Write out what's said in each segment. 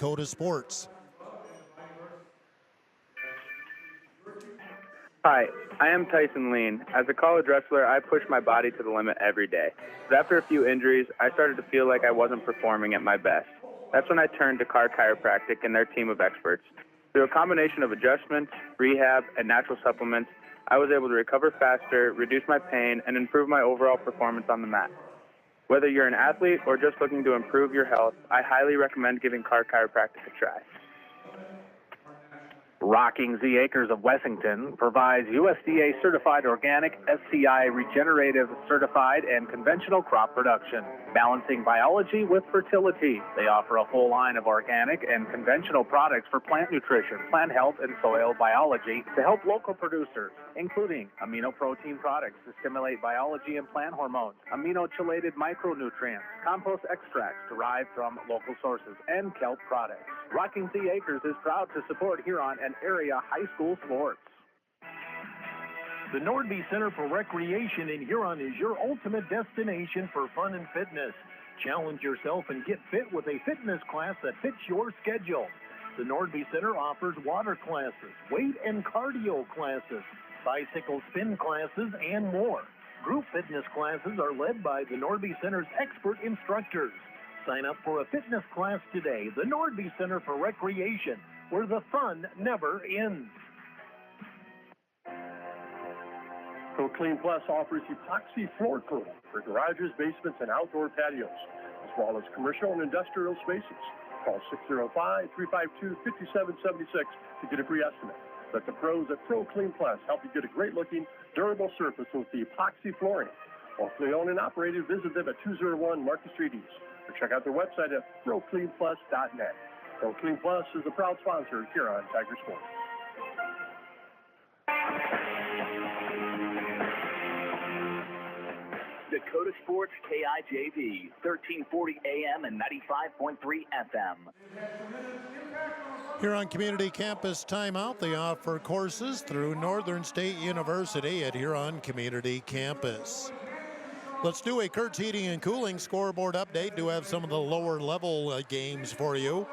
Dakota Sports. Hi, I am Tyson Lean. As a college wrestler, I push my body to the limit every day. But after a few injuries, I started to feel like I wasn't performing at my best. That's when I turned to Carr Chiropractic and their team of experts. Through a combination of adjustments, rehab, and natural supplements, I was able to recover faster, reduce my pain, and improve my overall performance on the mat. Whether you're an athlete or just looking to improve your health, I highly recommend giving Carr Chiropractic a try. Rocking Z Acres of Wessington provides USDA certified organic, SCI regenerative certified, and conventional crop production, balancing biology with fertility. They offer a full line of organic and conventional products for plant nutrition, plant health, and soil biology to help local producers, including amino protein products to stimulate biology and plant hormones, amino-chelated micronutrients, compost extracts derived from local sources, and kelp products. Rocking Z Acres is proud to support Huron and area high school sports. The Nordby Center for Recreation in Huron is your ultimate destination for fun and fitness. Challenge yourself and get fit with a fitness class that fits your schedule. The Nordby Center offers water classes, weight and cardio classes, bicycle spin classes, and more. Group fitness classes are led by the Nordby Center's expert instructors. Sign up for a fitness class today. The Nordby Center for Recreation, where the fun never ends. ProClean Plus offers epoxy floor cooling for garages, basements, and outdoor patios, as well as commercial and industrial spaces. Call 605-352-5776 to get a free estimate. Let the pros at ProClean Plus help you get a great-looking, durable surface with the epoxy flooring. Locally owned and operated, visit them at 201 Market Street East, or check out their website at procleanplus.net. ProClean Plus is a proud sponsor here on Tiger Sports. Dakota Sports KIJV, 1340 AM and 95.3 FM. Huron Community Campus timeout. They offer courses through Northern State University at Huron Community Campus. Let's do a Kurtz Heating and Cooling scoreboard update. Do have some of the lower level games for you.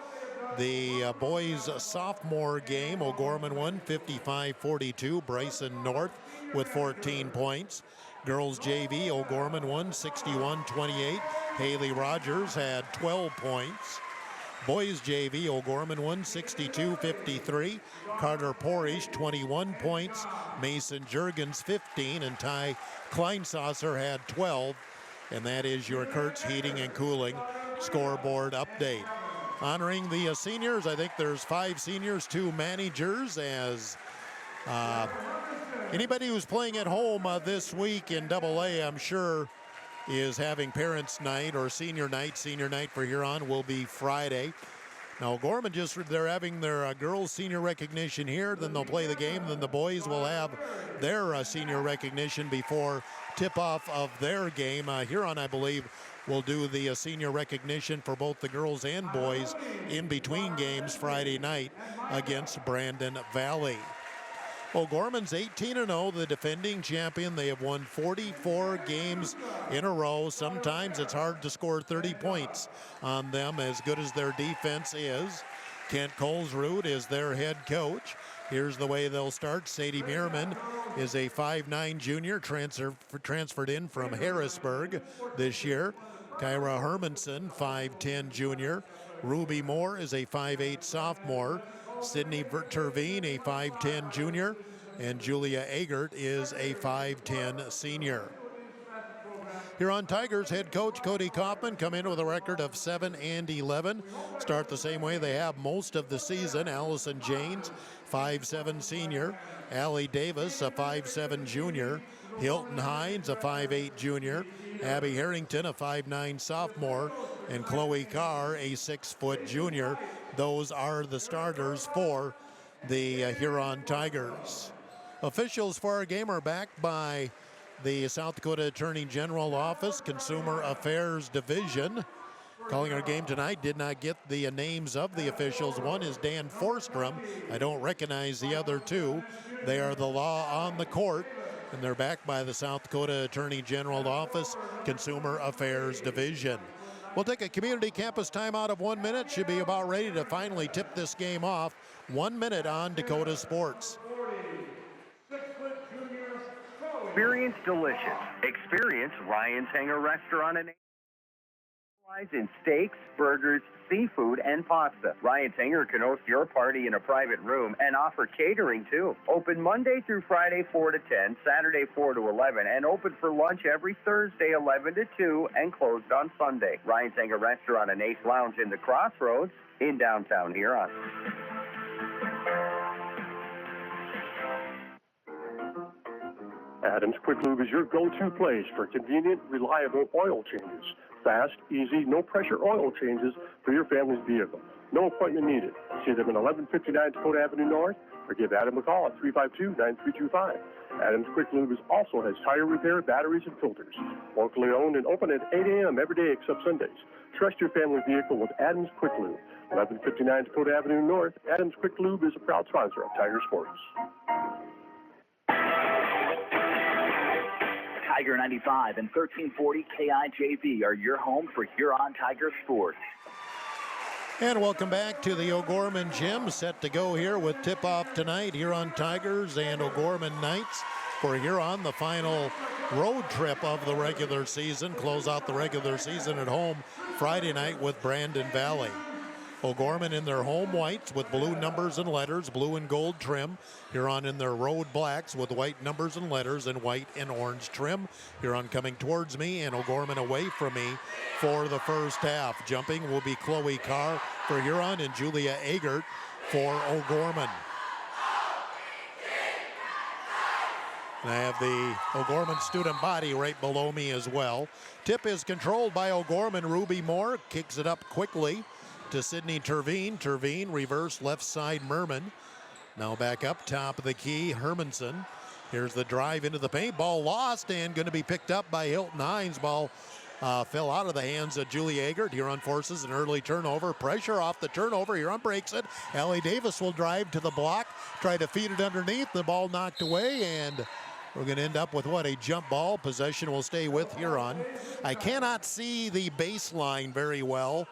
The boys sophomore game, O'Gorman won 55-42. Bryson North with 14 points. Girls JV, O'Gorman won 61-28. Haley Rogers had 12 points. Boys JV, O'Gorman won 62-53. Carter Porish 21 points. Mason Jurgens 15, and Ty Kleinsasser had 12. And that is your Kurtz Heating and Cooling scoreboard update. Honoring the seniors, I think there's 5 seniors, 2 managers, as anybody who's playing at home this week in AA, I'm sure, is having parents' night or senior night. Senior night for Huron will be Friday. Now, Gorman they're having their girls' senior recognition here. Then they'll play the game. Then the boys will have their senior recognition before tip-off of their game. Huron, I believe, will do the senior recognition for both the girls and boys in between games Friday night against Brandon Valley. O'Gorman's 18-0, the defending champion. They have won 44 games in a row. Sometimes it's hard to score 30 points on them, as good as their defense is. Kent Colesrud is their head coach. Here's the way they'll start. Sadie Meerman is a 5'9 junior, transferred in from Harrisburg this year. Kyra Hermanson, 5'10 junior. Ruby Moore is a 5'8 sophomore. Sydney Terveen, a 5'10 junior, and Julia Agert is a 5'10 senior. Huron Tigers head coach Cody Kaufman come in with a record of 7-11. Start the same way they have most of the season. Allison Janes, 5'7 senior. Allie Davis, a 5'7 junior. Hilton Hines, a 5'8 junior. Abby Harrington, a 5'9 sophomore. And Chloe Carr, a 6-foot junior. Those are the starters for the Huron Tigers. Officials for our game are backed by the South Dakota Attorney General Office, Consumer Affairs Division. Calling our game tonight, did not get the names of the officials. One is Dan Forstrom. I don't recognize the other two. They are the law on the court, and they're backed by the South Dakota Attorney General Office, Consumer Affairs Division. We'll take a community campus timeout of 1 minute. Should be about ready to finally tip this game off. 1 minute on Dakota Sports. Experience delicious. Experience Ryan's Hangar Restaurant and in steaks, burgers, seafood, and pasta. Ryan's Hangar can host your party in a private room and offer catering too. Open Monday through Friday 4 to 10, Saturday 4 to 11, and open for lunch every Thursday 11 to 2 and closed on Sunday. Ryan's Hangar Restaurant and Ace Lounge in the Crossroads in downtown Huron. Adams Quick Lube is your go-to place for convenient, reliable oil changes. Fast, easy, no-pressure oil changes for your family's vehicle. No appointment needed. See them at 1159 Dakota Avenue North or give Adam a call at 352-9325. Adams Quick Lube also has tire repair, batteries, and filters. Locally owned and open at 8 a.m. every day except Sundays. Trust your family vehicle with Adams Quick Lube. 1159 Dakota Avenue North, Adams Quick Lube is a proud sponsor of Tiger Sports. Tiger 95 and 1340 KIJV are your home for Huron Tiger Sports. And welcome back to the O'Gorman Gym. Set to go here with tip-off tonight. Huron Tigers and O'Gorman Knights for Huron, the final road trip of the regular season. Close out the regular season at home Friday night with Brandon Valley. O'Gorman in their home whites with blue numbers and letters, blue and gold trim. Huron in their road blacks with white numbers and letters and white and orange trim. Huron coming towards me and O'Gorman away from me for the first half. Jumping will be Chloe Carr for Huron and Julia Agert for O'Gorman. And I have the O'Gorman student body right below me as well. Tip is controlled by O'Gorman. Ruby Moore kicks it up quickly to Sydney Terveen. Terveen, reverse left side Merman. Now back up top of the key, Hermanson. Here's the drive into the paint. Ball lost and going to be picked up by Hilton Hines. Ball fell out of the hands of Julie Agert. Huron forces an early turnover. Pressure off the turnover. Huron breaks it. Allie Davis will drive to the block. Try to feed it underneath. The ball knocked away, and we're going to end up with what? A jump ball. Possession will stay with Huron. I cannot see the baseline very well.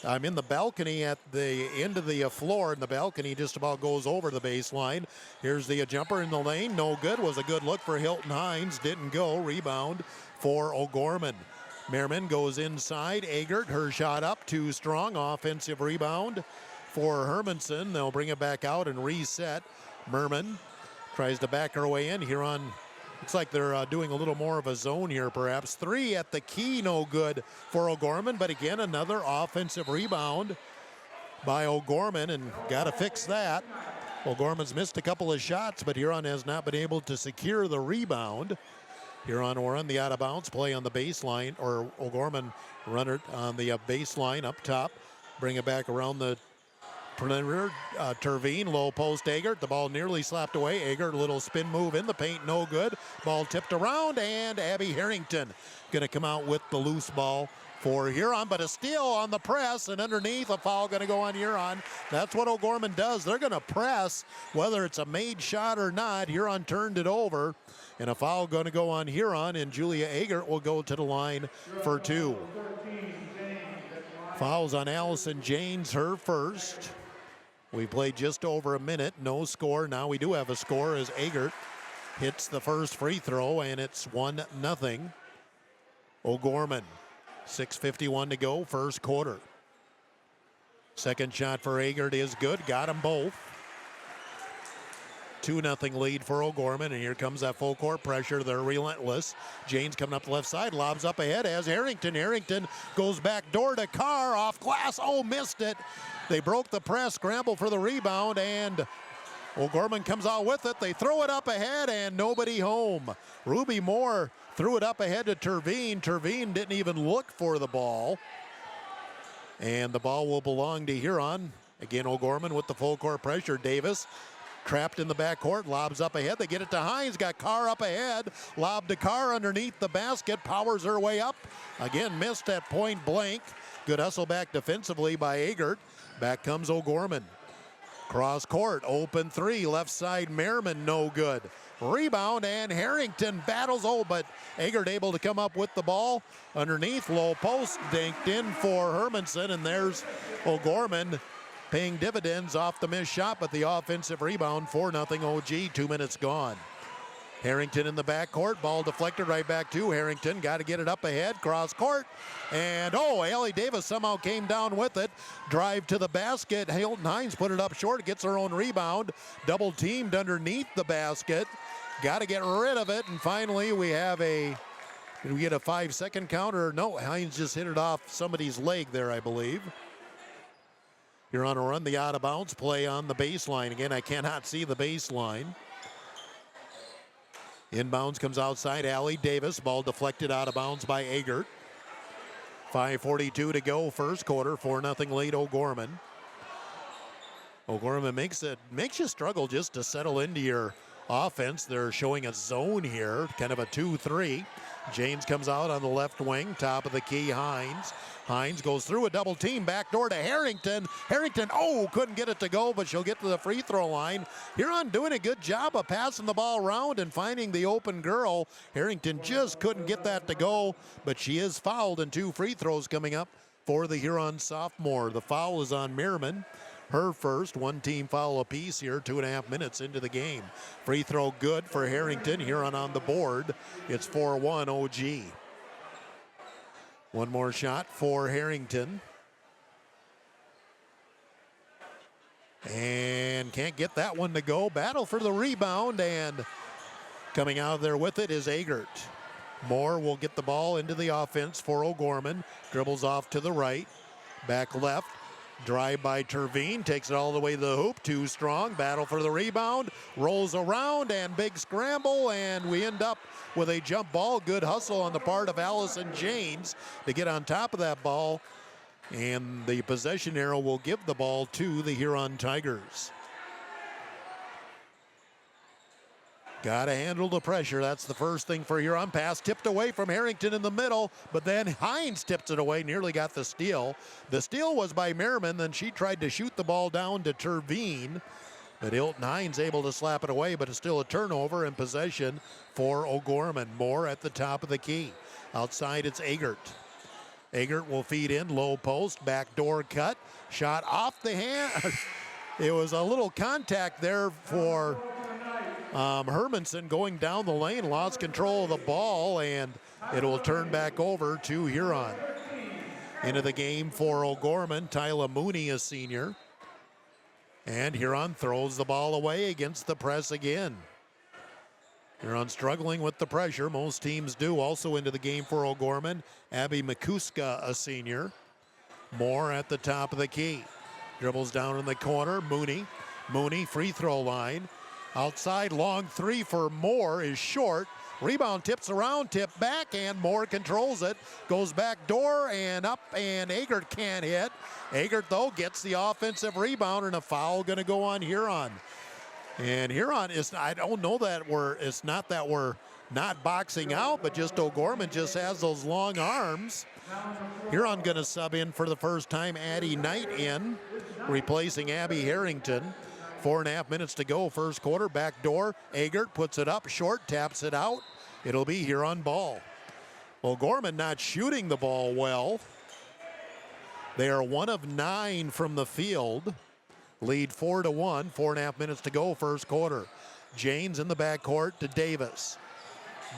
I'm in the balcony at the end of the floor, and the balcony just about goes over the baseline. Here's the jumper in the lane. No good. Was a good look for Hilton Hines. Didn't go. Rebound for O'Gorman. Merriman goes inside. Agert, her shot up. Too strong. Offensive rebound for Hermanson. They'll bring it back out and reset. Merman tries to back her way in. Huron, looks like they're doing a little more of a zone here, perhaps. Three at the key, no good for O'Gorman, but again, another offensive rebound by O'Gorman, and got to fix that. O'Gorman's missed a couple of shots, but Huron has not been able to secure the rebound. Huron will run the out-of-bounds play on the baseline, or O'Gorman run it on the baseline up top, bring it back around the perimeter. Terveen, low post Agert. The ball nearly slapped away. Agert, a little spin move in the paint, no good. Ball tipped around, and Abby Harrington going to come out with the loose ball for Huron, but a steal on the press, and underneath a foul going to go on Huron. That's what O'Gorman does. They're going to press, whether it's a made shot or not. Huron turned it over, and a foul going to go on Huron, and Julia Agert will go to the line for two. Fouls on Allison Janes, her first. We played just over a minute, no score. Now we do have a score as Agert hits the first free throw, and it's 1-0. O'Gorman, 6:51 to go, first quarter. Second shot for Agert is good, got them both. 2-0 lead for O'Gorman, and here comes that full court pressure. They're relentless. Janes coming up the left side, lobs up ahead as Harrington. Harrington goes back door to Carr, off glass. Oh, missed it. They broke the press, scramble for the rebound, and O'Gorman comes out with it. They throw it up ahead, and nobody home. Ruby Moore threw it up ahead to Terveen. Terveen didn't even look for the ball. And the ball will belong to Huron. Again, O'Gorman with the full court pressure. Davis trapped in the backcourt, lobs up ahead. They get it to Hines, got Carr up ahead. Lob to Carr underneath the basket, powers her way up. Again, missed at point blank. Good hustle back defensively by Agert. Back comes O'Gorman. Cross court, open three, left side Merriman, no good. Rebound, and Harrington battles. Oh, but Eggert able to come up with the ball underneath. Low post dinked in for Hermanson, and there's O'Gorman paying dividends off the missed shot, but the offensive rebound, 4-0 OG, 2 minutes gone. Harrington in the backcourt, ball deflected right back to Harrington. Got to get it up ahead, cross court. And Allie Davis somehow came down with it. Drive to the basket. Hilton Hines put it up short, gets her own rebound. Double teamed underneath the basket. Got to get rid of it. And finally we have did we get a 5-second counter? No, Hines just hit it off somebody's leg there, I believe. You're on a run the out of bounds play on the baseline. Again, I cannot see the baseline. Inbounds comes outside, Allie Davis. Ball deflected out of bounds by Eggert. 5:42 to go, first quarter. 4-0 lead O'Gorman. O'Gorman makes you struggle just to settle into your offense. They're showing a zone here, kind of a 2-3. James comes out on the left wing, top of the key, Hines. Hines goes through a double team, backdoor to Harrington. Harrington, couldn't get it to go, but she'll get to the free throw line. Huron doing a good job of passing the ball around and finding the open girl. Harrington just couldn't get that to go, but she is fouled, and 2 free throws coming up for the Huron sophomore. The foul is on Merriman. Her first, 1 team foul apiece here, 2.5 minutes into the game. Free throw good for Harrington. Huron on the board. It's 4-1 OG. One more shot for Harrington. And can't get that one to go. Battle for the rebound, and coming out there with it is Eggert. Moore will get the ball into the offense for O'Gorman. Dribbles off to the right. Back left. Drive by Terveen. Takes it all the way to the hoop. Too strong. Battle for the rebound. Rolls around, and big scramble, and we end up with a jump ball. Good hustle on the part of Allison James to get on top of that ball. And the possession arrow will give the ball to the Huron Tigers. Got to handle the pressure. That's the first thing for Huron. Pass tipped away from Harrington in the middle, but then Hines tips it away, nearly got the steal. The steal was by Merriman, then she tried to shoot the ball down to Terveen, but Hilton Hines able to slap it away, but it's still a turnover and possession for O'Gorman. Moore at the top of the key. Outside it's Eggert. Eggert will feed in, low post, backdoor cut, shot off the hand. It was a little contact there for Hermanson going down the lane, lost control of the ball, and it will turn back over to Huron. Into the game for O'Gorman, Tyla Mooney, a senior. And Huron throws the ball away against the press again. Huron struggling with the pressure. Most teams do. Also into the game for O'Gorman, Abby McCuska, a senior. Moore at the top of the key. Dribbles down in the corner. Mooney, free throw line. Outside, long 3 for Moore is short. Rebound tips around, tip back, and Moore controls it. Goes back door and up, and Eggert can't hit. Eggert, though, gets the offensive rebound, and a foul going to go on Huron. And Huron I don't know that it's not that we're not boxing out, but just O'Gorman just has those long arms. Huron going to sub in for the first time, Addie Knight in, replacing Abby Harrington. 4.5 minutes to go, first quarter. Back door. Eggert puts it up short, taps it out. It'll be Huron ball. O'Gorman not shooting the ball well. They are 1 of 9 from the field. Lead 4-1. 4.5 minutes to go, first quarter. Janes in the backcourt to Davis.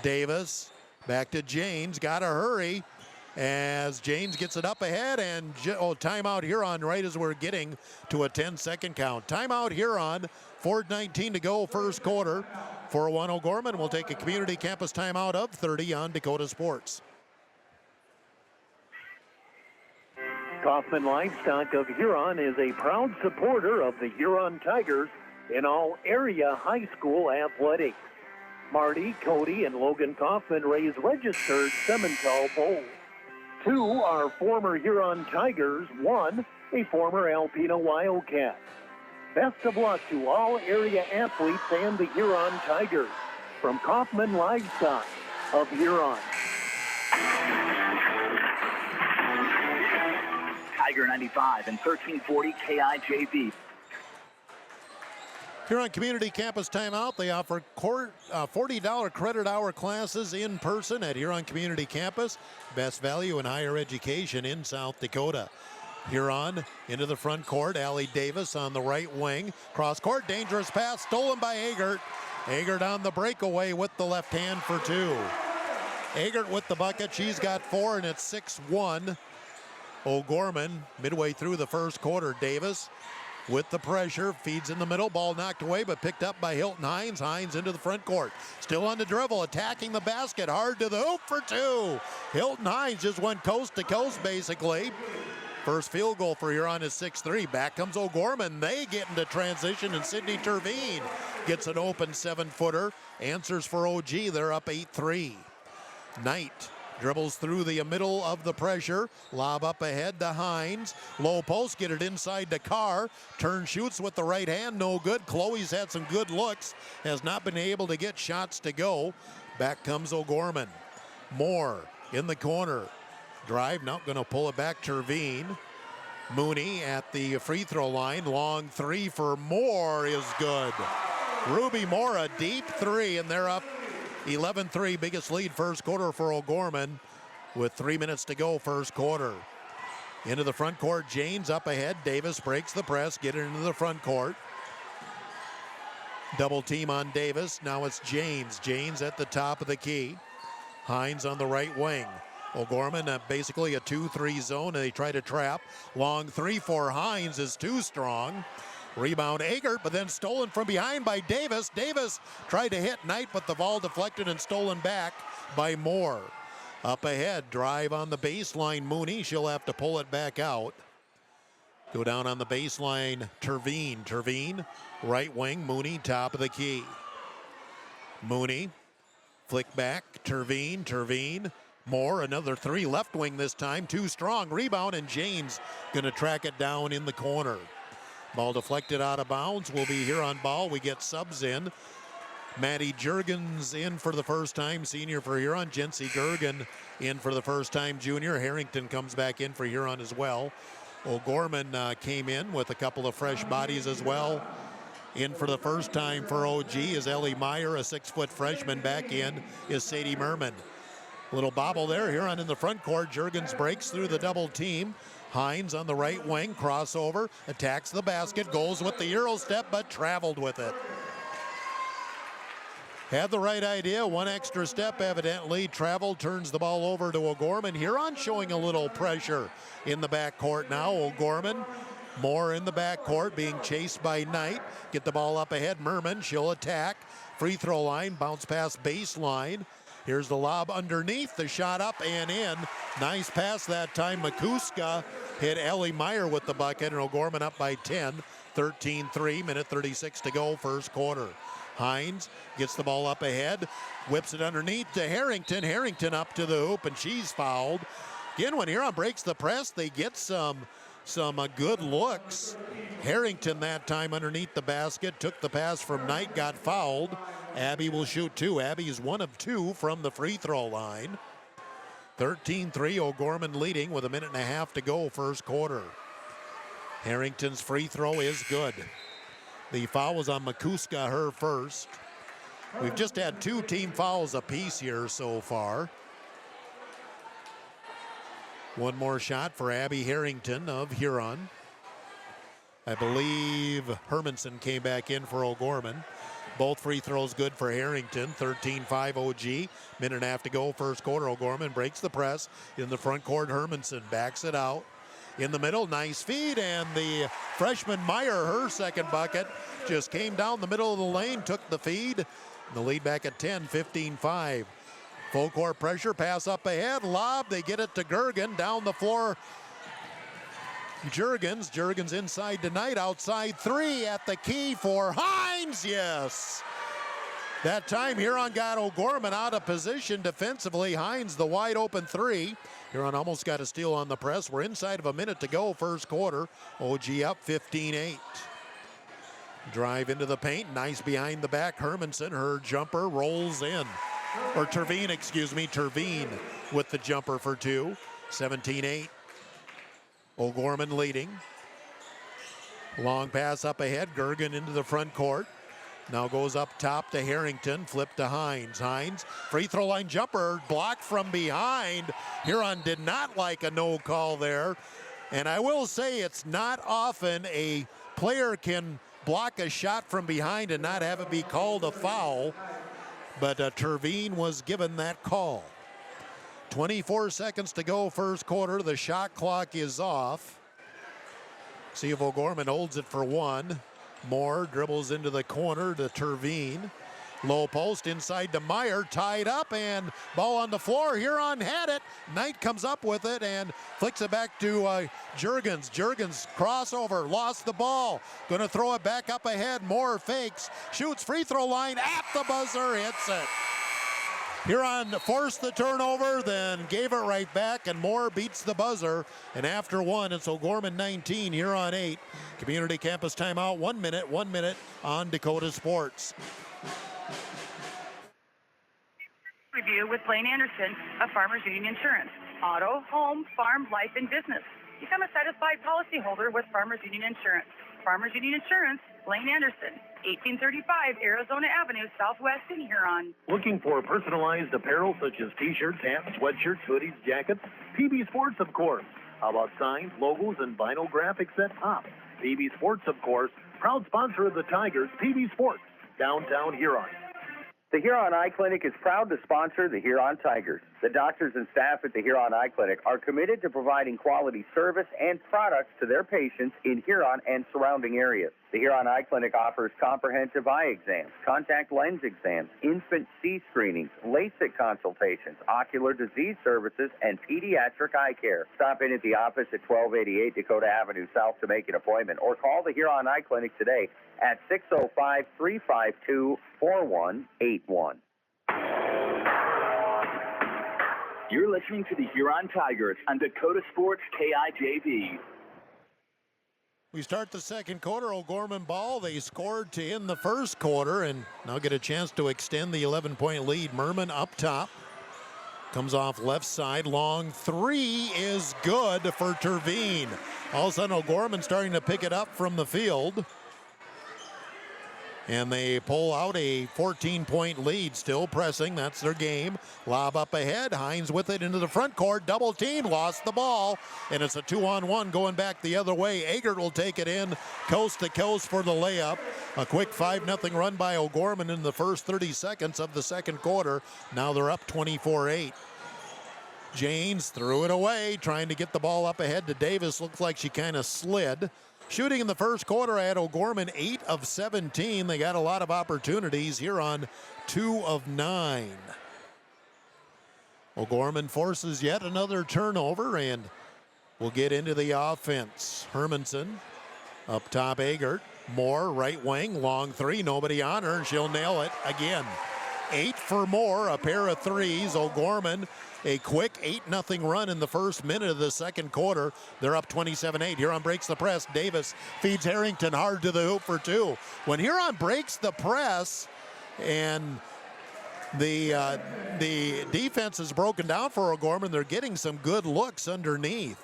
Davis back to Janes. Got to hurry as James gets it up ahead, and timeout Huron right as we're getting to a 10-second count. Timeout Huron, 4:19 to go, first quarter. 4-1 O'Gorman will take a community campus timeout of 30 on Dakota Sports. Kaufman Livestock of Huron is a proud supporter of the Huron Tigers in all area high school athletics. Marty, Cody, and Logan Kaufman raise registered Simmental bulls. 2 are former Huron Tigers, 1 a former Alpena Wildcat. Best of luck to all area athletes and the Huron Tigers. From Kaufman Livestock of Huron. Tiger 95 and 1340 KIJV. Huron Community Campus timeout. They offer $40 credit hour classes in person at Huron Community Campus. Best value in higher education in South Dakota. Huron into the front court. Allie Davis on the right wing. Cross court, dangerous pass stolen by Agert. Agert on the breakaway with the left hand for two. Agert with the bucket. She's got 4, and it's 6-1. O'Gorman midway through the first quarter. Davis with the pressure, feeds in the middle, ball knocked away, but picked up by Hilton Hines. Hines into the front court, still on the dribble, attacking the basket, hard to the hoop for 2. Hilton Hines just went coast to coast, basically. First field goal for Huron is 6-3. Back comes O'Gorman. They get into transition, and Sydney Terveen gets an open 7-footer. Answers for OG. They're up 8-3. Knight dribbles through the middle of the pressure. Lob up ahead to Hines. Low post, get it inside to Carr. Turn, shoots with the right hand, no good. Chloe's had some good looks. Has not been able to get shots to go. Back comes O'Gorman. Moore in the corner. Drive, now going to pull it back. Terveen. Mooney at the free throw line. Long 3 for Moore is good. Ruby Moore, a deep 3, and they're up 11-3, biggest lead first quarter for O'Gorman with 3 minutes to go first quarter. Into the front court, Janes up ahead. Davis breaks the press, get it into the front court. Double team on Davis. Now it's Janes. Janes at the top of the key. Hines on the right wing. O'Gorman basically a 2-3 zone, and they try to trap. Long 3 for Hines is too strong. Rebound Agert, but then stolen from behind by Davis. Davis tried to hit Knight, but the ball deflected and stolen back by Moore. Up ahead, drive on the baseline, Mooney. She'll have to pull it back out. Go down on the baseline, Terveen. Terveen, right wing, Mooney, top of the key. Mooney, flick back, Terveen. Terveen, Moore, another 3, left wing this time, too strong. Rebound, and James gonna track it down in the corner. Ball deflected out of bounds. Will be here on ball. We get subs in. Maddie Jurgens in for the first time, senior for Huron. Jency Gergen in for the first time, junior. Harrington comes back in for Huron as well. O'Gorman came in with a couple of fresh bodies as well. In for the first time for OG is Ellie Meyer, a 6-foot freshman. Back in is Sadie Merman. Little bobble there. Huron in the front court. Jurgens breaks through the double team. Hines on the right wing, crossover, attacks the basket, goes with the Euro step, but traveled with it. Had the right idea, one extra step evidently, traveled, turns the ball over to O'Gorman. Huron showing a little pressure in the backcourt now. O'Gorman, Moore in the backcourt, being chased by Knight. Get the ball up ahead, Merman, she'll attack. Free throw line, bounce pass baseline. Here's the lob underneath, the shot up and in. Nice pass that time. Makuska hit Ellie Meyer with the bucket, and O'Gorman up by 10. 13-3, minute 36 to go, first quarter. Hines gets the ball up ahead, whips it underneath to Harrington. Harrington up to the hoop, and she's fouled. Again, when Huron breaks the press, they get some good looks. Harrington that time underneath the basket, took the pass from Knight, got fouled. Abby will shoot 2. Abby is 1 of 2 from the free throw line. 13-3, O'Gorman leading with a minute and a half to go first quarter. Harrington's free throw is good. The foul was on Makuska, her first. We've just had 2 team fouls apiece here so far. One more shot for Abby Harrington of Huron. I believe Hermanson came back in for O'Gorman. Both free throws good for Harrington. 13-5 OG. Minute and a half to go first quarter. O'Gorman breaks the press. In the front court, Hermanson backs it out. In the middle, nice feed, and the freshman Meyer, her second bucket, just came down the middle of the lane, took the feed. The lead back at 10, 15-5. Full court pressure, pass up ahead, lob, they get it to Gergen, down the floor. Jurgens inside tonight, outside 3 at the key for Hines, yes. That time Huron got O'Gorman out of position defensively. Hines the wide open 3. Huron almost got a steal on the press. We're inside of a minute to go first quarter. OG up 15-8. Drive into the paint, nice behind the back. Hermanson, her jumper rolls in. Or Terveen, Terveen with the jumper for 2. 17-8. O'Gorman leading. Long pass up ahead. Gergen into the front court. Now goes up top to Harrington, flip to Hines. Hines, free throw line jumper, blocked from behind. Huron did not like a no call there. And I will say it's not often a player can block a shot from behind and not have it be called a foul. But Terveen was given that call. 24 seconds to go, first quarter. The shot clock is off. See if O'Gorman holds it for one. Moore dribbles into the corner to Terveen. Low post inside to Meyer, tied up, and ball on the floor. Huron had it. Knight comes up with it and flicks it back to Juergens. Juergens crossover, lost the ball. Gonna throw it back up ahead. Moore fakes, shoots free throw line at the buzzer, hits it. Huron forced the turnover, then gave it right back, and Moore beats the buzzer. And after one, it's O'Gorman 19, Huron 8. Community Campus timeout, 1 minute on Dakota Sports. Review with Blaine Anderson of Farmers Union Insurance. Auto, home, farm, life, and business. Become a satisfied policyholder with Farmers Union Insurance. Farmers Union Insurance, Blaine Anderson, 1835 Arizona Avenue, Southwest in Huron. Looking for personalized apparel such as t-shirts, hats, sweatshirts, hoodies, jackets? PB Sports, of course. How about signs, logos, and vinyl graphics at top? PB Sports, of course, proud sponsor of the Tigers. PB Sports, downtown Huron. The Huron Eye Clinic is proud to sponsor the Huron Tigers. The doctors and staff at the Huron Eye Clinic are committed to providing quality service and products to their patients in Huron and surrounding areas. The Huron Eye Clinic offers comprehensive eye exams, contact lens exams, infant C screenings, LASIK consultations, ocular disease services, and pediatric eye care. Stop in at the office at 1288 Dakota Avenue South to make an appointment, or call the Huron Eye Clinic today at 605-352-4181. You're listening to the Huron Tigers on Dakota Sports KIJV. We start the second quarter. O'Gorman ball. They scored to end the first quarter and now get a chance to extend the 11-point lead. Merman up top. Comes off left side. Long three is good for Terveen. All of a sudden, O'Gorman starting to pick it up from the field. And they pull out a 14-point lead, still pressing. That's their game. Lob up ahead. Hines with it into the front court. Double team, lost the ball. And it's a 2-on-1 going back the other way. Agert will take it in coast to coast for the layup. A quick 5-0 run by O'Gorman in the first 30 seconds of the second quarter. Now they're up 24-8. Janes threw it away, trying to get the ball up ahead to Davis. Looks like she kind of slid. Shooting in the first quarter, I had O'Gorman 8 of 17. They got a lot of opportunities here on 2 of 9. O'Gorman forces yet another turnover, and we'll get into the offense. Hermanson up top, Agert. Moore, right wing, long three, nobody on her, and she'll nail it again. 8 for Moore, a pair of threes. O'Gorman, a quick 8-0 run in the first minute of the second quarter. They're up 27-8. Huron breaks the press. Davis feeds Harrington hard to the hoop for two. When Huron breaks the press and the defense is broken down for O'Gorman, they're getting some good looks underneath.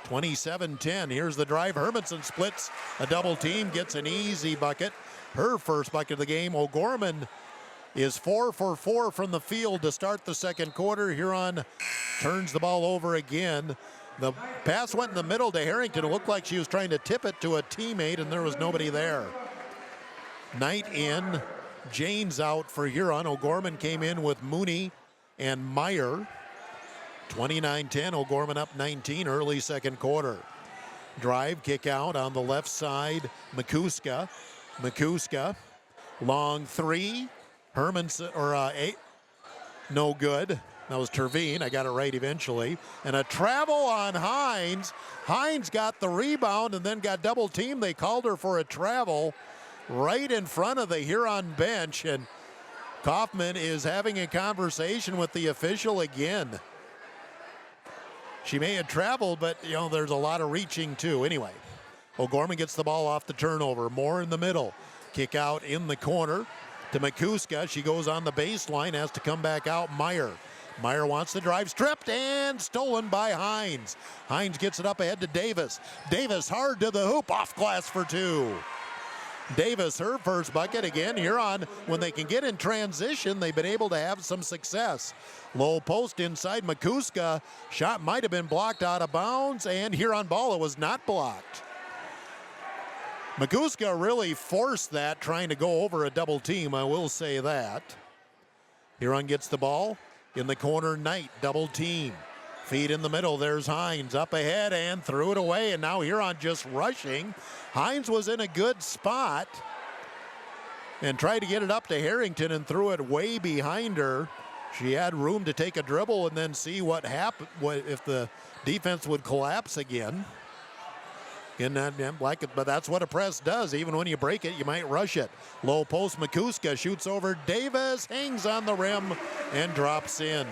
27-10. Here's the drive. Hermanson splits a double team, gets an easy bucket. Her first bucket of the game. O'Gorman is 4 for 4 from the field to start the second quarter. Huron turns the ball over again. The pass went in the middle to Harrington. It looked like she was trying to tip it to a teammate, and there was nobody there. Knight in, Janes out for Huron. O'Gorman came in with Mooney and Meyer. 29-10, O'Gorman up 19, early second quarter. Drive, kick out on the left side, Makuska. Makuska, long three. Hermanson, no good. That was Terveen. I got it right eventually. And a travel on Hines. Hines got the rebound and then got double teamed. They called her for a travel right in front of the Huron bench. And Kaufman is having a conversation with the official again. She may have traveled, but, there's a lot of reaching too. Anyway, O'Gorman gets the ball off the turnover. Moore in the middle. Kick out in the corner to Makuska. She goes on the baseline, has to come back out. Meyer wants the drive, stripped and stolen by Hines. Hines gets it up ahead to Davis. Davis hard to the hoop, off glass for two. Davis, her first bucket. Again, Huron, when they can get in transition, they've been able to have some success. Low post inside Makuska. Shot might have been blocked out of bounds, and Huron ball, it was not blocked. Makuska really forced that, trying to go over a double team, I will say that. Huron gets the ball in the corner. Knight, double team. Feed in the middle, there's Hines up ahead and threw it away, and now Huron just rushing. Hines was in a good spot and tried to get it up to Harrington and threw it way behind her. She had room to take a dribble and then see what happened, if the defense would collapse again. But that's what a press does. Even when you break it, you might rush it. Low post, Makuska shoots over Davis, hangs on the rim, and drops in.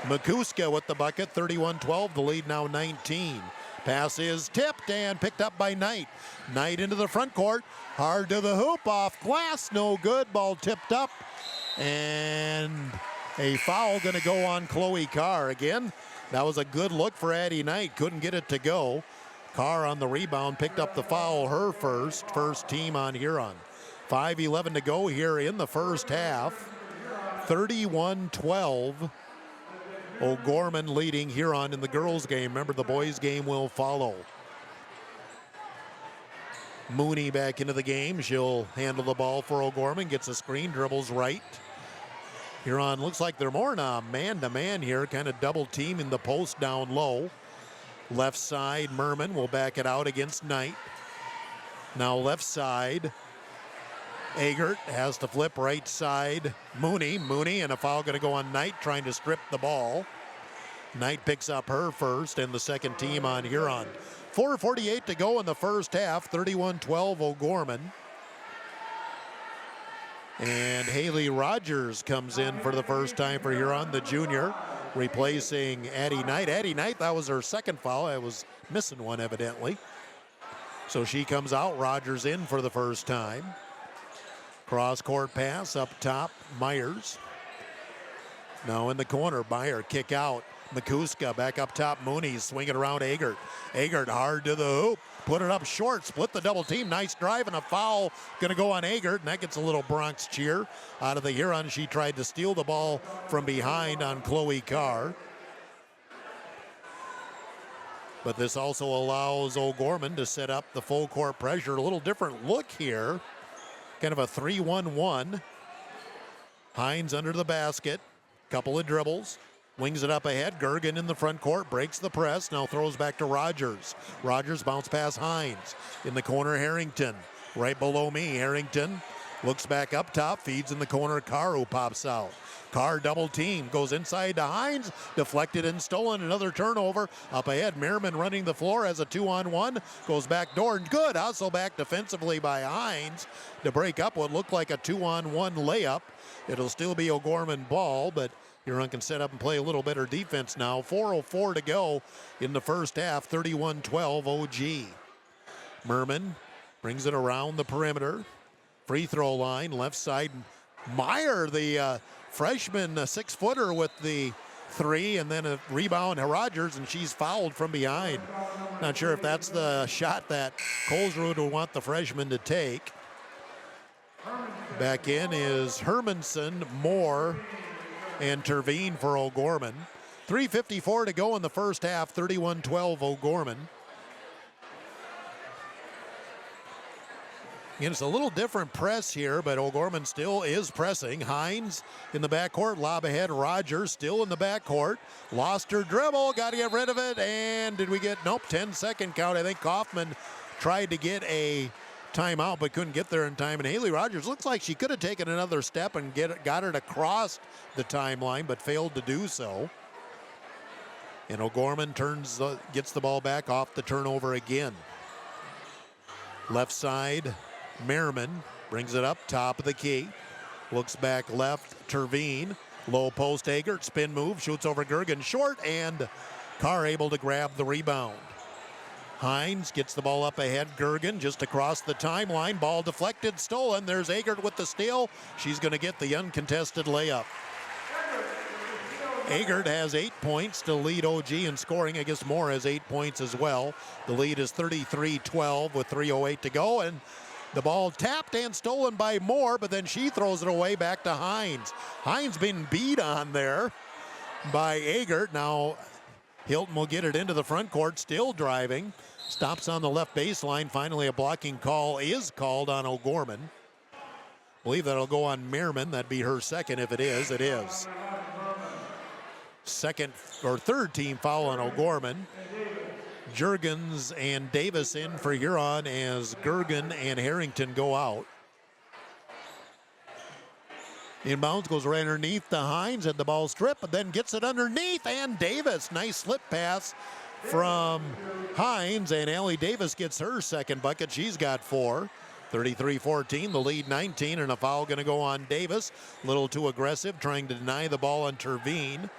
Makuska with the bucket, 31-12, the lead now 19. Pass is tipped and picked up by Knight. Knight into the front court, hard to the hoop, off glass, no good. Ball tipped up, and a foul going to go on Chloe Carr. Again, that was a good look for Addie Knight, couldn't get it to go. Carr on the rebound, picked up the foul, her first team on Huron. 5:11 to go here in the first half. 31-12. O'Gorman leading Huron in the girls' game. Remember, the boys' game will follow. Mooney back into the game. She'll handle the ball for O'Gorman. Gets a screen, dribbles right. Huron looks like they're more in a man-to-man here, kind of double teaming the post down low. Left side, Merman will back it out against Knight. Now left side, Agert has to flip right side. Mooney, and a foul going to go on Knight, trying to strip the ball. Knight picks up her first and the second team on Huron. 4:48 to go in the first half, 31-12 O'Gorman. And Haley Rogers comes in for the first time for Huron, the junior, replacing Addie Knight. Addie Knight, that was her second foul. I was missing one evidently. So she comes out, Rogers in for the first time. Cross-court pass up top, Myers. Now in the corner, Meyer kick out. Makuska back up top, Mooney swinging around Agert. Agert hard to the hoop, put it up short, split the double team. Nice drive and a foul going to go on Agert, and that gets a little Bronx cheer out of the Huron. She tried to steal the ball from behind on Chloe Carr. But this also allows O'Gorman to set up the full court pressure. A little different look here. Kind of a 3-1-1. Hines under the basket. Couple of dribbles. Wings it up ahead. Gergen in the front court. Breaks the press. Now throws back to Rogers. Rogers bounce pass Hines. In the corner, Harrington. Right below me, Harrington. Looks back up top. Feeds in the corner. Carr, who pops out. Carr double team. Goes inside to Hines. Deflected and stolen. Another turnover. Up ahead, Merriman running the floor as a 2-on-1. Goes back door. Good hustle back defensively by Hines to break up what looked like a 2-on-1 layup. It'll still be O'Gorman ball, but Huron can set up and play a little better defense now. 4:04 to go in the first half. 31-12 OG. Merman brings it around the perimeter. Free throw line, left side. Meyer, the freshman 6-footer with the three, and then a rebound to Rogers, and she's fouled from behind. Not sure if that's the shot that Colesrud will want the freshman to take. Back in is Hermanson, Moore, and Terveen for O'Gorman. 3:54 to go in the first half, 31-12 O'Gorman. Again, it's a little different press here, but O'Gorman still is pressing. Hines in the backcourt, lob ahead. Rogers still in the backcourt. Lost her dribble, got to get rid of it, and did we get, nope, 10-second count. I think Kaufman tried to get a timeout, but couldn't get there in time. And Haley Rogers looks like she could have taken another step and got it across the timeline, but failed to do so. And O'Gorman gets the ball back off the turnover again. Left side, Merriman brings it up, top of the key. Looks back left, Terveen. Low post, Agert, spin move, shoots over Gergen short, and Carr able to grab the rebound. Hines gets the ball up ahead. Gergen just across the timeline. Ball deflected, stolen. There's Agert with the steal. She's going to get the uncontested layup. Agert has 8 points to lead OG in scoring. I guess Moore has 8 points as well. The lead is 33-12 with 3:08 to go. And The ball tapped and stolen by Moore, but then she throws it away back to Hines. Hines been beat on there by Agert. Now Hilton will get it into the front court, still driving. Stops on the left baseline. Finally, a blocking call is called on O'Gorman. I believe that'll go on Merriman. That'd be her second if it is. It is. Second or third team foul on O'Gorman. Juergens and Davis in for Huron as Gergen and Harrington go out. Inbounds goes right underneath to Hines, and the ball stripped, but then gets it underneath, and Davis. Nice slip pass from Hines, and Allie Davis gets her second bucket. She's got 4. 33-14, the lead 19, and a foul going to go on Davis. A little too aggressive, trying to deny the ball on Terveen.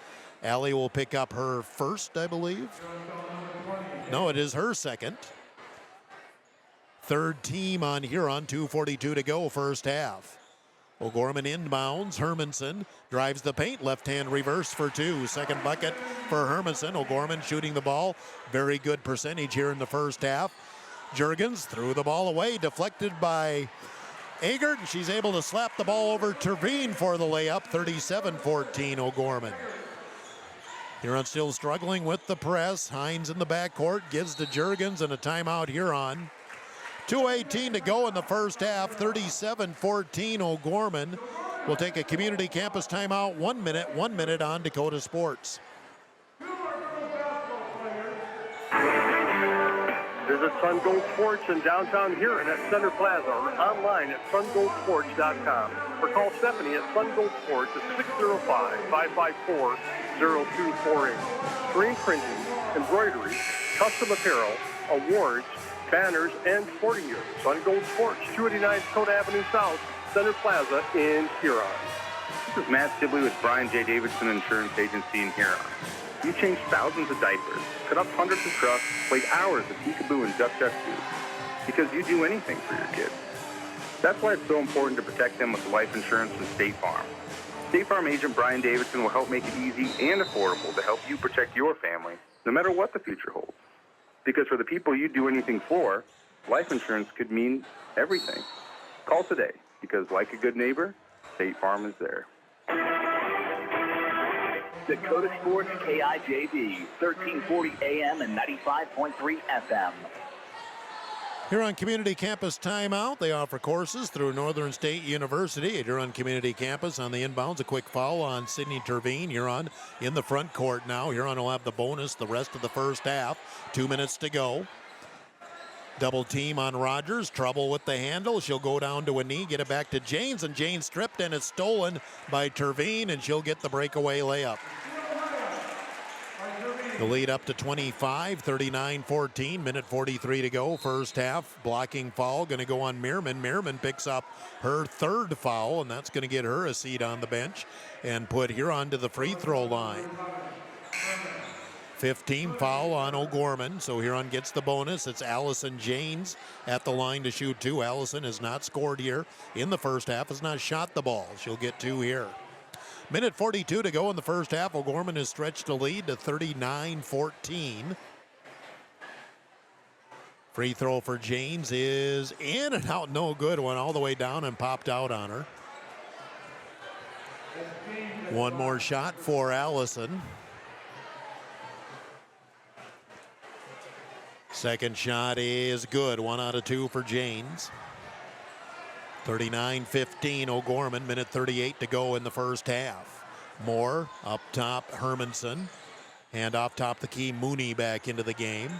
Allie will pick up her first, I believe. No, it is her second. Third team on Huron, 2:42 to go, first half. O'Gorman inbounds. Hermanson drives the paint. Left-hand reverse for 2. Second bucket for Hermanson. O'Gorman shooting the ball. Very good percentage here in the first half. Juergens threw the ball away, deflected by Agert, and she's able to slap the ball over Terveen for the layup. 37-14 O'Gorman. Huron still struggling with the press. Hines in the backcourt, gives to Juergens, and a timeout Huron. 2:18 to go in the first half. 37-14 O'Gorman. We'll take a community campus timeout. 1 minute on Dakota Sports. Visit Sun Gold Sports in downtown Huron at Center Plaza or online at sungoldsports.com. Or call Stephanie at Sun Gold Sports at 605-554-0248. Screen printing, embroidery, custom apparel, awards, banners, and sporting gear. Sun Gold Sports, 289 Dakota Avenue South, Center Plaza in Huron. This is Matt Sibley with Brian J. Davidson Insurance Agency in Huron. You changed thousands of diapers, cut up hundreds of trucks, played hours of peekaboo and duck-duck-goose, because you do anything for your kids. That's why it's so important to protect them with life insurance from State Farm. State Farm agent Brian Davidson will help make it easy and affordable to help you protect your family, no matter what the future holds. Because for the people you do anything for, life insurance could mean everything. Call today, because like a good neighbor, State Farm is there. Dakota Sports KIJV, 1340 AM and 95.3 FM. Huron Community Campus timeout. They offer courses through Northern State University at Huron Community Campus. On the inbounds, a quick foul on Sydney Terveen. Huron in the front court now. Huron will have the bonus the rest of the first half. 2 minutes to go. Double team on Rogers. Trouble with the handle. She'll go down to a knee, get it back to Janes, and Janes stripped, and it's stolen by Terveen, and she'll get the breakaway layup. The lead up to 25, 39-14, minute 43 to go, first half. Blocking foul going to go on Merriman. Merriman picks up her third foul, and that's going to get her a seat on the bench and put Huron to the free throw line. 15 foul on O'Gorman, so Huron gets the bonus. It's Allison Janes at the line to shoot 2. Allison has not scored here in the first half, has not shot the ball. She'll get 2 here. Minute 42 to go in the first half. O'Gorman has stretched a lead to 39-14. Free throw for Janes is in and out, no good. Went all the way down and popped out on her. One more shot for Allison. Second shot is good. 1 out of 2 for Janes. 39-15 O'Gorman, minute 38 to go in the first half. Moore up top, Hermanson. And off top the key, Mooney back into the game.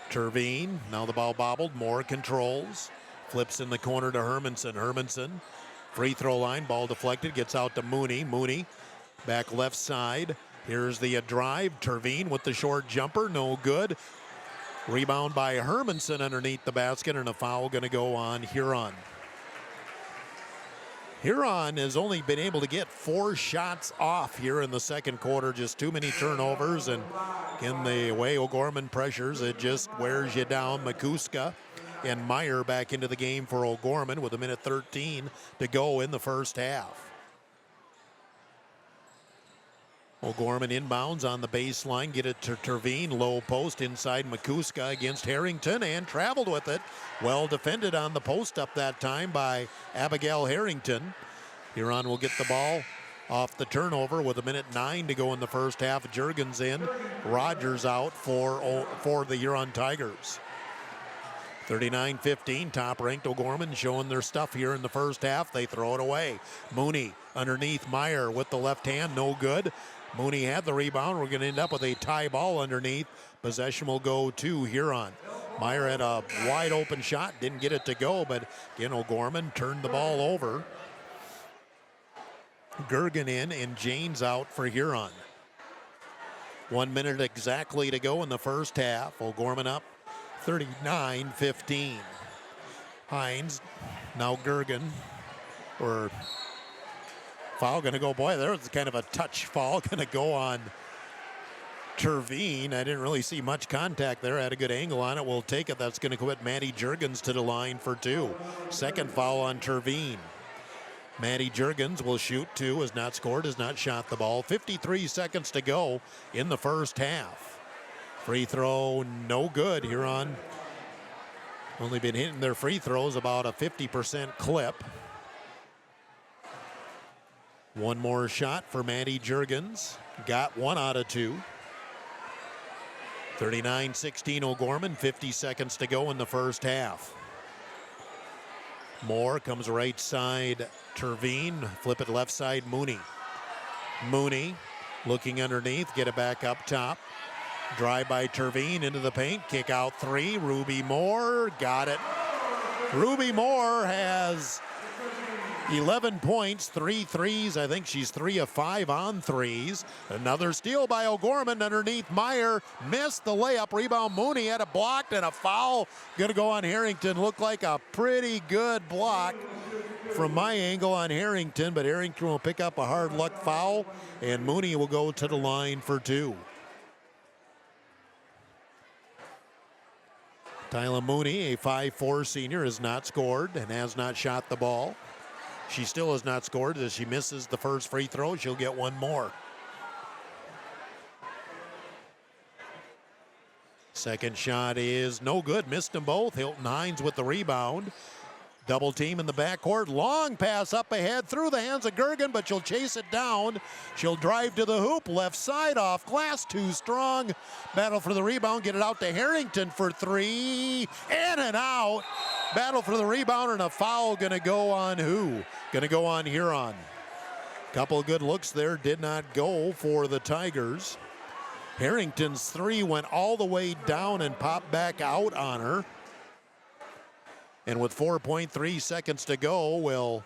Terveen, now the ball bobbled. Moore controls. Flips in the corner to Hermanson. Hermanson, free throw line, ball deflected, gets out to Mooney. Mooney, back left side. Here's the drive. Terveen with the short jumper, no good. Rebound by Hermanson underneath the basket, and a foul going to go on Huron. Huron has only been able to get 4 shots off here in the second quarter. Just too many turnovers, and in the way O'Gorman pressures, it just wears you down. Makuska and Meyer back into the game for O'Gorman with a minute 13 to go in the first half. O'Gorman inbounds on the baseline, get it to Terveen, low post inside McCuska against Harrington, and traveled with it. Well defended on the post up that time by Abigail Harrington. Huron will get the ball off the turnover with 1:09 to go in the first half. Juergens in, Rogers out for the Huron Tigers. 39-15, top-ranked O'Gorman showing their stuff here in the first half. They throw it away. Mooney underneath Meyer with the left hand, no good. Mooney had the rebound. We're going to end up with a tie ball underneath. Possession will go to Huron. Meyer had a wide open shot, didn't get it to go, but again, O'Gorman turned the ball over. Gergen in and Janes out for Huron. 1 minute exactly to go in the first half. O'Gorman up 39-15. Hines, now Gergen, or foul going to go, boy, there was kind of a touch foul going to go on Terveen. I didn't really see much contact there. Had a good angle on it. We'll take it. That's going to put Maddie Juergens to the line for 2. Second foul on Terveen. Maddie Juergens will shoot 2, has not scored, has not shot the ball. 53 seconds to go in the first half. Free throw, no good. Huron only been hitting their free throws about a 50% clip. One more shot for Maddie Juergens. Got 1 out of 2. 39-16 O'Gorman, 50 seconds to go in the first half. Moore comes right side, Terveen, flip it left side, Mooney. Mooney looking underneath, get it back up top. Drive by Terveen into the paint, kick out 3, Ruby Moore, got it. Ruby Moore has 11 points, 3 threes. I think she's 3 of 5 on threes. Another steal by O'Gorman underneath Meyer. Missed the layup. Rebound Mooney had it blocked, and a foul going to go on Harrington. Looked like a pretty good block from my angle on Harrington, but Harrington will pick up a hard luck foul, and Mooney will go to the line for 2. Tyla Mooney, a 5'4" senior, has not scored and has not shot the ball. She still has not scored. As she misses the first free throw, she'll get 1 more. Second shot is no good. Missed them both. Hilton Hines with the rebound. Double team in the backcourt. Long pass up ahead through the hands of Gergen, but she'll chase it down. She'll drive to the hoop. Left side off glass. Too strong. Battle for the rebound. Get it out to Harrington for 3. In and out. Battle for the rebound, and a foul going to go on who? Going to go on Huron. Couple of good looks there. Did not go for the Tigers. Harrington's 3 went all the way down and popped back out on her. And with 4.3 seconds to go, we'll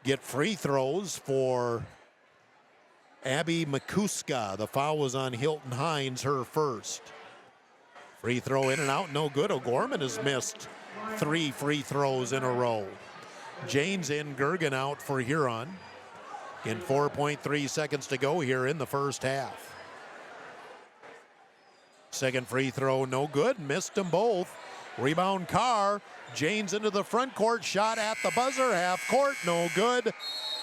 get free throws for Abby McCuska. The foul was on Hilton Hines, her first. Free throw in and out, no good. O'Gorman has missed 3 free throws in a row. Janes in, Gergen out for Huron. In 4.3 seconds to go here in the first half. Second free throw, no good. Missed them both. Rebound Carr. Janes into the front court. Shot at the buzzer. Half court, no good.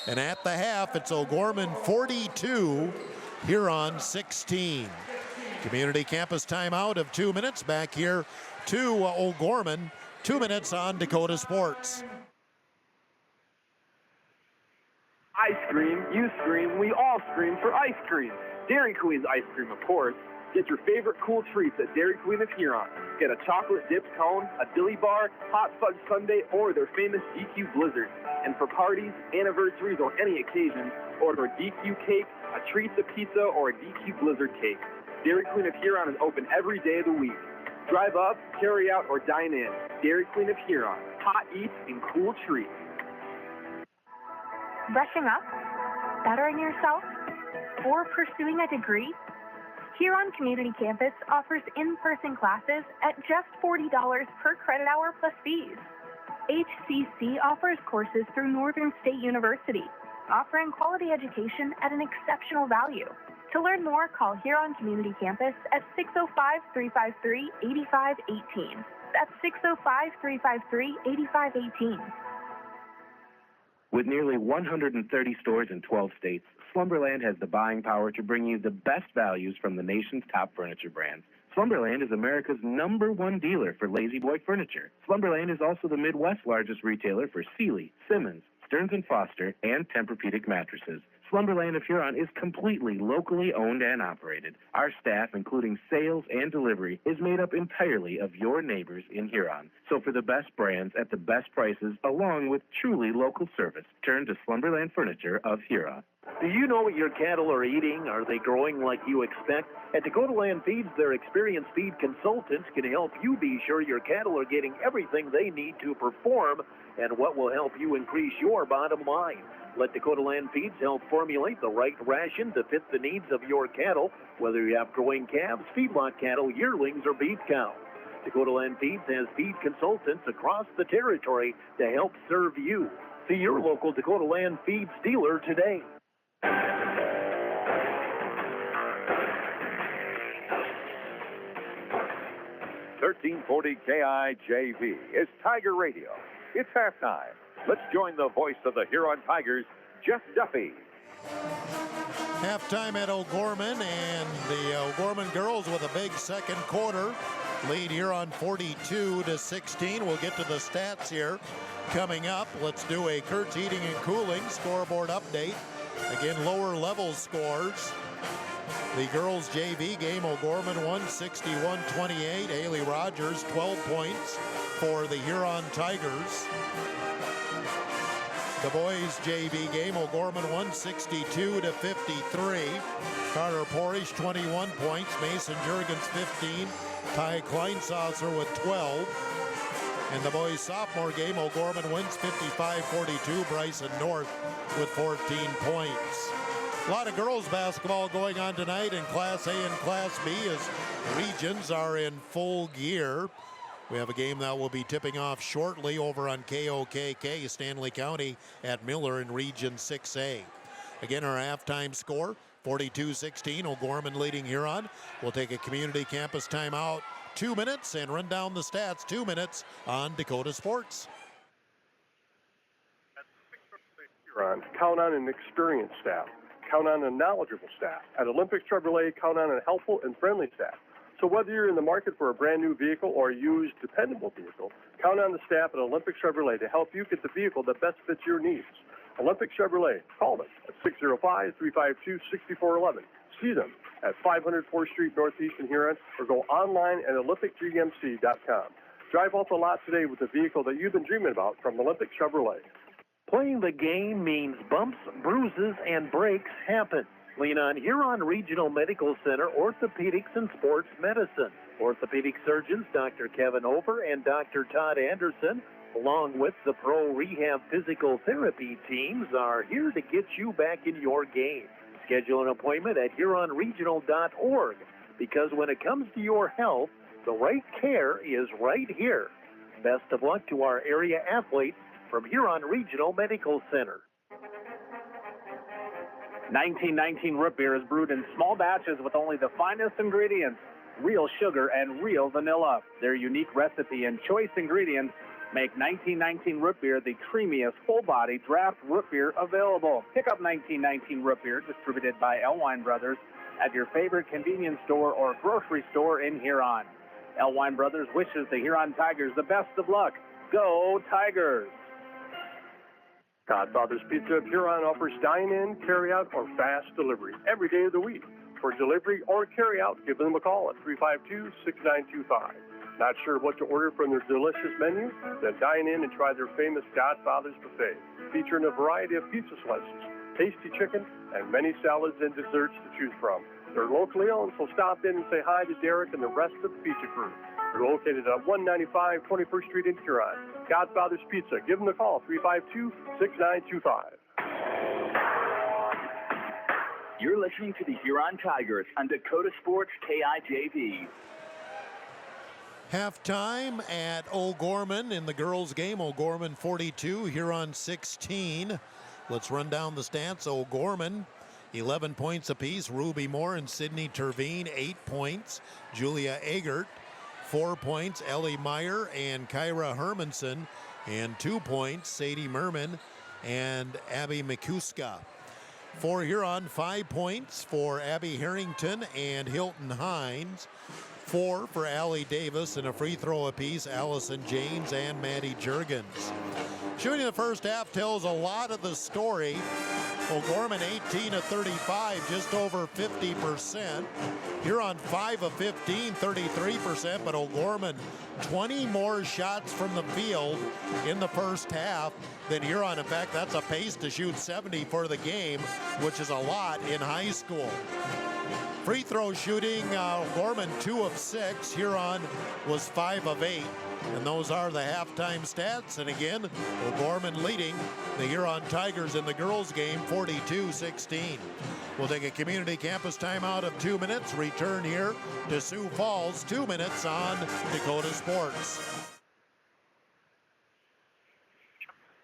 And at the half, it's O'Gorman 42, Huron 16. Community campus timeout of 2 minutes. Back here to O'Gorman. 2 minutes on Dakota Sports. I scream, you scream, we all scream for ice cream. Dairy Queen's ice cream, of course. Get your favorite cool treats at Dairy Queen of Huron. Get a chocolate dipped cone, a dilly bar, hot fudge sundae, or their famous DQ Blizzard. And for parties, anniversaries, or any occasion, order a DQ cake, a Teresa pizza, or a DQ Blizzard cake. Dairy Queen of Huron is open every day of the week. Drive up, carry out, or dine in. Dairy Queen of Huron. Hot eats and cool treats. Brushing up? Bettering yourself? Or pursuing a degree? Huron Community Campus offers in-person classes at just $40 per credit hour plus fees. HCC offers courses through Northern State University, offering quality education at an exceptional value. To learn more, call Huron Community Campus at 605-353-8518. That's 605-353-8518. With nearly 130 stores in 12 states, Slumberland has the buying power to bring you the best values from the nation's top furniture brands. Slumberland is America's #1 dealer for Lazy Boy furniture. Slumberland is also the Midwest's largest retailer for Sealy, Simmons, Stearns & Foster, and Tempur-Pedic mattresses. Slumberland of Huron is completely locally owned and operated. Our staff, including sales and delivery, is made up entirely of your neighbors in Huron. So for the best brands at the best prices, along with truly local service, turn to Slumberland Furniture of Huron. Do you know what your cattle are eating? Are they growing like you expect? At Dakota Land Feeds, their experienced feed consultants can help you be sure your cattle are getting everything they need to perform and what will help you increase your bottom line. Let Dakota Land Feeds help formulate the right ration to fit the needs of your cattle, whether you have growing calves, feedlot cattle, yearlings, or beef cows. Dakota Land Feeds has feed consultants across the territory to help serve you. See your local Dakota Land Feeds dealer today. 1340 KIJV is Tiger Radio. It's halftime. Let's join the voice of the Huron Tigers, Jeff Duffy. Halftime at O'Gorman, and the O'Gorman girls with a big second quarter lead Huron 42-16. We'll get to the stats here coming up. Let's do a Kurt's Heating and Cooling scoreboard update. Again, lower level scores. The girls JV game, O'Gorman won 61-28. Haley Rogers, 12 points for the Huron Tigers. The boys JV game, O'Gorman won 62-53. Carter Porish, 21 points. Mason Jurgens, 15. Ty Kleinsasser with 12. And the boys sophomore game, O'Gorman wins 55-42. Bryson North with 14 points. A lot of girls basketball going on tonight in Class A and Class B as regions are in full gear. We have a game that will be tipping off shortly over on KOKK, Stanley County at Miller in Region 6A. Again, our halftime score, 42-16, O'Gorman leading Huron. We'll take a community campus timeout, 2 minutes, and run down the stats, 2 minutes on Dakota Sports. Huron, count on an experienced staff. Count on a knowledgeable staff. At Olympic Chevrolet, count on a helpful and friendly staff. So whether you're in the market for a brand new vehicle or a used, dependable vehicle, count on the staff at Olympic Chevrolet to help you get the vehicle that best fits your needs. Olympic Chevrolet, call them at 605-352-6411. See them at 500 4th Street Northeast in Huron, or go online at olympicgmc.com. Drive off the lot today with the vehicle that you've been dreaming about from Olympic Chevrolet. Playing the game means bumps, bruises, and breaks happen. Lean on Huron Regional Medical Center Orthopedics and Sports Medicine. Orthopedic surgeons Dr. Kevin Over and Dr. Todd Anderson, along with the Pro Rehab Physical Therapy teams, are here to get you back in your game. Schedule an appointment at HuronRegional.org, because when it comes to your health, the right care is right here. Best of luck to our area athletes from Huron Regional Medical Center. 1919 root beer is brewed in small batches with only the finest ingredients, real sugar and real vanilla. Their unique recipe and choice ingredients make 1919 root beer the creamiest, full-bodied draft root beer available. Pick up 1919 root beer, distributed by Elwine Brothers, at your favorite convenience store or grocery store in Huron. Elwine Brothers wishes the Huron Tigers the best of luck. Go Tigers! Godfather's Pizza of Huron offers dine-in, carry-out, or fast delivery every day of the week. For delivery or carry-out, give them a call at 352-6925. Not sure what to order from their delicious menu? Then dine in and try their famous Godfather's Buffet, featuring a variety of pizza slices, tasty chicken, and many salads and desserts to choose from. They're locally owned, so stop in and say hi to Derek and the rest of the pizza crew. They're located at 195 21st Street in Huron. Godfather's Pizza. Give them a call, 352-6925. You're listening to the Huron Tigers on Dakota Sports KIJV. Halftime at O'Gorman in the girls' game. O'Gorman 42, Huron 16. Let's run down the stats. O'Gorman, 11 points apiece. Ruby Moore and Sydney Terveen, 8 points. Julia Egert, 4 points. Ellie Meyer and Kyra Hermanson, and 2 points. Sadie Merman and Abby McCuska. For Huron, 5 points for Abby Harrington and Hilton Hines. 4 for Allie Davis, and a free throw apiece, Allison James and Maddie Juergens. Shooting the first half tells a lot of the story. O'Gorman 18 of 35, just over 50%. Huron 5 of 15, 33%, but O'Gorman 20 more shots from the field in the first half than Huron. In fact, that's a pace to shoot 70 for the game, which is a lot in high school. Free throw shooting, O'Gorman 2 of 6, Huron was 5 of 8. And those are the halftime stats. And again, O'Gorman leading the Huron Tigers in the girls game 42-16. We'll take a community campus timeout of 2 minutes. Return here to Sioux Falls, 2 minutes on Dakota Sports.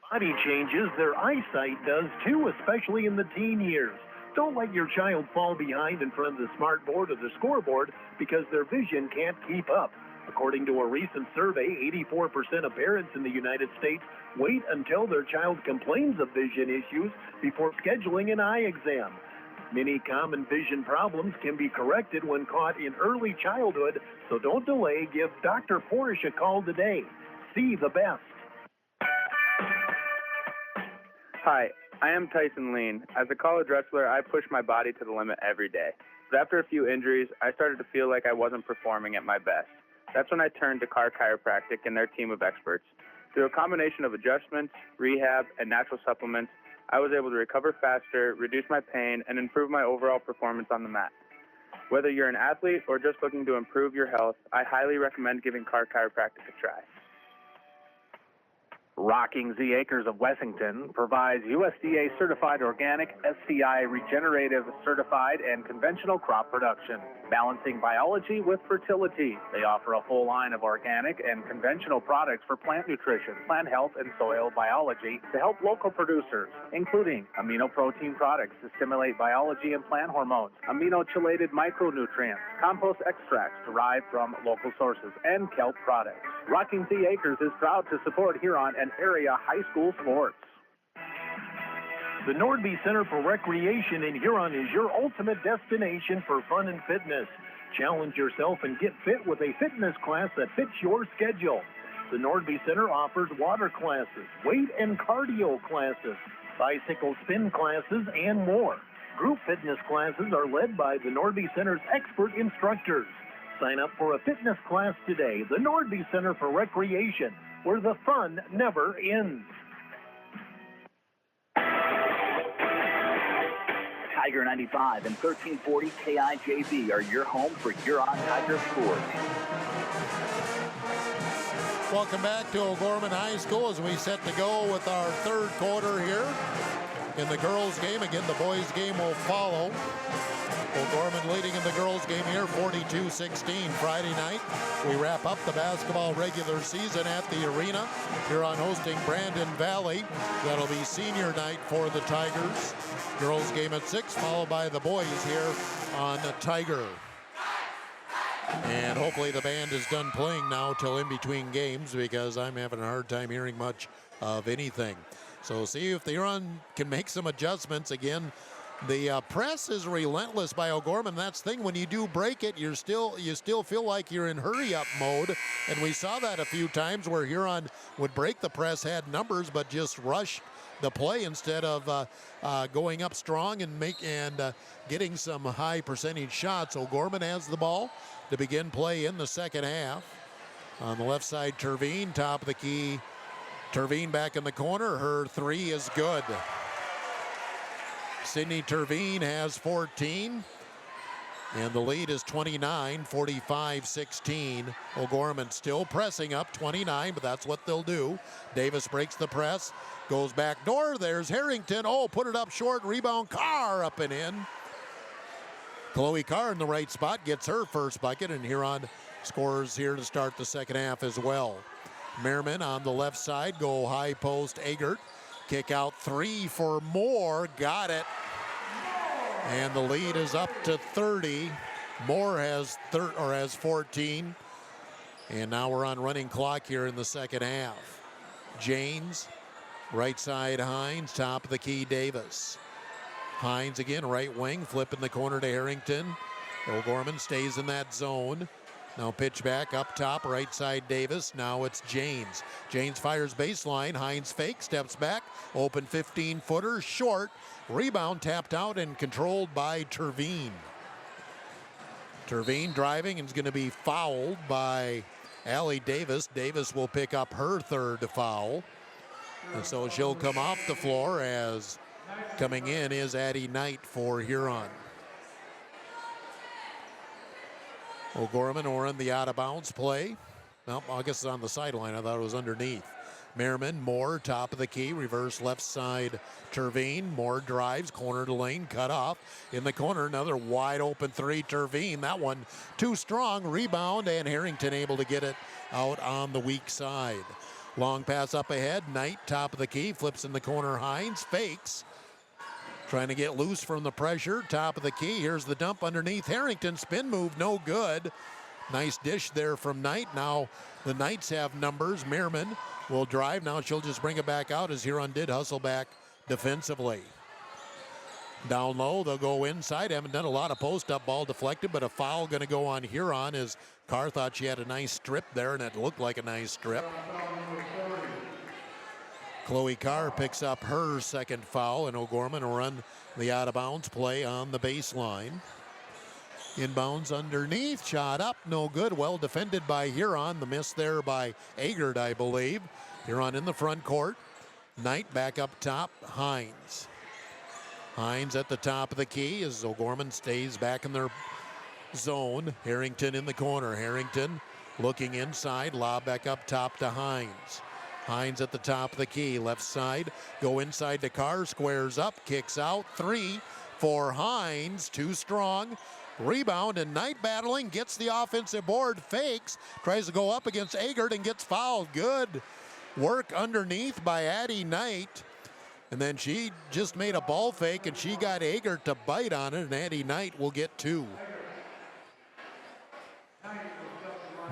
Body changes, their eyesight does too, especially in the teen years. Don't let your child fall behind in front of the smart board or the scoreboard because their vision can't keep up. According to a recent survey, 84% of parents in the United States wait until their child complains of vision issues before scheduling an eye exam. Many common vision problems can be corrected when caught in early childhood, so don't delay. Give Dr. Forish a call today. See the best. Hi, I am Tyson Lean. As a college wrestler, I push my body to the limit every day. But after a few injuries, I started to feel like I wasn't performing at my best. That's when I turned to Carr Chiropractic and their team of experts. Through a combination of adjustments, rehab, and natural supplements, I was able to recover faster, reduce my pain, and improve my overall performance on the mat. Whether you're an athlete or just looking to improve your health, I highly recommend giving Carr Chiropractic a try. Rocking Z Acres of Wessington provides USDA certified organic, SCI regenerative certified, and conventional crop production, balancing biology with fertility. They offer a full line of organic and conventional products for plant nutrition, plant health, and soil biology to help local producers, including amino protein products to stimulate biology and plant hormones, amino-chelated micronutrients, compost extracts derived from local sources, and kelp products. Rocking Z Acres is proud to support Huron and area high school sports. The Nordby Center for Recreation in Huron is your ultimate destination for fun and fitness. Challenge yourself and get fit with a fitness class that fits your schedule. The Nordby Center offers water classes, weight and cardio classes, bicycle spin classes, and more. Group fitness classes are led by the Nordby Center's expert instructors. Sign up for a fitness class today. The Nordby Center for Recreation, where the fun never ends. Tiger 95 and 1340 KIJV are your home for Huron Tiger sports. Welcome back to O'Gorman High School as we set to go with our third quarter here in the girls' game. Again, the boys' game will follow. O'Gorman leading in the girls' game here, 42-16. Friday night, we wrap up the basketball regular season at the arena. Huron hosting Brandon Valley. That'll be senior night for the Tigers. Girls' game at 6, followed by the boys here on the Tiger. And hopefully the band is done playing now till in between games, because I'm having a hard time hearing much of anything. So see if the Huron can make some adjustments. Again, the press is relentless by O'Gorman. That's the thing, when you do break it, you still feel like you're in hurry-up mode. And we saw that a few times where Huron would break the press, had numbers, but just rush the play instead of going up strong and getting some high percentage shots. O'Gorman has the ball to begin play in the second half. On the left side, Terveen, top of the key. Terveen back in the corner. Her three is good. Sydney Terveen has 14. And the lead is 29, 45-16. O'Gorman still pressing up, 29, but that's what they'll do. Davis breaks the press, goes back door. There's Harrington. Oh, put it up short. Rebound, Carr up and in. Chloe Carr in the right spot gets her first bucket, and Huron scores here to start the second half as well. Merriman on the left side, go high post, Eggert. Kick out three for Moore, got it. And the lead is up to 30. Moore has 14. And now we're on running clock here in the second half. Janes Right side Hines, top of the key Davis. Hines again, right wing, flipping the corner to Harrington. O'Gorman stays in that zone. Now pitch back up top, right side Davis. Now it's Janes. Janes fires baseline. Hines fake, steps back. Open 15-footer, short. Rebound tapped out and controlled by Terveen. Terveen driving and is going to be fouled by Allie Davis. Davis will pick up her third foul. And so she'll come off the floor, as coming in is Addie Knight for Huron. O'Gorman on the out-of-bounds play. Well, I guess it's on the sideline. I thought it was underneath. Merriman, Moore, top of the key, reverse left side Terveen. Moore drives, corner to lane, cut off. In the corner, another wide open three, Terveen. That one too strong, rebound, and Harrington able to get it out on the weak side. Long pass up ahead, Knight, top of the key, flips in the corner, Hines, fakes. Trying to get loose from the pressure, top of the key. Here's the dump underneath Harrington, spin move, no good. Nice dish there from Knight. Now the Knights have numbers. Merriman will drive. Now she'll just bring it back out as Huron did hustle back defensively. Down low, they'll go inside. Haven't done a lot of post-up, ball deflected, but a foul going to go on Huron as Carr thought she had a nice strip there, and it looked like a nice strip. Chloe Carr picks up her second foul, and O'Gorman will run the out-of-bounds play on the baseline. Inbounds underneath, shot up, no good. Well defended by Huron. The miss there by Agard, I believe. Huron in the front court. Knight back up top, Hines. Hines at the top of the key as O'Gorman stays back in their zone. Harrington in the corner. Harrington looking inside, lob back up top to Hines. Hines at the top of the key, left side, go inside to Carr, squares up, kicks out, three for Hines, too strong. Rebound, and Knight battling, gets the offensive board, fakes, tries to go up against Agard and gets fouled. Good work underneath by Addie Knight. And then she just made a ball fake and she got Agard to bite on it, and Addie Knight will get two.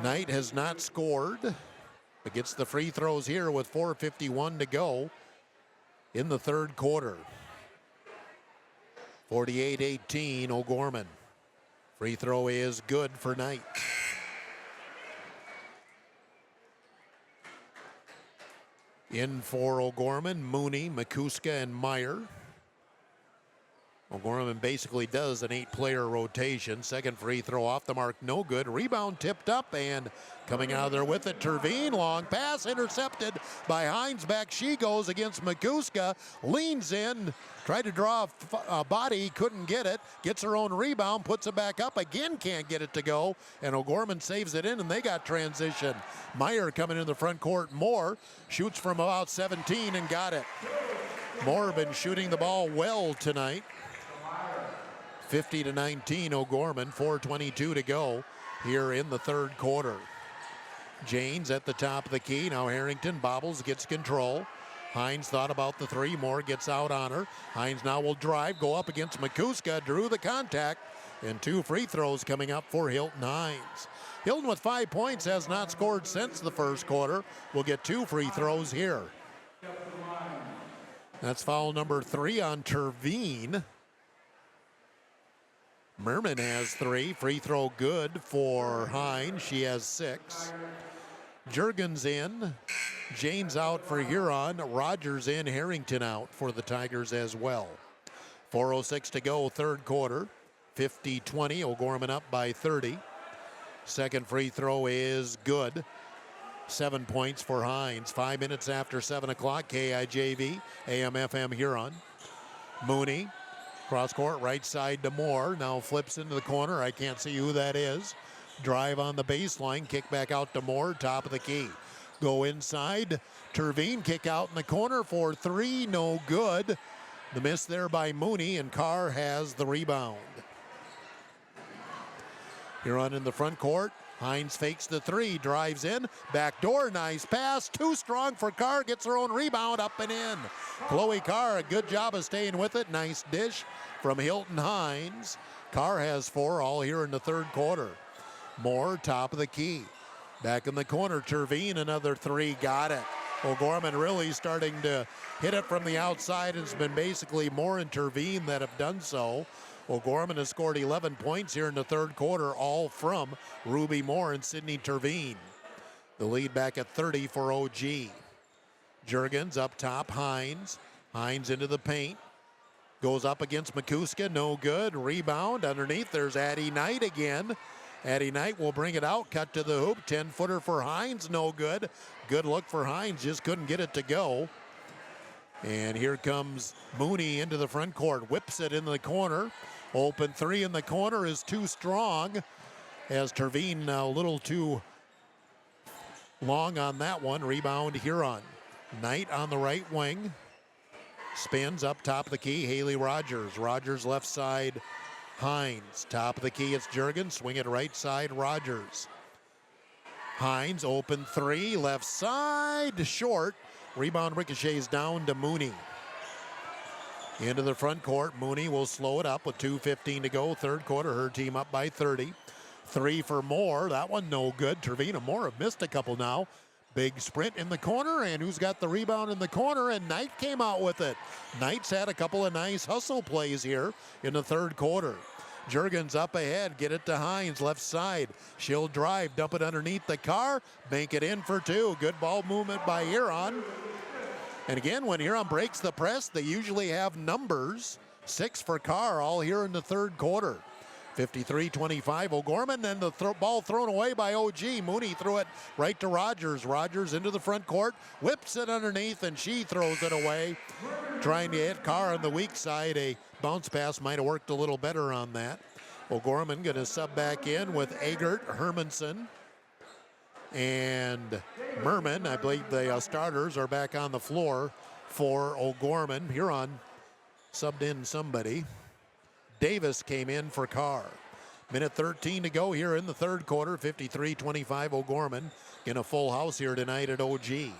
Knight has not scored, but gets the free throws here with 4:51 to go in the third quarter. 48-18, O'Gorman. Free throw is good for Knight. In for O'Gorman, Mooney, Makuska, and Meyer. O'Gorman basically does an 8-player rotation. Second free throw off the mark, no good. Rebound tipped up, and coming out of there with it, Terveen. Long pass intercepted by Hines. Back she goes against Makuska. Leans in, tried to draw a body, couldn't get it. Gets her own rebound, puts it back up again, can't get it to go. And O'Gorman saves it in, and they got transition. Meyer coming in the front court. Moore shoots from about 17 and got it. Moore been shooting the ball well tonight. 50-19 O'Gorman, 4:22 to go here in the third quarter. Janes at the top of the key. Now Harrington bobbles, gets control. Hines thought about the three. Moore gets out on her. Hines now will drive, go up against Makuska, drew the contact, and two free throws coming up for Hilton Hines. Hilton with 5 points has not scored since the first quarter. Will get two free throws here. That's foul number 3 on Terveen. Merman has 3. Free throw good for Hines. She has 6. Juergens in. James out for Huron. Rogers in. Harrington out for the Tigers as well. 4:06 to go, third quarter. 50-20. O'Gorman up by 30. Second free throw is good. 7 points for Hines. 5 minutes after 7 o'clock. KIJV, AM/FM Huron. Mooney. Cross court, right side to Moore. Now flips into the corner. I can't see who that is. Drive on the baseline. Kick back out to Moore. Top of the key. Go inside. Terveen kick out in the corner for 3. No good. The miss there by Mooney, and Carr has the rebound. Huron in the front court. Hines fakes the 3, drives in, back door, nice pass, too strong for Carr, gets her own rebound, up and in. Chloe Carr, a good job of staying with it, nice dish from Hilton Hines. Carr has 4 all here in the third quarter. Moore, top of the key. Back in the corner, Terveen, another 3, got it. O'Gorman really starting to hit it from the outside. It's been basically Moore and Terveen that have done so. O'Gorman has scored 11 points here in the third quarter, all from Ruby Moore and Sydney Terveen. The lead back at 30 for OG. Juergens up top, Hines. Hines into the paint. Goes up against Makuska, no good. Rebound underneath, there's Addie Knight again. Addie Knight will bring it out, cut to the hoop. 10-footer for Hines, no good. Good look for Hines, just couldn't get it to go. And here comes Mooney into the front court, whips it in the corner. Open three in the corner is too strong, as Terveen a little too long on that one. Rebound Huron. Knight on the right wing. Spins up top of the key, Haley Rogers. Rogers left side, Hines. Top of the key, it's Juergens. Swing it right side, Rogers. Hines, open three, left side, short. Rebound ricochets down to Mooney. Into the front court, Mooney will slow it up with 2:15 to go. Third quarter, her team up by 30. Three for Moore, that one no good. Terveen and Moore have missed a couple now. Big sprint in the corner, and who's got the rebound in the corner? And Knight came out with it. Knight's had a couple of nice hustle plays here in the third quarter. Juergens up ahead, get it to Hines, left side. She'll drive, dump it underneath the car, bank it in for two. Good ball movement by Huron. And again, when Huron breaks the press, they usually have numbers. 6 for Carr, all here in the third quarter. 53-25 O'Gorman, and the ball thrown away by OG. Mooney threw it right to Rogers. Rogers into the front court, whips it underneath, and she throws it away. Trying to hit Carr on the weak side. A bounce pass might have worked a little better on that. O'Gorman going to sub back in with Agert, Hermanson, and Merman. I believe the starters are back on the floor for O'Gorman. Huron subbed in somebody. Davis came in for Carr. Minute 13 to go here in the third quarter. 53-25 O'Gorman. In a full house here tonight at OG.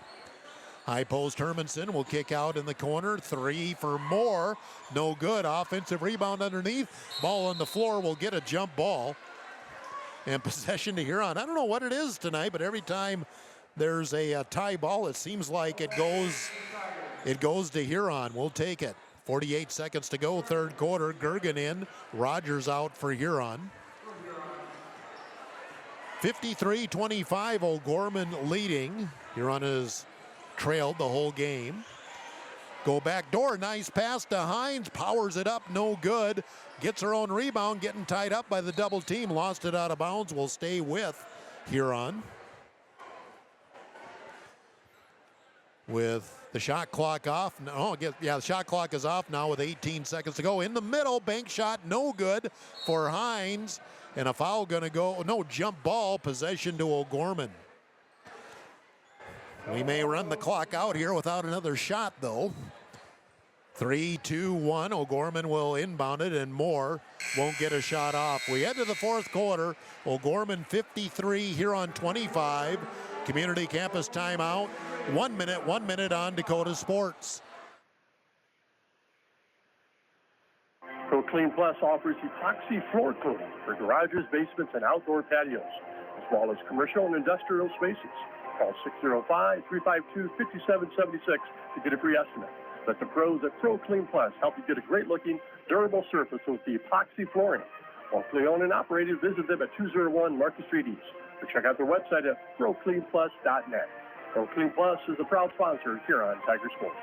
High post Hermanson will kick out in the corner. Three for Moore. No good. Offensive rebound underneath. Ball on the floor will get a jump ball. And possession to Huron. I don't know what it is tonight, but every time there's a tie ball, it seems like it goes to Huron. We'll take it. 48 seconds to go, third quarter. Gergen in, Rogers out for Huron. 53-25, O'Gorman leading. Huron has trailed the whole game. Go back door, nice pass to Hines, powers it up, no good. Gets her own rebound, getting tied up by the double team. Lost it out of bounds, will stay with Huron. With the shot clock off. The shot clock is off now with 18 seconds to go. In the middle, bank shot, no good for Hines. And a foul gonna go, no, jump ball, possession to O'Gorman. We may run the clock out here without another shot though. 3-2-1, O'Gorman will inbound it and Moore won't get a shot off. We head to the fourth quarter. O'Gorman 53, Huron 25. Community campus timeout. 1 minute on Dakota Sports. ProClean Plus offers epoxy floor coating for garages, basements, and outdoor patios, as well as commercial and industrial spaces. Call 605-352-5776 to get a free estimate. Let the pros at ProClean Plus help you get a great-looking, durable surface with the epoxy flooring. Locally owned and operated, visit them at 201 Market Street East, or check out their website at procleanplus.net. ProClean Plus is a proud sponsor here on Tiger Sports.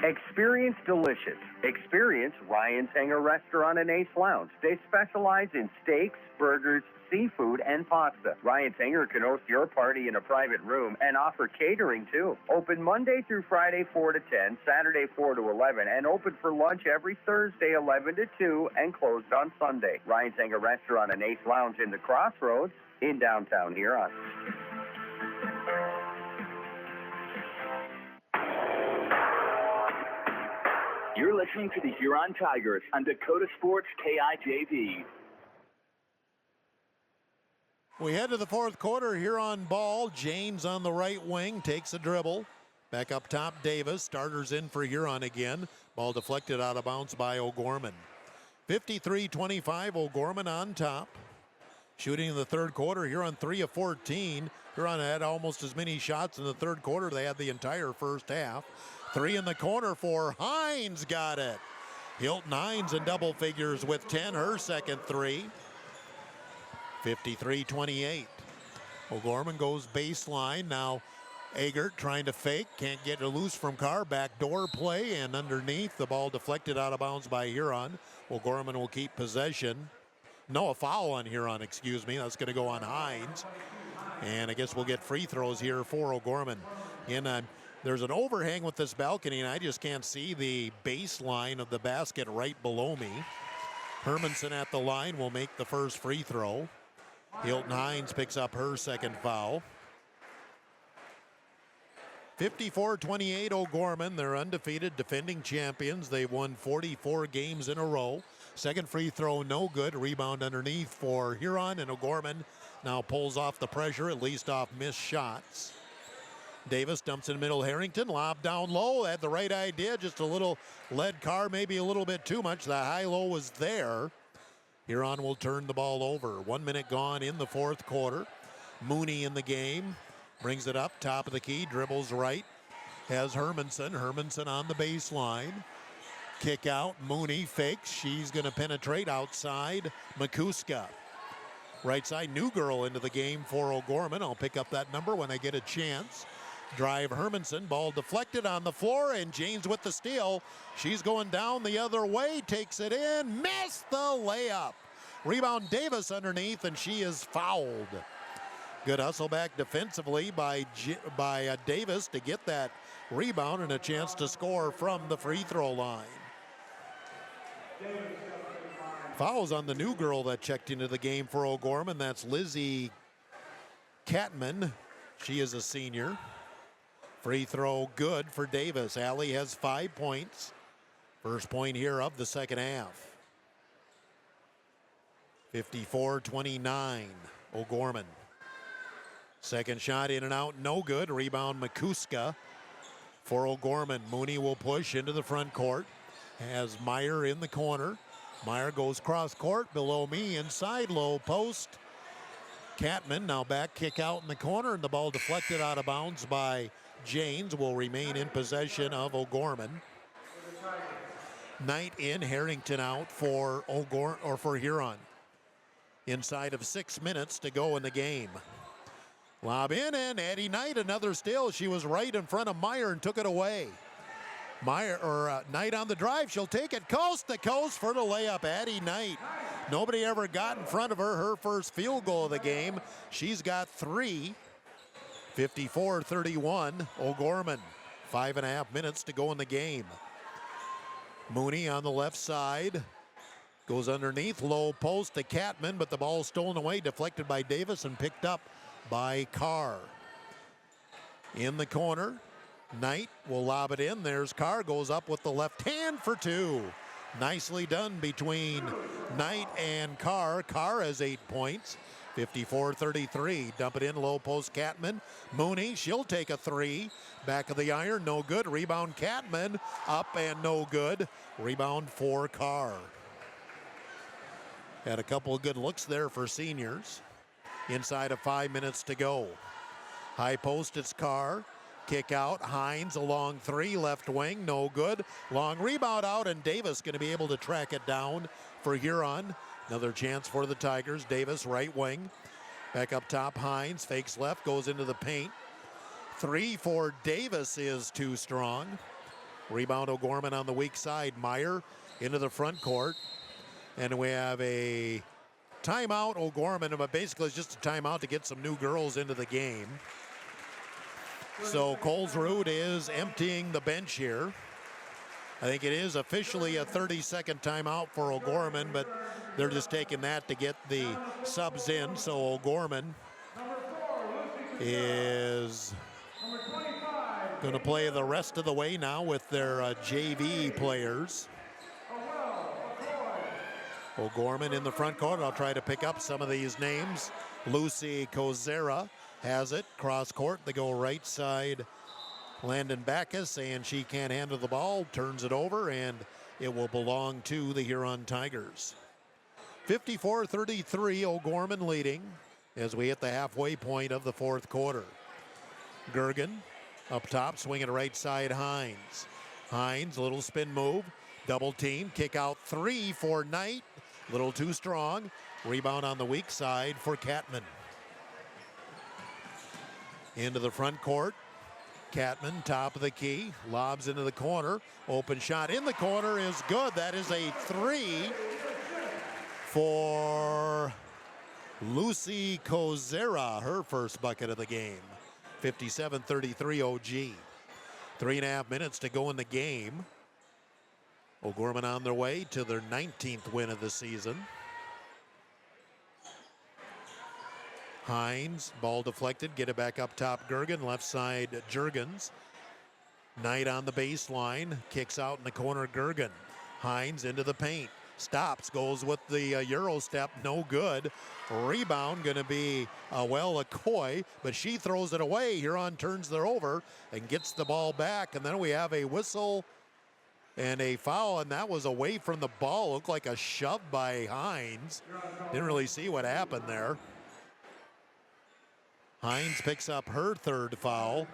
Experience delicious. Experience Ryan's Hangar Restaurant and Ace Lounge. They specialize in steaks, burgers, seafood, and pasta. Ryan's Hangar can host your party in a private room and offer catering too. Open Monday through Friday 4 to 10, Saturday 4 to 11, and open for lunch every Thursday 11 to 2 and closed on Sunday. Ryan's Hangar Restaurant and Ace Lounge in the Crossroads in downtown Huron. You're listening to the Huron Tigers on Dakota Sports KIJV. We head to the fourth quarter. Huron ball. James on the right wing takes a dribble. Back up top, Davis. Starters in for Huron again. Ball deflected out of bounds by O'Gorman. 53-25, O'Gorman on top. Shooting in the third quarter, Huron 3 of 14. Huron had almost as many shots in the third quarter they had the entire first half. 3 in the corner for Hines, got it. Hilton Hines in double figures with 10, her second 3. 53-28. O'Gorman goes baseline. Now Agert trying to fake, can't get it loose from Carr. Backdoor play, and underneath, the ball deflected out of bounds by Huron. O'Gorman will keep possession. No, a foul on Huron, excuse me. That's going to go on Hines. And I guess we'll get free throws here for O'Gorman. There's an overhang with this balcony, and I just can't see the baseline of the basket right below me. Hermanson at the line will make the first free throw. Hilton Hines picks up her second foul. 54-28 O'Gorman. They're undefeated, defending champions. They've won 44 games in a row. Second free throw, no good. Rebound underneath for Huron, and O'Gorman now pulls off the pressure, at least off missed shots. Davis dumps in middle. Harrington, lob down low. Had the right idea, just a little led Carr, maybe a little bit too much. The high-low was there. Huron will turn the ball over. 1 minute gone in the fourth quarter. Mooney in the game. Brings it up, top of the key, dribbles right. Has Hermanson. Hermanson on the baseline. Kick out, Mooney fakes. She's going to penetrate outside. Makuska. Right side, new girl into the game for O'Gorman. I'll pick up that number when I get a chance. Drive Hermanson, ball deflected on the floor, and James with the steal. She's going down the other way, takes it in, missed the layup. Rebound Davis underneath, and she is fouled. Good hustle back defensively by Davis to get that rebound and a chance to score from the free throw line. Fouls on the new girl that checked into the game for O'Gorman. That's Lizzie Catman. She is a senior. Free throw good for Davis. Allie has 5 points. First point here of the second half. 54-29 O'Gorman. Second shot in and out, no good. Rebound Makuska for O'Gorman. Mooney will push into the front court. Has Meyer in the corner. Meyer goes cross court below me, inside low post. Catman now back kick out in the corner, and the ball deflected out of bounds by Janes. Will remain in possession of O'Gorman. Knight in, Harrington out for Huron. Inside of 6 minutes to go in the game. Lob in, and Addie Knight, another steal. She was right in front of Meyer and took it away. Knight on the drive. She'll take it coast to coast for the layup. Addie Knight. Nobody ever got in front of her. Her first field goal of the game. She's got 3. 54-31 O'Gorman. 5.5 minutes to go in the game. Mooney on the left side. Goes underneath, low post to Catman, but the ball stolen away, deflected by Davis and picked up by Carr. In the corner, Knight will lob it in. There's Carr, goes up with the left hand for 2. Nicely done between Knight and Carr. Carr has 8 points. 54-33. Dump it in, low post Catman. Mooney, she'll take a 3. Back of the iron, no good. Rebound Catman, up and no good. Rebound for Carr. Had a couple of good looks there for seniors. Inside of 5 minutes to go. High post, it's Carr. Kick out, Hines, a long 3, left wing, no good. Long rebound out, and Davis going to be able to track it down for Huron. Another chance for the Tigers. Davis, right wing. Back up top, Hines, fakes left, goes into the paint. 3 for Davis is too strong. Rebound O'Gorman on the weak side. Meyer into the front court. And we have a timeout, O'Gorman, but basically it's just a timeout to get some new girls into the game. So Colesrud is emptying the bench here. I think it is officially a 30-second timeout for O'Gorman, but they're just taking that to get the subs in. So O'Gorman is going to play the rest of the way now with their JV players. O'Gorman in the front court. I'll try to pick up some of these names. Lucy Kozera has it. Cross court. They go right side. Landon Backus, and she can't handle the ball. Turns it over, and it will belong to the Huron Tigers. 54-33, O'Gorman leading as we hit the halfway point of the fourth quarter. Gergen up top, swinging right side, Hines. Hines, little spin move, double team, kick out three for Knight. Little too strong. Rebound on the weak side for Catman. Into the front court. Catman, top of the key, lobs into the corner. Open shot in the corner is good. That is a three for Lucy Kozera, her first bucket of the game. 57-33 OG. 3.5 minutes to go in the game. O'Gorman on their way to their 19th win of the season. Hines, ball deflected, get it back up top, Gergen, left side, Jurgens. Knight on the baseline, kicks out in the corner, Gergen. Hines into the paint, stops, goes with the Euro step, no good. Rebound gonna be, Akoi, but she throws it away. Huron turns her over and gets the ball back, and then we have a whistle and a foul, and that was away from the ball. Looked like a shove by Hines. Didn't really see what happened there. Hines picks up her third foul,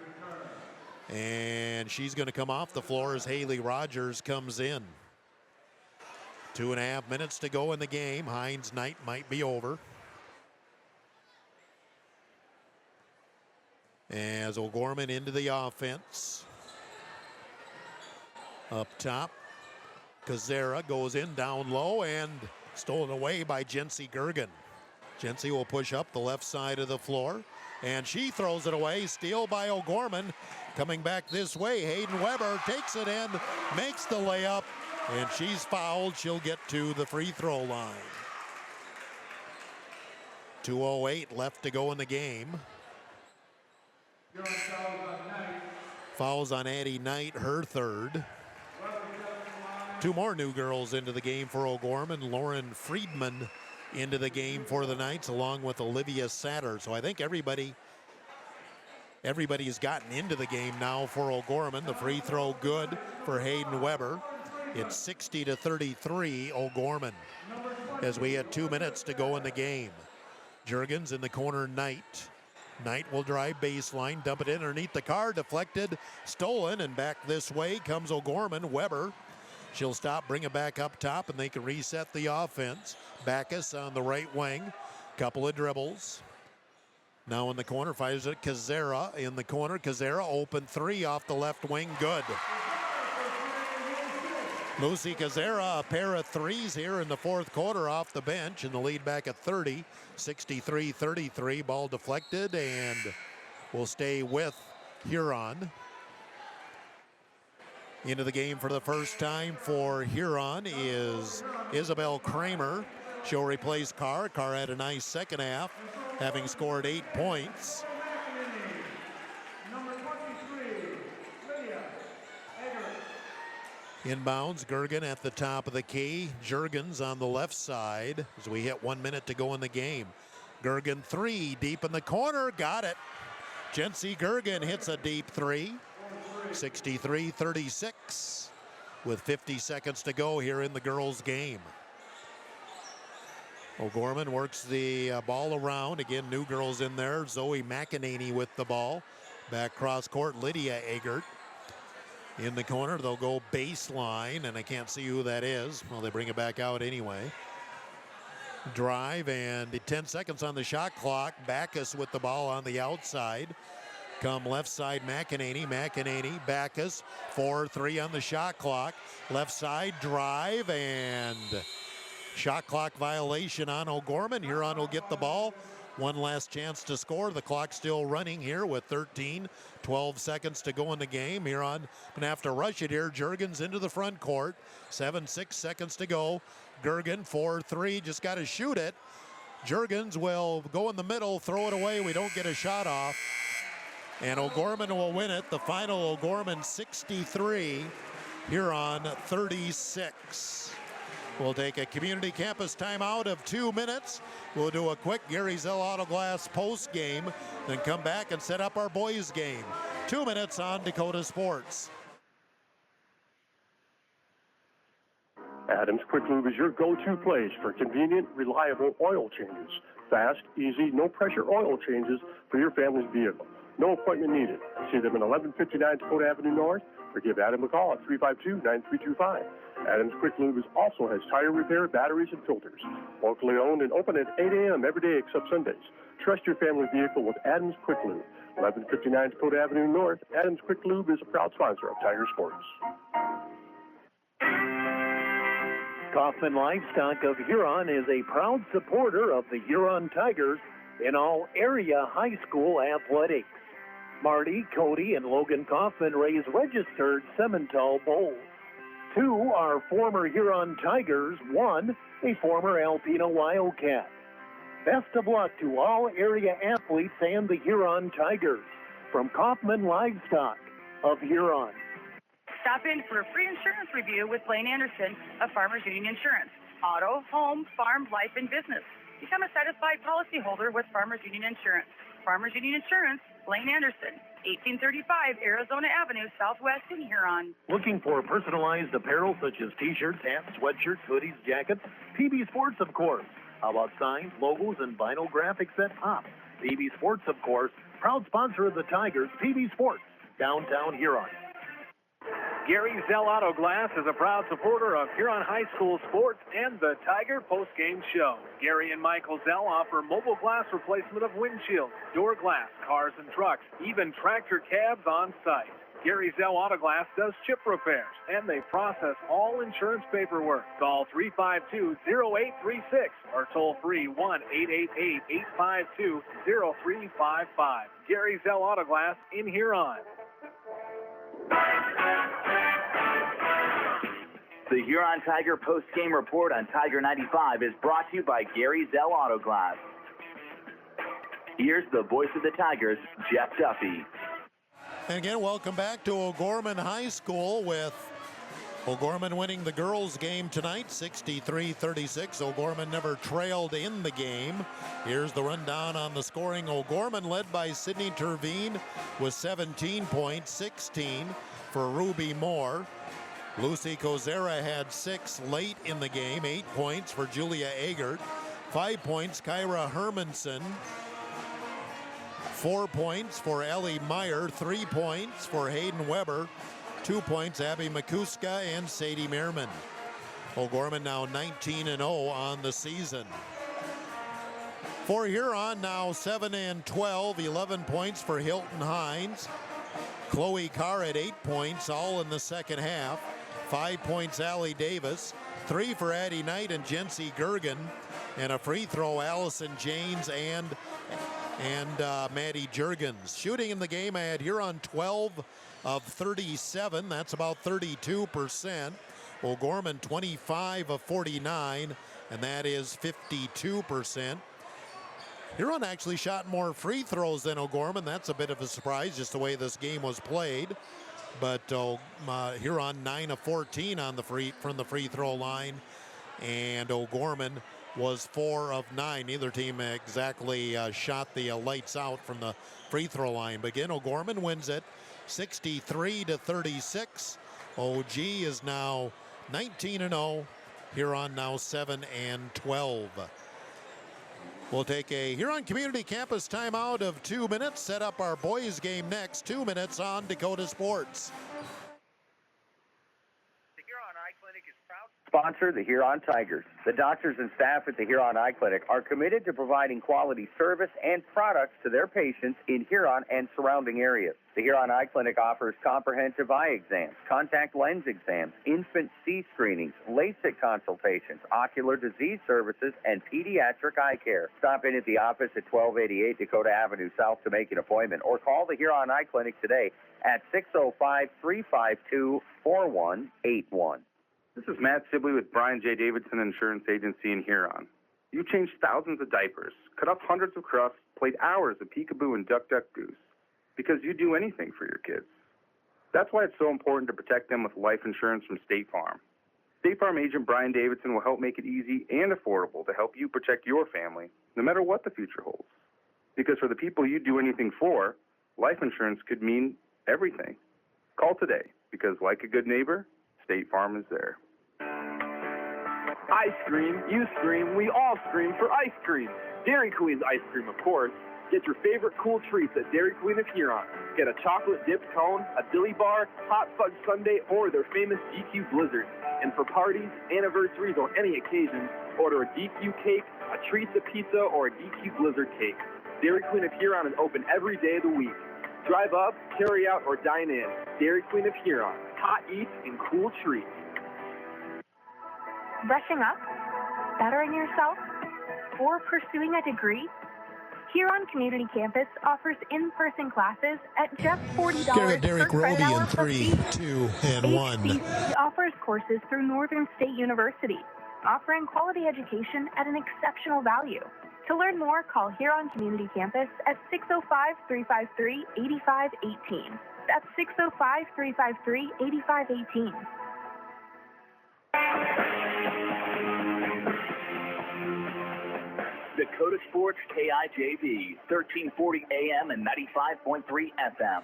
and she's going to come off the floor as Haley Rogers comes in. 2.5 minutes to go in the game. Hines' night might be over. As O'Gorman into the offense. Up top, Kozera goes in down low and stolen away by Jency Gergen. Jency will push up the left side of the floor, and she throws it away. Steal by O'Gorman. Coming back this way, Hayden Weber takes it in, makes the layup, and she's fouled. She'll get to the free throw line. 2:08 left to go in the game. Fouls on Addie Knight, her third. Two more new girls into the game for O'Gorman. Lauren Friedman into the game for the Knights, along with Olivia Satter. So I think everybody has gotten into the game now for O'Gorman. The free throw good for Hayden Weber. It's 60-33 O'Gorman as we had 2 minutes to go in the game. Jurgens in the corner, Knight. Knight will drive baseline, dump it in underneath the car, deflected, stolen, and back this way comes O'Gorman. Weber, she'll stop, bring it back up top, and they can reset the offense. Backus on the right wing, couple of dribbles. Now in the corner, fires it, Kozera in the corner. Kozera, open three off the left wing, good. Lucy Kozera, a pair of threes here in the fourth quarter off the bench, and the lead back at 30, 63-33. Ball deflected and will stay with Huron. Into the game for the first time for Huron is Isabel Kramer. She'll replace Carr. Carr had a nice second half, having scored 8 points. Inbounds, Gergen at the top of the key. Jurgens on the left side as we hit 1 minute to go in the game. Gergen three, deep in the corner, got it. Jency Gergen hits a deep three. 63-36 with 50 seconds to go here in the girls' game. O'Gorman works the ball around. Again, new girls in there. Zoe McEnany with the ball. Back cross court, Lydia Eggert. In the corner, they'll go baseline, and I can't see who that is. Well, they bring it back out anyway. Drive, and 10 seconds on the shot clock. Backus with the ball on the outside. Come left side, McEnany, Backus, 4-3 on the shot clock. Left side, drive, and shot clock violation on O'Gorman. Huron will get the ball. One last chance to score. The clock still running here with 12 seconds to go in the game. Huron gonna have to rush it here. Jurgens into the front court. 6 seconds to go. Gergen, 4-3, just got to shoot it. Jurgens will go in the middle, throw it away. We don't get a shot off. And O'Gorman will win it. The final, O'Gorman 63, Huron 36. We'll take a community campus timeout of 2 minutes. We'll do a quick Gary Zell Auto Glass post game, then come back and set up our boys game. 2 minutes on Dakota Sports. Adams Quick Lube is your go-to place for convenient, reliable oil changes. Fast, easy, no-pressure oil changes for your family's vehicle. No appointment needed. See them at 1159 Dakota Avenue North or give Adam a call at 352-9325. Adams Quick Lube also has tire repair, batteries, and filters. Locally owned and open at 8 a.m. every day except Sundays. Trust your family vehicle with Adams Quick Lube. 1159 Dakota Avenue North. Adams Quick Lube is a proud sponsor of Tiger Sports. Kaufman Livestock of Huron is a proud supporter of the Huron Tigers in all area high school athletics. Marty, Cody, and Logan Kaufman raise registered Simmental bulls. 2 are former Huron Tigers, 1 a former Alpena Wildcat. Best of luck to all area athletes and the Huron Tigers. From Kaufman Livestock of Huron. Stop in for a free insurance review with Blaine Anderson of Farmers Union Insurance. Auto, home, farm, life, and business. Become a satisfied policyholder with Farmers Union Insurance. Farmers Union Insurance, Blaine Anderson, 1835 Arizona Avenue, Southwest in Huron. Looking for personalized apparel such as t-shirts, hats, sweatshirts, hoodies, jackets? PB Sports, of course. How about signs, logos, and vinyl graphics that pop? PB Sports, of course, proud sponsor of the Tigers. PB Sports, downtown Huron. Gary Zell Auto Glass is a proud supporter of Huron High School sports and the Tiger postgame show. Gary and Michael Zell offer mobile glass replacement of windshields, door glass, cars and trucks, even tractor cabs on site. Gary Zell Auto Glass does chip repairs, and they process all insurance paperwork. Call 352-0836 or toll free 1-888-852-0355. Gary Zell Auto Glass in Huron. The Huron Tiger post-game report on Tiger 95 is brought to you by Gary Zell Auto Glass. Here's the voice of the Tigers, Jeff Duffy. And again, welcome back to O'Gorman High School with O'Gorman winning the girls' game tonight, 63-36. O'Gorman never trailed in the game. Here's the rundown on the scoring. O'Gorman led by Sydney Terveen with 17 points, 16 for Ruby Moore. Lucy Kozera had 6 late in the game, 8 points for Julia Agert, 5 points Kyra Hermanson, 4 points for Ellie Meyer, 3 points for Hayden Weber, 2 points Abby Makuska and Sadie Mehrman. O'Gorman now 19-0 on the season. For Huron now 7-12, 11 points for Hilton Hines. Chloe Carr at 8 points, all in the second half. 5 points Allie Davis, 3 for Addie Knight and Jency Gergen, and a free throw Allison Janes and Maddie Jurgens. Shooting in the game, I had Huron 12 of 37. That's about 32%. O'Gorman 25 of 49, and that is 52%. Huron actually shot more free throws than O'Gorman. That's a bit of a surprise, just the way this game was played. But Huron 9 of 14 on from the free throw line, and O'Gorman was 4 of 9. Neither team exactly shot the lights out from the free throw line. But again, O'Gorman wins it 63-36. OG is now 19-0. Huron now 7-12. We'll take a Huron Community Campus timeout of 2 minutes. Set up our boys game next. 2 minutes on Dakota Sports. The Huron Eye Clinic is proud to sponsor the Huron Tigers. The doctors and staff at the Huron Eye Clinic are committed to providing quality service and products to their patients in Huron and surrounding areas. The Huron Eye Clinic offers comprehensive eye exams, contact lens exams, infant C screenings, LASIK consultations, ocular disease services, and pediatric eye care. Stop in at the office at 1288 Dakota Avenue South to make an appointment, or call the Huron Eye Clinic today at 605-352-4181. This is Matt Sibley with Brian J. Davidson Insurance Agency in Huron. You've changed thousands of diapers, cut up hundreds of crusts, played hours of peekaboo and duck duck goose, because you do anything for your kids. That's why it's so important to protect them with life insurance from State Farm. State Farm agent Brian Davidson will help make it easy and affordable to help you protect your family, no matter what the future holds. Because for the people you do anything for, life insurance could mean everything. Call today, because like a good neighbor, State Farm is there. I scream, you scream, we all scream for ice cream. Dairy Queen's ice cream, of course. Get your favorite cool treats at Dairy Queen of Huron. Get a chocolate dipped cone, a dilly bar, hot fudge sundae, or their famous DQ Blizzard. And for parties, anniversaries, or any occasion, order a DQ cake, a Teresa pizza, or a DQ Blizzard cake. Dairy Queen of Huron is open every day of the week. Drive up, carry out, or dine in. Dairy Queen of Huron. Hot eats and cool treats. Brushing up? Bettering yourself? Or pursuing a degree? Huron Community Campus offers in-person classes at just $40 per credit hour plus fees. 3, 2, and 1. HCC offers courses through Northern State University, offering quality education at an exceptional value. To learn more, call Huron Community Campus at 605-353-8518. That's 605-353-8518. Dakota Sports KIJV, 1340 AM and 95.3 FM.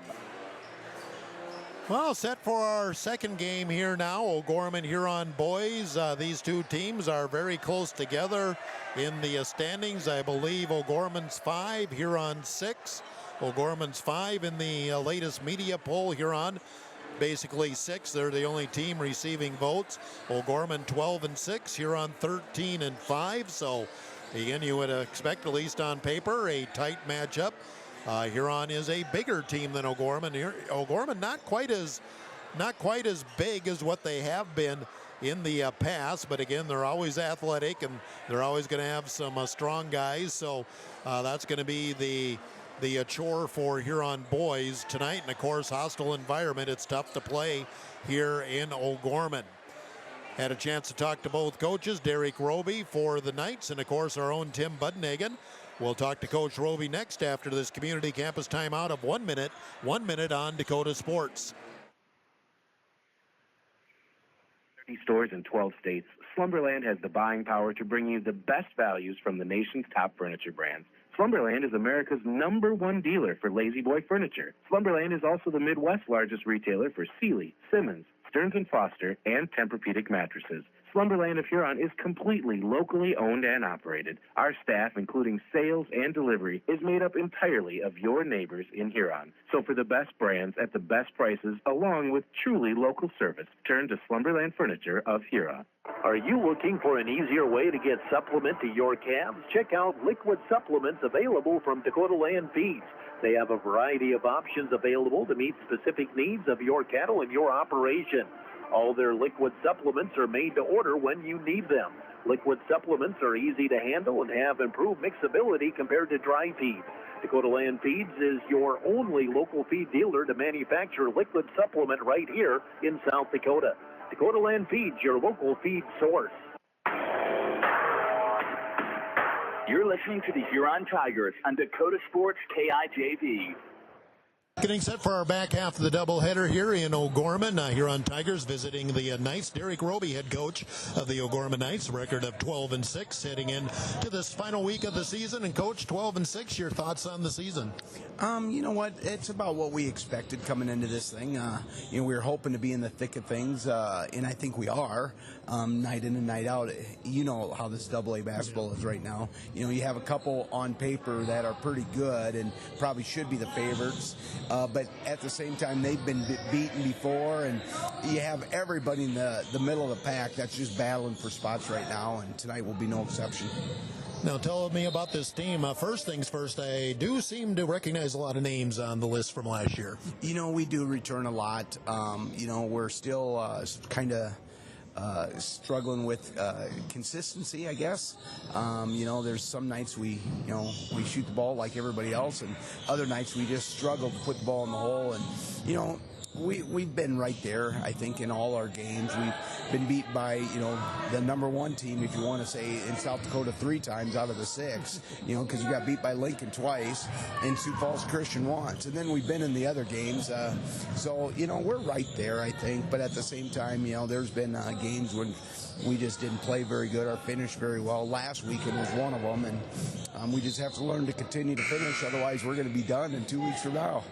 Well, set for our second game here now. O'Gorman Huron boys. These two teams are very close together in the standings. I believe O'Gorman's 5, Huron 6. O'Gorman's 5 in the latest media poll. Huron basically 6. They're the only team receiving votes. O'Gorman 12 and 6. Huron 13 and 5. So again, you would expect, at least on paper, a tight matchup. Huron is a bigger team than O'Gorman. O'Gorman not quite as big as what they have been in the past, but again, they're always athletic and they're always going to have some strong guys. So that's going to be the chore for Huron boys tonight. And of course, hostile environment. It's tough to play here in O'Gorman. Had a chance to talk to both coaches, Derek Roby for the Knights, and of course our own Tim Budnagan. We'll talk to Coach Roby next after this community campus timeout of 1 minute. 1 minute on Dakota Sports. 30 stores in 12 states, Slumberland has the buying power to bring you the best values from the nation's top furniture brands. Slumberland is America's #1 dealer for Lazy Boy furniture. Slumberland is also the Midwest's largest retailer for Sealy, Simmons, Stearns & Foster, and Tempur-Pedic mattresses. Slumberland of Huron is completely locally owned and operated. Our staff, including sales and delivery, is made up entirely of your neighbors in Huron. So for the best brands at the best prices, along with truly local service, turn to Slumberland Furniture of Huron. Are you looking for an easier way to get supplement to your calves? Check out liquid supplements available from Dakota Land Feeds. They have a variety of options available to meet specific needs of your cattle and your operation. All their liquid supplements are made to order when you need them. Liquid supplements are easy to handle and have improved mixability compared to dry feed. Dakota Land Feeds is your only local feed dealer to manufacture liquid supplement right here in South Dakota. Dakota Land Feeds, your local feed source. You're listening to the Huron Tigers on Dakota Sports KIJV. Getting set for our back half of the doubleheader here in O'Gorman. Huron Tigers visiting the Knights. Derek Roby, head coach of the O'Gorman Knights, record of 12 and 6, heading into this final week of the season. And coach, 12 and 6, your thoughts on the season? You know what? It's about what we expected coming into this thing. We were hoping to be in the thick of things, and I think we are, night in and night out. You know how this AA basketball is right now. You have a couple on paper that are pretty good and probably should be the favorites. But at the same time, they've been beaten before, and you have everybody in the middle of the pack that's just battling for spots right now, and tonight will be no exception. Now, tell me about this team. First things first, I do seem to recognize a lot of names on the list from last year. We do return a lot. We're still kind of struggling with consistency, I guess. There's some nights we shoot the ball like everybody else, and other nights we just struggle to put the ball in the hole. And, we've been right there, I think, in all our games. We've been beat by, the #1 team, if you want to say, in South Dakota 3 times out of the 6, because we got beat by Lincoln twice and Sioux Falls Christian once. And then we've been in the other games. So, we're right there, I think. But at the same time, there's been games when we just didn't play very good or finish very well. Last weekend was one of them. And we just have to learn to continue to finish. Otherwise, we're going to be done in 2 weeks from now.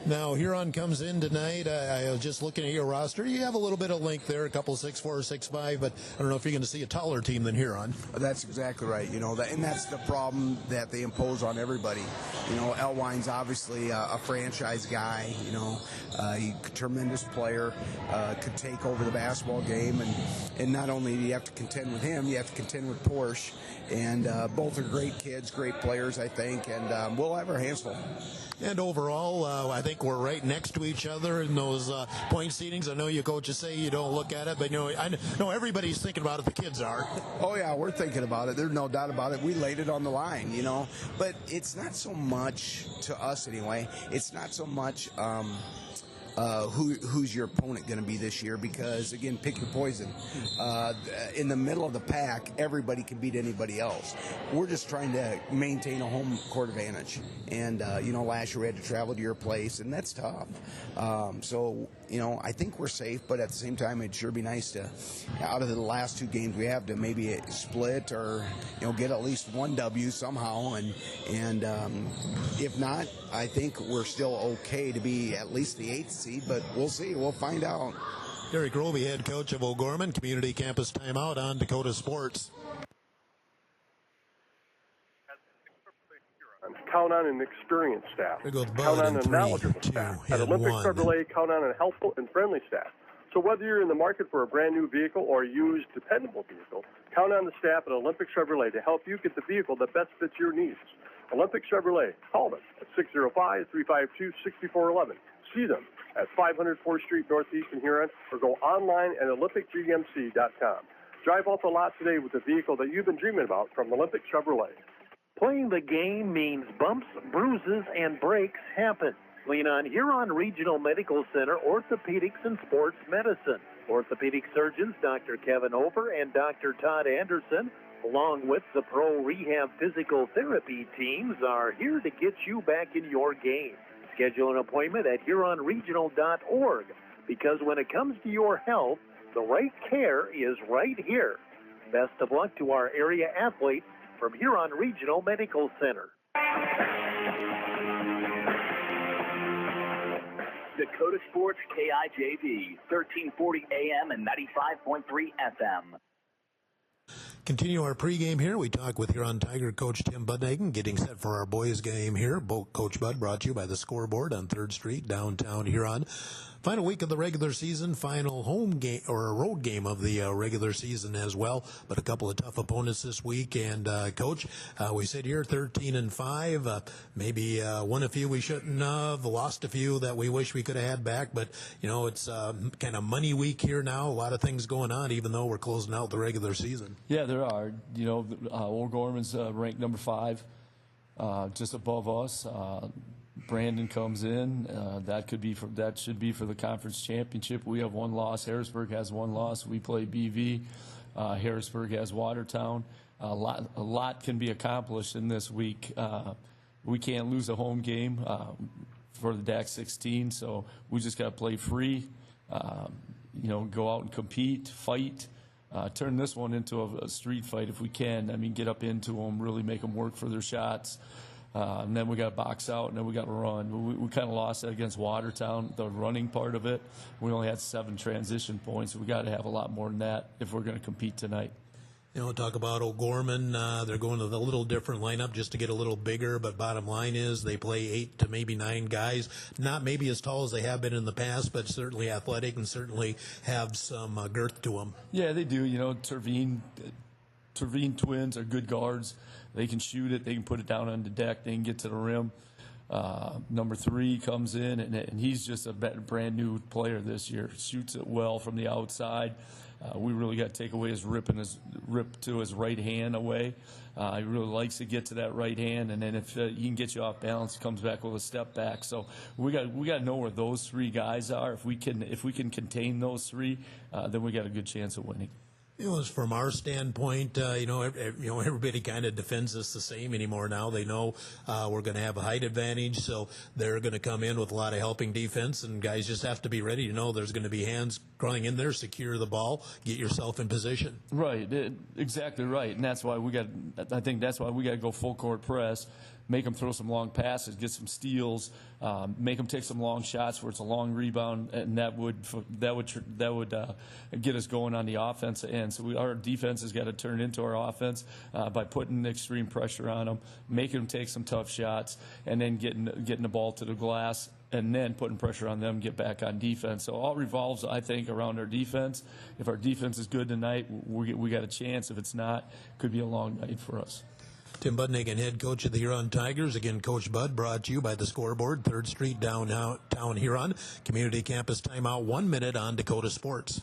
Now, Huron comes in tonight. I was just looking at your roster. You have a little bit of length there, a couple 6'4", 6'5", but I don't know if you're going to see a taller team than Huron. That's exactly right. And that's the problem that they impose on everybody. Elwine's obviously a franchise guy. He's a tremendous player, could take over the basketball game, and not only do you have to contend with him, you have to contend with Porsche, and both are great kids, great players, I think, and we'll have our hands full. And overall, I think we're right next to each other in those point seedings. I know you coaches say you don't look at it, but I know everybody's thinking about it. The kids are. Oh yeah, we're thinking about it. There's no doubt about it. We laid it on the line, But it's not so much, to us anyway, it's not so much who's your opponent going to be this year, because again, pick your poison. In the middle of the pack, everybody can beat anybody else. We're just trying to maintain a home court advantage, and last year we had to travel to your place, and that's tough. So I think we're safe, but at the same time, it'd sure be nice to, out of the last two games we have, to maybe split or get at least one W somehow, and if not, I think we're still okay to be at least the 8th seed, but we'll see. We'll find out. Derek Roby, head coach of O'Gorman. Community Campus timeout on Dakota Sports. Count on an experienced staff. Count on a knowledgeable staff. At Olympic Chevrolet, count on a helpful and friendly staff. So whether you're in the market for a brand new vehicle or a used, dependable vehicle, count on the staff at Olympic Chevrolet to help you get the vehicle that best fits your needs. Olympic Chevrolet. Call them at 605-352-6411. See them at 500 4th Street Northeast in Huron, or go online at olympicgmc.com. Drive off the lot today with the vehicle that you've been dreaming about from Olympic Chevrolet. Playing the game means bumps, bruises, and breaks happen. Lean on Huron Regional Medical Center Orthopedics and Sports Medicine. Orthopedic surgeons Dr. Kevin Over and Dr. Todd Anderson, along with the Pro Rehab Physical Therapy teams, are here to get you back in your game. Schedule an appointment at HuronRegional.org, because when it comes to your health, the right care is right here. Best of luck to our area athletes from Huron Regional Medical Center. Dakota Sports KIJV, 1340 AM and 95.3 FM. Continue our pregame here. We talk with Huron Tiger coach Tim Budnagan, getting set for our boys game here. Coach Bud brought to you by the Scoreboard on 3rd Street, downtown Huron. Final week of the regular season, final home game or a road game of the regular season as well, but a couple of tough opponents this week. And Coach, we sit here 13-5, maybe won a few we shouldn't have, lost a few that we wish we could have had back, but it's kind of money week here now. A lot of things going on, even though we're closing out the regular season. Yeah, there are. O'Gorman's ranked number 5, just above us. Brandon comes in. That should be for the conference championship. We have one loss. Harrisburg has one loss. We play BV. Harrisburg has Watertown. A lot can be accomplished in this week. We can't lose a home game for the DAC 16, so we just got to play free. Go out and compete, fight. Turn this one into a street fight if we can. Get up into them, really make them work for their shots. And then we got to box out, and then we got to run. We kind of lost that against Watertown, the running part of it. We only had 7 transition points. We got to have a lot more than that if we're going to compete tonight. Talk about O'Gorman. They're going to the little different lineup just to get a little bigger, but bottom line is they play 8 to maybe 9 guys. Not maybe as tall as they have been in the past, but certainly athletic and certainly have some girth to them. Yeah, they do. Terveen twins are good guards. They can shoot it. They can put it down on the deck. They can get to the rim. Number 3 comes in, and he's just a brand new player this year. Shoots it well from the outside. We really got to take away his rip to his right hand away. He really likes to get to that right hand, and then if he can get you off balance, he comes back with a step back. So we got to know where those 3 guys are. If we can contain those 3, then we got a good chance of winning. From our standpoint, everybody kind of defends us the same anymore now. They know we're going to have a height advantage, so they're going to come in with a lot of helping defense, and guys just have to be ready to know there's going to be hands going in there, secure the ball, get yourself in position. Right, exactly right, and that's why I think that's why we got to go full court press. make them throw some long passes, get some steals, make them take some long shots where it's a long rebound, and that would get us going on the offensive end. So our defense has got to turn into our offense by putting extreme pressure on them, making them take some tough shots, and then getting the ball to the glass, and then putting pressure on them, get back on defense. So all revolves, I think, around our defense. If our defense is good tonight, we got a chance. If it's not, could be a long night for us. Tim Budnigan, head coach of the Huron Tigers. Again, Coach Bud, brought to you by the Scoreboard, 3rd Street, downtown Huron. Community campus timeout, 1 minute on Dakota Sports.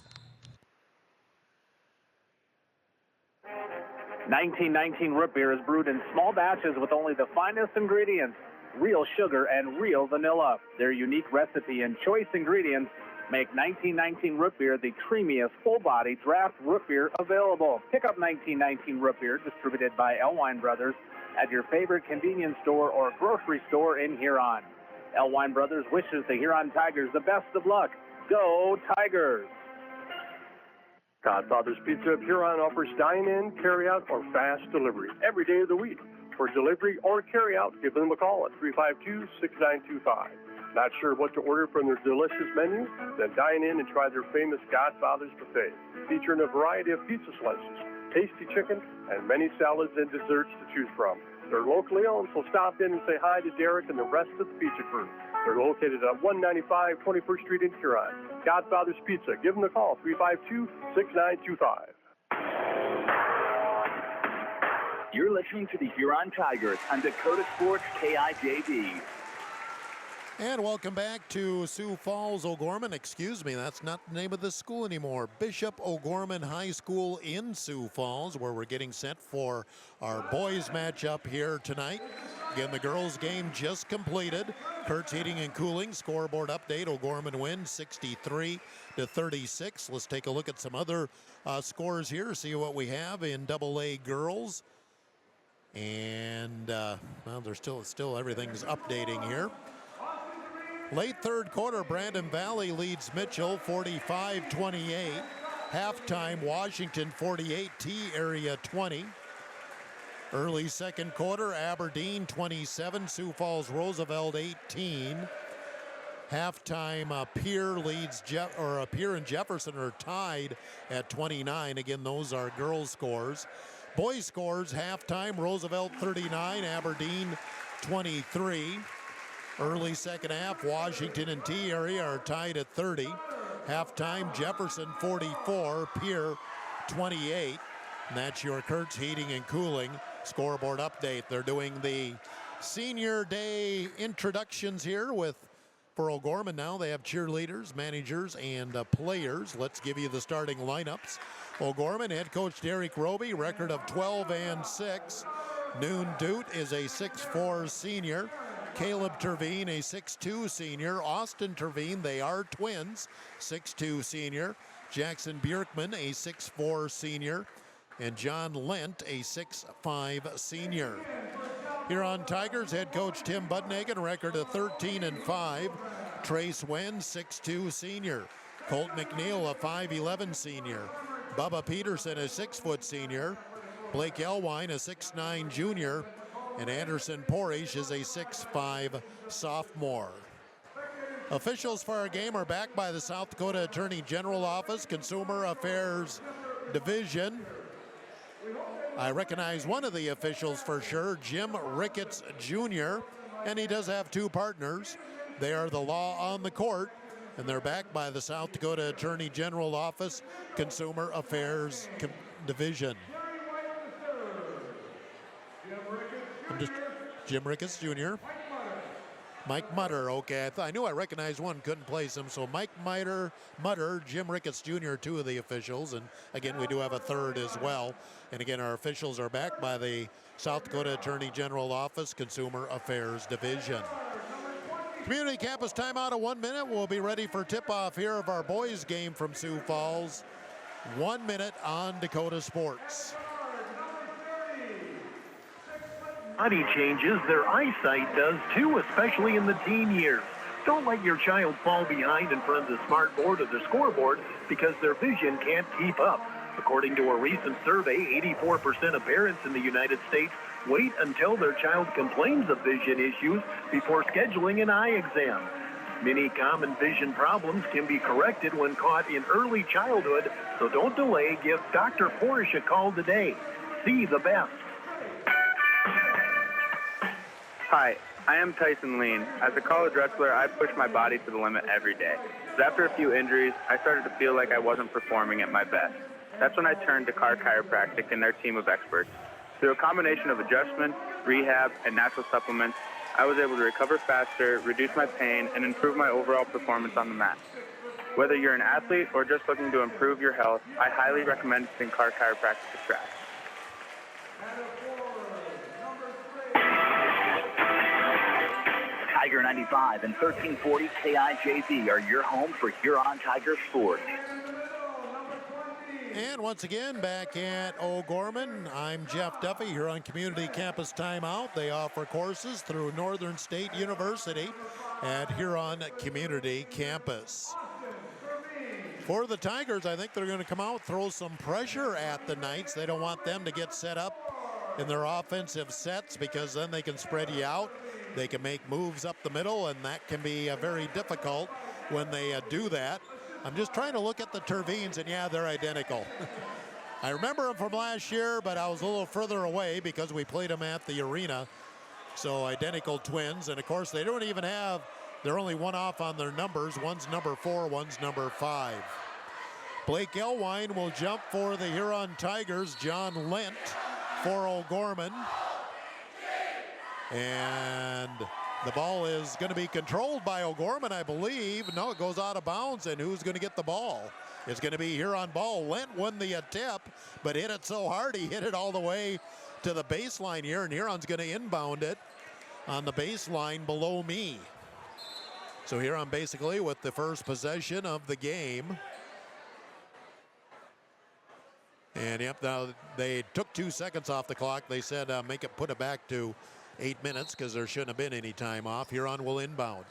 1919 root beer is brewed in small batches with only the finest ingredients, real sugar and real vanilla. Their unique recipe and choice ingredients make 1919 root beer the creamiest full-body draft root beer available. Pick up 1919 root beer, distributed by Elwine Brothers, at your favorite convenience store or grocery store in Huron. Elwine Brothers wishes the Huron Tigers the best of luck. Go Tigers! Godfather's Pizza of Huron offers dine-in, carry-out, or fast delivery every day of the week. For delivery or carry-out, give them a call at 352-6925. Not sure what to order from their delicious menu? Then dine in and try their famous Godfather's Buffet, featuring a variety of pizza slices, tasty chicken, and many salads and desserts to choose from. They're locally owned, so stop in and say hi to Derek and the rest of the pizza crew. They're located at 195 21st Street in Huron. Godfather's Pizza. Give them a call, 352-6925. You're listening to the Huron Tigers on Dakota Sports KIJV. And welcome back to Sioux Falls O'Gorman. Excuse me, that's not the name of the school anymore. Bishop O'Gorman High School in Sioux Falls, where we're getting set for our boys matchup here tonight. Again, the girls game just completed. Kurtz Heating and Cooling scoreboard update. O'Gorman wins 63-36. Let's take a look at some other scores here, see what we have in AA girls. And well, there's still everything's updating here. Late third quarter, Brandon Valley leads Mitchell 45-28. Halftime, Washington 48, T area 20. Early second quarter, Aberdeen 27, Sioux Falls Roosevelt 18. Halftime, Pierre and Jefferson are tied at 29. Again, those are girls' scores. Boys scores, halftime, Roosevelt 39, Aberdeen 23. Early second half, Washington and T area are tied at 30. Halftime, Jefferson 44, Pierre 28. And that's your Kurtz Heating and Cooling scoreboard update. They're doing the senior day introductions here for O'Gorman now. They have cheerleaders, managers, and players. Let's give you the starting lineups. O'Gorman, head coach Derek Roby, record of 12-6. Noon Doot is a 6'4 senior. Caleb Terveen, a 6'2 senior. Austin Terveen, they are twins, 6'2 senior. Jackson Bjerkman, a 6'4 senior. And John Lent, a 6'5 senior. Huron Tigers head coach Tim Budnagan, record of 13-5. Trace Wen, 6'2 senior. Colt McNeil, a 5'11 senior. Bubba Peterson, a 6-foot senior. Blake Elwine, a 6'9 junior. And Anderson Porish is a 6'5 sophomore. Officials for our game are backed by the South Dakota Attorney General Office, Consumer Affairs Division. I recognize one of the officials for sure, Jim Ricketts Jr., and he does have two partners. They are the law on the court, and they're backed by the South Dakota Attorney General Office, Consumer Affairs Division. Jim Ricketts Jr. Mike Mutter, okay. I knew I recognized one, couldn't place him. So Mike Mutter, Jim Ricketts Jr., two of the officials. And again, we do have a third as well. And again, our officials are backed by the South Dakota Attorney General Office, Consumer Affairs Division. Community campus timeout of 1 minute. We'll be ready for tip-off here of our boys game from Sioux Falls. 1 minute on Dakota Sports. Body changes, their eyesight does too, especially in the teen years. Don't let your child fall behind in front of the smart board or the scoreboard because their vision can't keep up. According to a recent survey, 84% of parents in the United States Wait until their child complains of vision issues before scheduling an eye exam. Many common vision problems can be corrected when caught in early childhood, so don't delay. Give Dr. Porsche a call today. See the best. Hi, I am Tyson Lean. As a college wrestler, I push my body to the limit every day. But after a few injuries, I started to feel like I wasn't performing at my best. That's when I turned to Car Chiropractic and their team of experts. Through a combination of adjustments, rehab, and natural supplements, I was able to recover faster, reduce my pain, and improve my overall performance on the mat. Whether you're an athlete or just looking to improve your health, I highly recommend visiting Car Chiropractic to try. Tiger 95 and 1340 KIJV are your home for Huron Tiger sports. And once again, back at O'Gorman, I'm Jeff Duffy here on Community Campus Timeout. They offer courses through Northern State University at Huron Community Campus. For the Tigers, I think they're going to come out, throw some pressure at the Knights. They don't want them to get set up in their offensive sets because then they can spread you out. They can make moves up the middle, and that can be very difficult when they do that. I'm just trying to look at the Tervines, and yeah, they're identical. I remember them from last year, but I was a little further away because we played them at the arena. So identical twins, and of course they don't even have, they're only one off on their numbers. One's number 4, one's number 5. Blake Elwine will jump for the Huron Tigers. John Lent for O'Gorman. And the ball is going to be controlled by O'Gorman, I believe. No, it goes out of bounds, and who's going to get the ball? It's going to be Huron ball. Lent won the tip, but hit it so hard he hit it all the way to the baseline here, and Huron's going to inbound it on the baseline below me. So Huron basically with the first possession of the game. And yep, now they took 2 seconds off the clock. They said put it back to 8 minutes because there shouldn't have been any time off. Huron will inbound.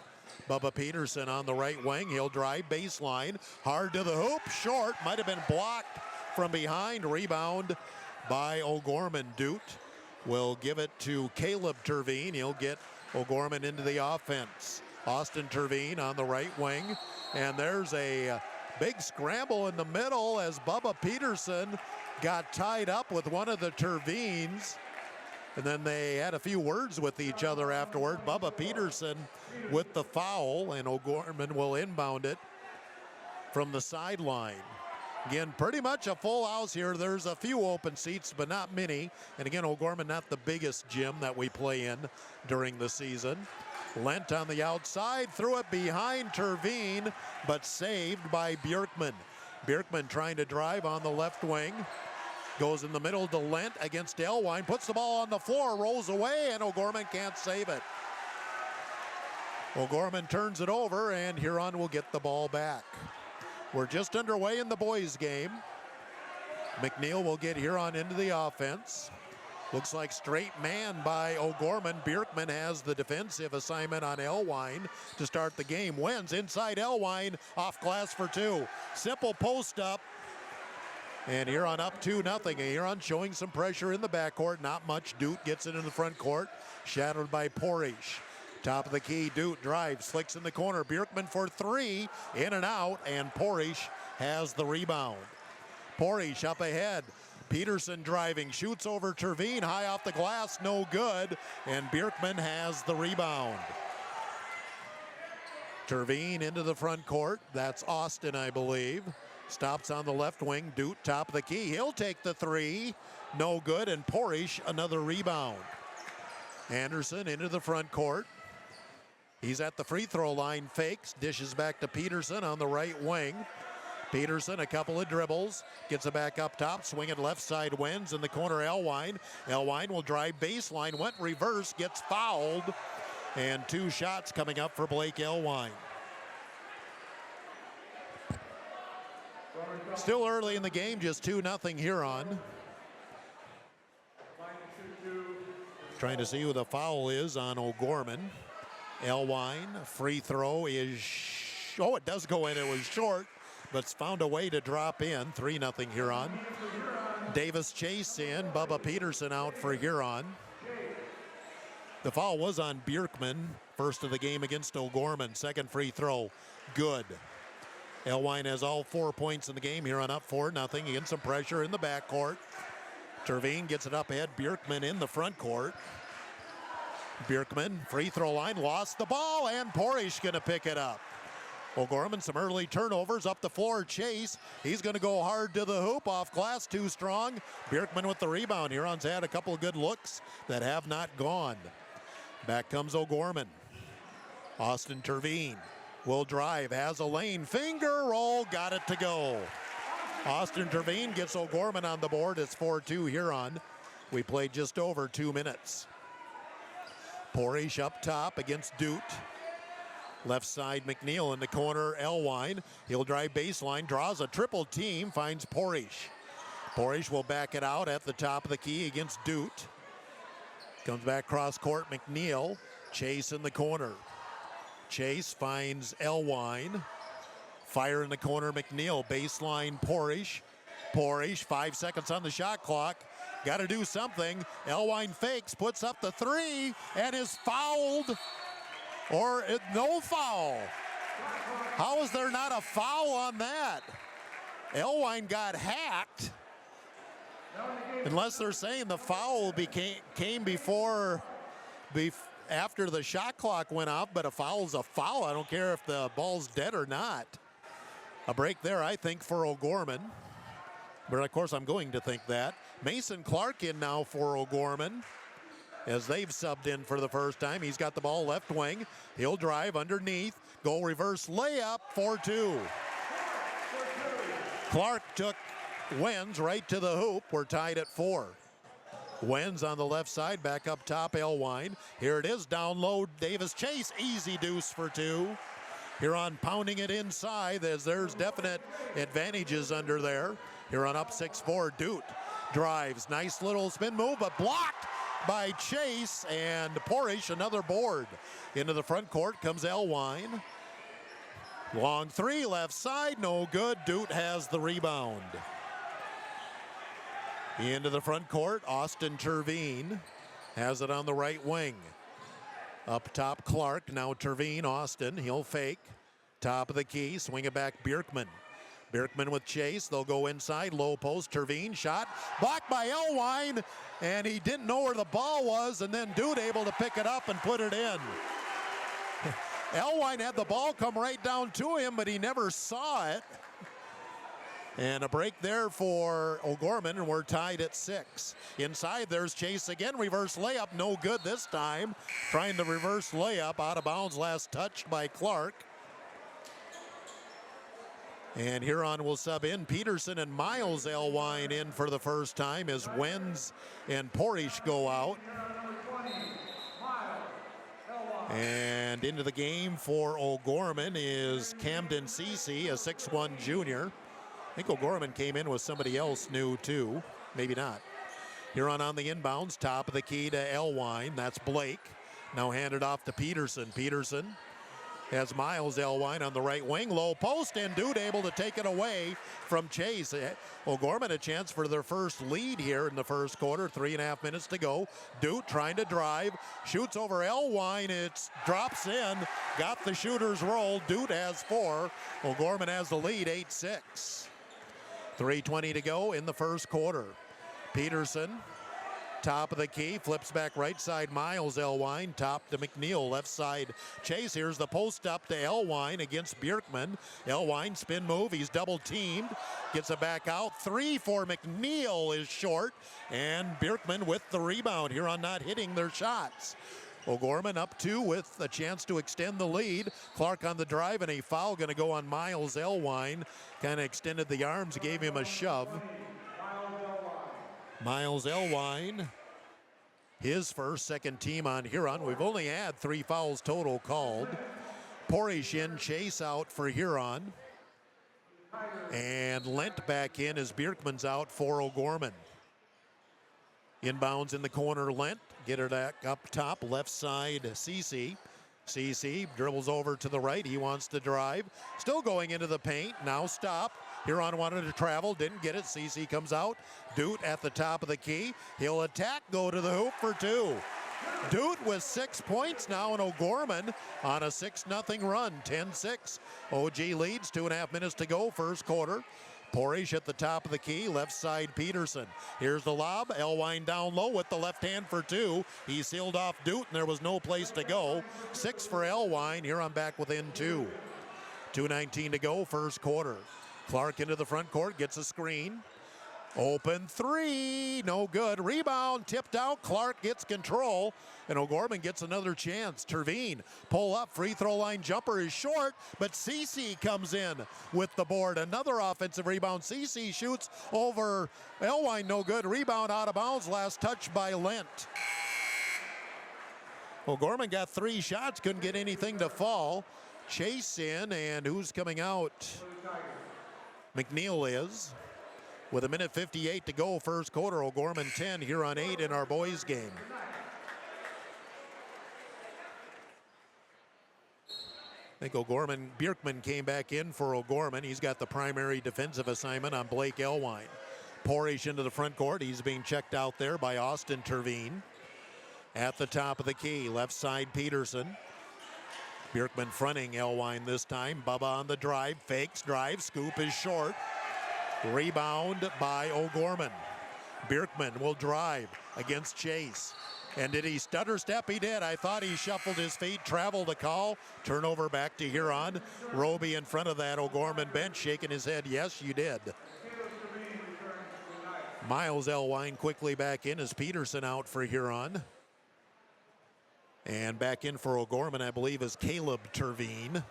Bubba Peterson on the right wing. He'll drive baseline. Hard to the hoop. Short. Might have been blocked from behind. Rebound by O'Gorman. Dute will give it to Caleb Tervine. He'll get O'Gorman into the offense. Austin Tervine on the right wing. And there's a big scramble in the middle as Bubba Peterson got tied up with one of the Tervines. And then they had a few words with each other afterward. Bubba Peterson with the foul, and O'Gorman will inbound it from the sideline. Again, pretty much a full house here. There's a few open seats, but not many. And again, O'Gorman not the biggest gym that we play in during the season. Lent on the outside, threw it behind Tervine, but saved by Bjorkman. Bjorkman trying to drive on the left wing. Goes in the middle to Lent against Elwine, puts the ball on the floor, rolls away, and O'Gorman can't save it. O'Gorman turns it over, and Huron will get the ball back. We're just underway in the boys' game. McNeil will get Huron into the offense. Looks like straight man by O'Gorman. Bjorkman has the defensive assignment on Elwine to start the game. Wins inside Elwine, off glass for 2. Simple post up. And Huron up 2-0. Huron showing some pressure in the backcourt. Not much. Dute gets it in the front court. Shadowed by Porish. Top of the key. Dute drives. Slicks in the corner. Bjorkman for 3. In and out. And Porish has the rebound. Porish up ahead. Peterson driving. Shoots over Tervine. High off the glass. No good. And Bjorkman has the rebound. Tervine into the front court. That's Austin, I believe. Stops on the left wing. Dute, top of the key. He'll take the 3. No good. And Porish, another rebound. Anderson into the front court. He's at the free throw line. Fakes. Dishes back to Peterson on the right wing. Peterson, a couple of dribbles. Gets it back up top. Swing it left side. Wins in the corner. Elwine. Elwine will drive baseline. Went reverse. Gets fouled. And 2 shots coming up for Blake Elwine. Still early in the game, just 2-0 Huron. Trying to see who the foul is on O'Gorman. Elwine, free throw is, it does go in. It was short, but it's found a way to drop in. 3-0 Huron. Davis Chase in, Bubba Peterson out for Huron. The foul was on Bjerkman, first of the game against O'Gorman. Second free throw, good. Elwine has all 4 points in the game here on up 4-0 against some pressure in the backcourt. Terveen gets it up ahead. Bjerkman in the front court. Bjerkman, free throw line, lost the ball, and Porish going to pick it up. O'Gorman, some early turnovers up the floor. Chase, he's going to go hard to the hoop, off glass, too strong. Bjerkman with the rebound. Huron's had a couple of good looks that have not gone. Back comes O'Gorman. Austin Terveen will drive, has a lane, finger roll, got it to go. Austin Terveen gets O'Gorman on the board. It's 4-2 Huron. We played just over 2 minutes. Porish up top against Dute. Left side McNeil in the corner, Elwine. He'll drive baseline, draws a triple team, finds Porish. Porish will back it out at the top of the key against Dute. Comes back cross court, McNeil. Chase in the corner. Chase finds Elwine. Fire in the corner, McNeil. Baseline, Porish. Porish, 5 seconds on the shot clock. Got to do something. Elwine fakes, puts up the three, and is fouled. Or no foul. How is there not a foul on that? Elwine got hacked. Unless they're saying the foul came after the shot clock went off, but a foul's a foul. I don't care if the ball's dead or not. A break there, I think, for O'Gorman. But of course, I'm going to think that. Mason Clark in now for O'Gorman, as they've subbed in for the first time. He's got the ball left wing. He'll drive underneath. Go reverse layup, 4-2. Clark took Wenz right to the hoop. We're tied at 4. Wenz on the left side, back up top, Elwine. Here it is, down low, Davis Chase, easy deuce for 2. Huron pounding it inside as there's definite advantages under there. Huron up 6-4, Dute drives, nice little spin move, but blocked by Chase, and Porish another board. Into the front court comes Elwine. Long three, left side, no good. Dute has the rebound. Into the front court, Austin Terveen has it on the right wing. Up top, Clark, now Terveen, Austin, he'll fake. Top of the key, swing it back, Bjerkman. Bjerkman with Chase, they'll go inside, low post, Terveen, shot, blocked by Elwine, and he didn't know where the ball was, and then Dude able to pick it up and put it in. Elwine had the ball come right down to him, but he never saw it. And a break there for O'Gorman, and we're tied at 6. Inside, there's Chase again, reverse layup, no good this time. Trying the reverse layup, out of bounds, last touched by Clark. And Huron will sub in. Peterson and Miles Elwine in for the first time as Wenz and Porish go out. And into the game for O'Gorman is Camden Cece, a 6'1 junior. I think O'Gorman came in with somebody else new too. Maybe not. Huron on the inbounds, top of the key to Elwine. That's Blake. Now handed off to Peterson. Peterson has Miles Elwine on the right wing, low post, and Dude able to take it away from Chase. O'Gorman a chance for their first lead here in the first quarter, 3.5 minutes to go. Dude trying to drive, shoots over Elwine, it drops in, got the shooter's roll. Dude has 4, O'Gorman has the lead, 8-6. 3:20 to go in the first quarter. Peterson, top of the key, flips back right side, Miles Elwine, top to McNeil, left side Chase. Here's the post up to Elwine against Bjerkman. Elwine, spin move, he's double teamed, gets it back out. 3 for McNeil is short, and Bjerkman with the rebound. Huron not hitting their shots. O'Gorman up 2 with a chance to extend the lead. Clark on the drive, and a foul going to go on Miles Elwine. Kind of extended the arms, gave him a shove. Miles Elwine, his first, second team on Huron. We've only had 3 fouls total called. Porish in, Chase out for Huron. And Lent back in as Bjerkman's out for O'Gorman. Inbounds in the corner, Lent. Get it up top, left side, Cece. Cece dribbles over to the right. He wants to drive. Still going into the paint. Now stop. Huron wanted to travel, didn't get it. Cece comes out. Dute at the top of the key. He'll attack, go to the hoop for 2. Dude with 6 points now, and O'Gorman on a 6-0 run, 10-6. OG leads, 2.5 minutes to go, first quarter. Porish at the top of the key, left side Peterson. Here's the lob, Elwine down low with the left hand for two. He sealed off Dute, and there was no place to go. 6 for Elwine, Huron back within 2. 2:19 to go, first quarter. Clark into the front court, gets a screen. Open three, no good. Rebound, tipped out. Clark gets control, and O'Gorman gets another chance. Terveen, pull up, free throw line jumper is short, but Cece comes in with the board. Another offensive rebound. Cece shoots over Elwine, no good. Rebound out of bounds, last touch by Lent. O'Gorman got 3 shots, couldn't get anything to fall. Chase in, and who's coming out? McNeil is. With 1:58 to go, first quarter, O'Gorman 10, Huron 8 in our boys game. I think Bjerkman came back in for O'Gorman. He's got the primary defensive assignment on Blake Elwine. Porish into the front court. He's being checked out there by Austin Terveen. At the top of the key, left side Peterson. Bjerkman fronting Elwine this time. Bubba on the drive, fakes, drive, scoop is short. Rebound by O'Gorman. Bjerkman will drive against Chase. And did he stutter step? He did. I thought he shuffled his feet, traveled the call. Turnover back to Huron. Roby in front of that O'Gorman bench shaking his head. Yes, you did. Miles Elwine quickly back in as Peterson out for Huron. And back in for O'Gorman, I believe, is Caleb Terveen.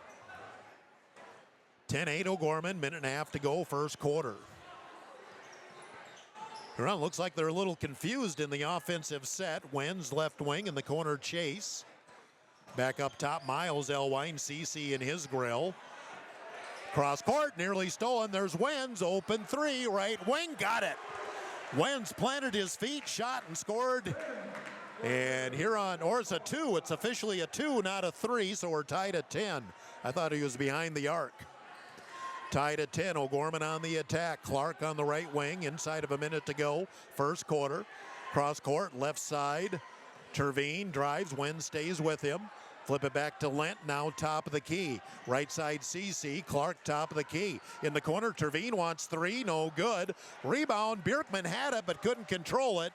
10-8 O'Gorman, minute and a half to go, first quarter. Huron looks like they're a little confused in the offensive set. Wenz left wing in the corner, Chase. Back up top, Miles Elwine, CC in his grill. Cross court, nearly stolen. There's Wenz, open three, right wing, got it. Wenz planted his feet, shot and scored. And Huron, or it's a 2. It's officially a 2, not a 3, so we're tied at 10. I thought he was behind the arc. Tied at 10, O'Gorman on the attack. Clark on the right wing, inside of a minute to go. First quarter, cross court, left side. Terveen drives, Wen stays with him. Flip it back to Lent, now top of the key. Right side CC, Clark top of the key. In the corner, Terveen wants 3, no good. Rebound, Bjerkman had it but couldn't control it.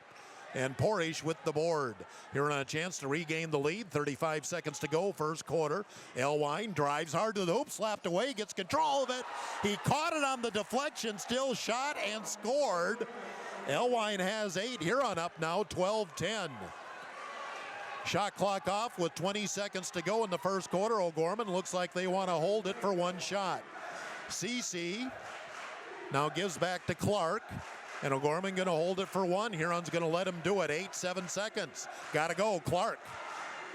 And Porish with the board. Here on a chance to regain the lead. 35 seconds to go, first quarter. Elwine drives hard to the hoop, slapped away, gets control of it. He caught it on the deflection, still shot and scored. Elwine has 8. Huron up now, 12-10. Shot clock off with 20 seconds to go in the first quarter. O'Gorman looks like they want to hold it for one shot. CC now gives back to Clark. And O'Gorman going to hold it for one. Huron's going to let him do it. 7 seconds. Got to go. Clark.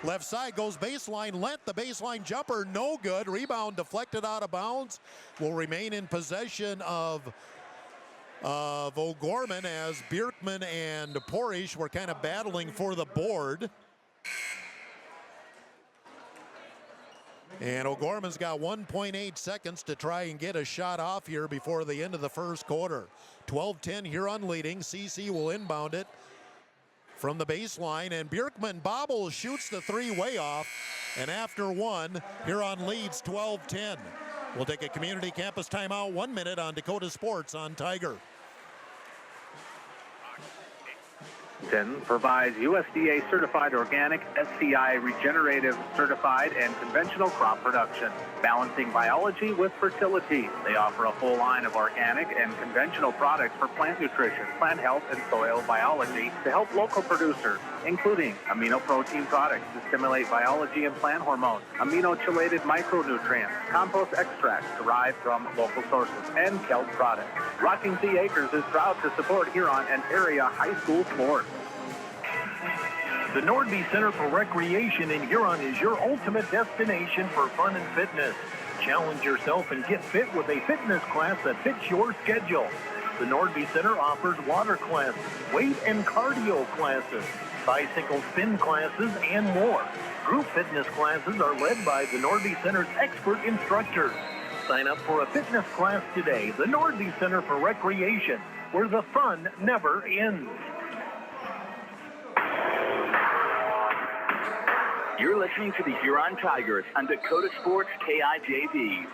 Left side goes baseline. Lent the baseline jumper. No good. Rebound deflected out of bounds. Will remain in possession of O'Gorman as Bjerkman and Porish were kind of battling for the board. And O'Gorman's got 1.8 seconds to try and get a shot off here before the end of the first quarter. 12-10 Huron leading. CC will inbound it from the baseline, and Bjerkman bobbles, shoots the 3 way off, and after one, Huron leads 12-10. We'll take a community campus timeout, 1 minute on Dakota Sports on Tiger. Provides USDA certified organic, SCI regenerative certified, and conventional crop production, balancing biology with fertility. They offer a full line of organic and conventional products for plant nutrition, plant health, and soil biology to help local producers, including amino protein products to stimulate biology and plant hormones, amino-chelated micronutrients, compost extracts derived from local sources, and kelp products. Rocking Sea Acres is proud to support Huron and area high school sports. The Nordby Center for Recreation in Huron is your ultimate destination for fun and fitness. Challenge yourself and get fit with a fitness class that fits your schedule. The Nordby Center offers water classes, weight and cardio classes, bicycle spin classes, and more. Group fitness classes are led by the Nordby Center's expert instructors. Sign up for a fitness class today. The Nordby Center for Recreation, where the fun never ends. You're listening to the Huron Tigers on Dakota Sports KIJV.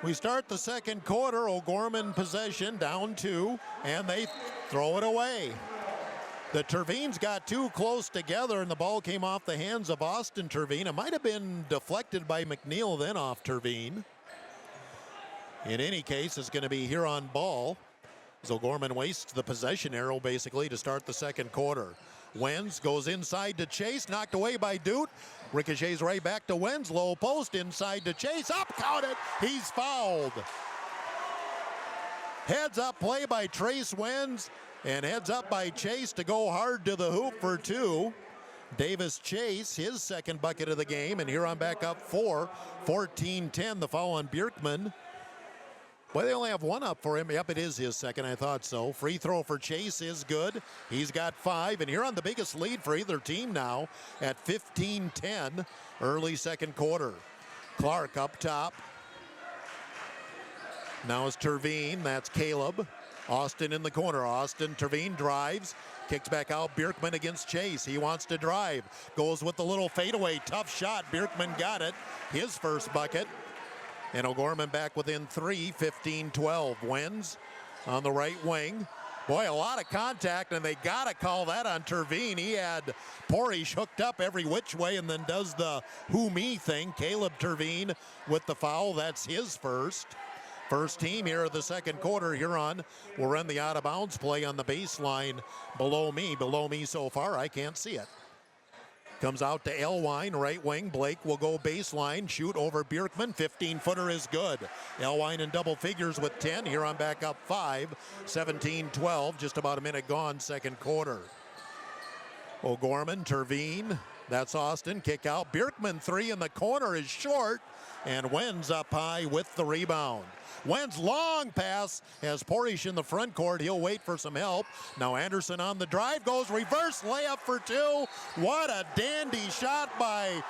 We start the second quarter. O'Gorman possession, down 2, and they throw it away. The Tervines got too close together, and the ball came off the hands of Austin Tervine. It might have been deflected by McNeil, then off Tervine. In any case, it's going to be Huron ball. As O'Gorman wastes the possession arrow, basically, to start the second quarter. Wenz goes inside to Chase, knocked away by Dute. Ricochets right back to Wenz, low post, inside to Chase, up, counted, he's fouled. Heads up play by Trace Wenz, and heads up by Chase to go hard to the hoop for 2. Davis Chase, his second bucket of the game, and Huron back up 4, 14-10, the foul on Bjerkman. Well, they only have 1 up for him. Yep, it is his second. I thought so. Free throw for Chase is good. He's got 5, and Huron the biggest lead for either team now at 15-10, early second quarter. Clark up top. Now it's Tervine. That's Caleb. Austin in the corner. Austin, Tervine drives. Kicks back out. Bjerkman against Chase. He wants to drive. Goes with the little fadeaway. Tough shot. Bjerkman got it. His first bucket. And O'Gorman back within 3, 15-12. Wenz on the right wing. Boy, a lot of contact, and they got to call that on Tervine. He had Porish hooked up every which way and then does the who me thing. Caleb Tervine with the foul. That's his first. First team here of the second quarter. Huron will run the out-of-bounds play on the baseline below me. Below me so far, I can't see it. Comes out to Elwine, right wing. Blake will go baseline, shoot over Bjerkman. 15-footer is good. Elwine in double figures with 10. Huron back up 5, 17-12. Just about a minute gone, second quarter. O'Gorman, Tervine. That's Austin. Kick out. Bjerkman 3 in the corner is short. And Wenz up high with the rebound. Wenz long pass has Porish in the front court. He'll wait for some help. Now Anderson on the drive, goes reverse layup for 2. What a dandy shot by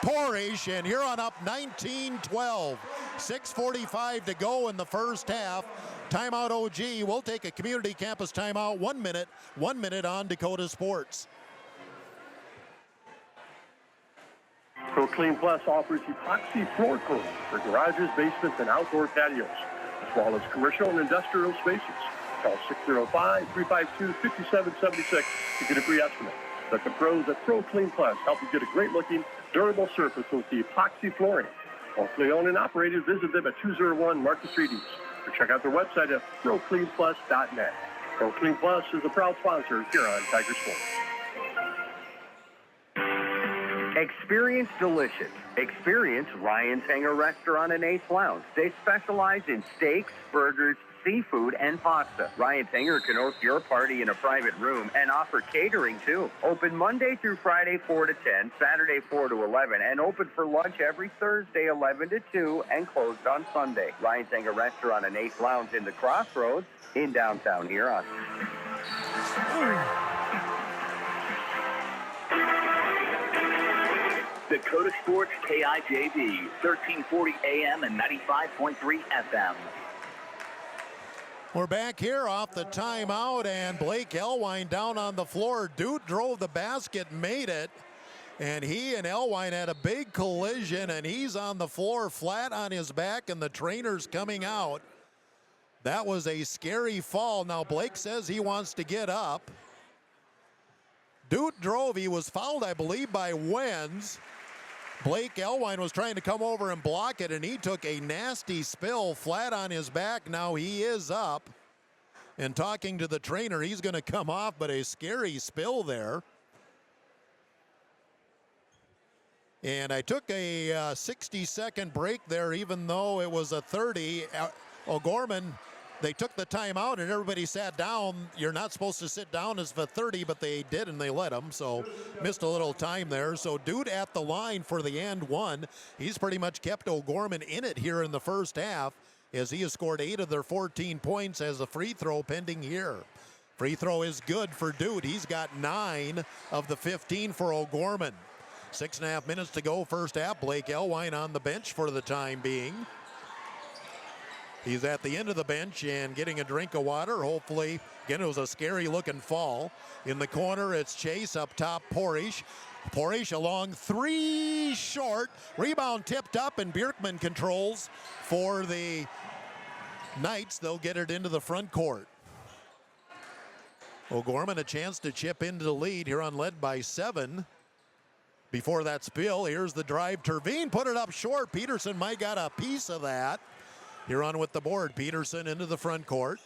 Porish, and Huron up 19-12. 6:45 to go in the first half. Timeout OG. We'll take a community campus timeout. 1 minute. 1 minute on Dakota Sports. ProClean Plus offers epoxy floor coats for garages, basements, and outdoor patios, as well as commercial and industrial spaces. Call 605-352-5776 to get a free estimate. Let the pros at ProClean Plus help you get a great-looking, durable surface with the epoxy flooring. Locally owned and operated, visit them at 201 Market Street East, or check out their website at procleanplus.net. ProClean Plus is a proud sponsor here on Tiger Sports. Experience delicious. Experience Ryan's Hangar Restaurant and Ace Lounge. They specialize in steaks, burgers, seafood, and pasta. Ryan's Hangar can host your party in a private room and offer catering too. Open Monday through Friday 4 to 10, Saturday 4 to 11, and open for lunch every Thursday 11 to 2 and closed on Sunday. Ryan's Hangar Restaurant and Ace Lounge in the Crossroads in downtown Huron. Dakota Sports KIJV, 1340 AM and 95.3 FM. We're back here off the timeout, and Blake Elwine down on the floor. Dute drove the basket, made it, and he and Elwine had a big collision, and he's on the floor flat on his back, and the trainer's coming out. That was a scary fall. Now Blake says he wants to get up. Dute drove. He was fouled, I believe, by Wenz. Blake Elwine was trying to come over and block it, and he took a nasty spill flat on his back. Now he is up. And talking to the trainer, he's going to come off, but a scary spill there. And I took a 60-second break there, even though it was a 30. O'Gorman, they took the timeout and everybody sat down. You're not supposed to sit down as for 30, but they did, and they let them, so missed a little time there. So Dude at the line for the and one. He's pretty much kept O'Gorman in it here in the first half, as he has scored 8 of their 14 points as a free throw pending here. Free throw is good for Dude. He's got 9 of the 15 for O'Gorman. 6.5 minutes to go first half. Blake Elwine on the bench for the time being. He's at the end of the bench and getting a drink of water. Hopefully, again, it was a scary looking fall. In the corner, it's Chase up top, Porish. Porish along 3 short. Rebound tipped up, and Bjerkman controls for the Knights. They'll get it into the front court. O'Gorman a chance to chip into the lead. Huron led by 7. Before that spill, here's the drive. Terveen put it up short. Peterson might got a piece of that. Huron with the board. Peterson into the front court.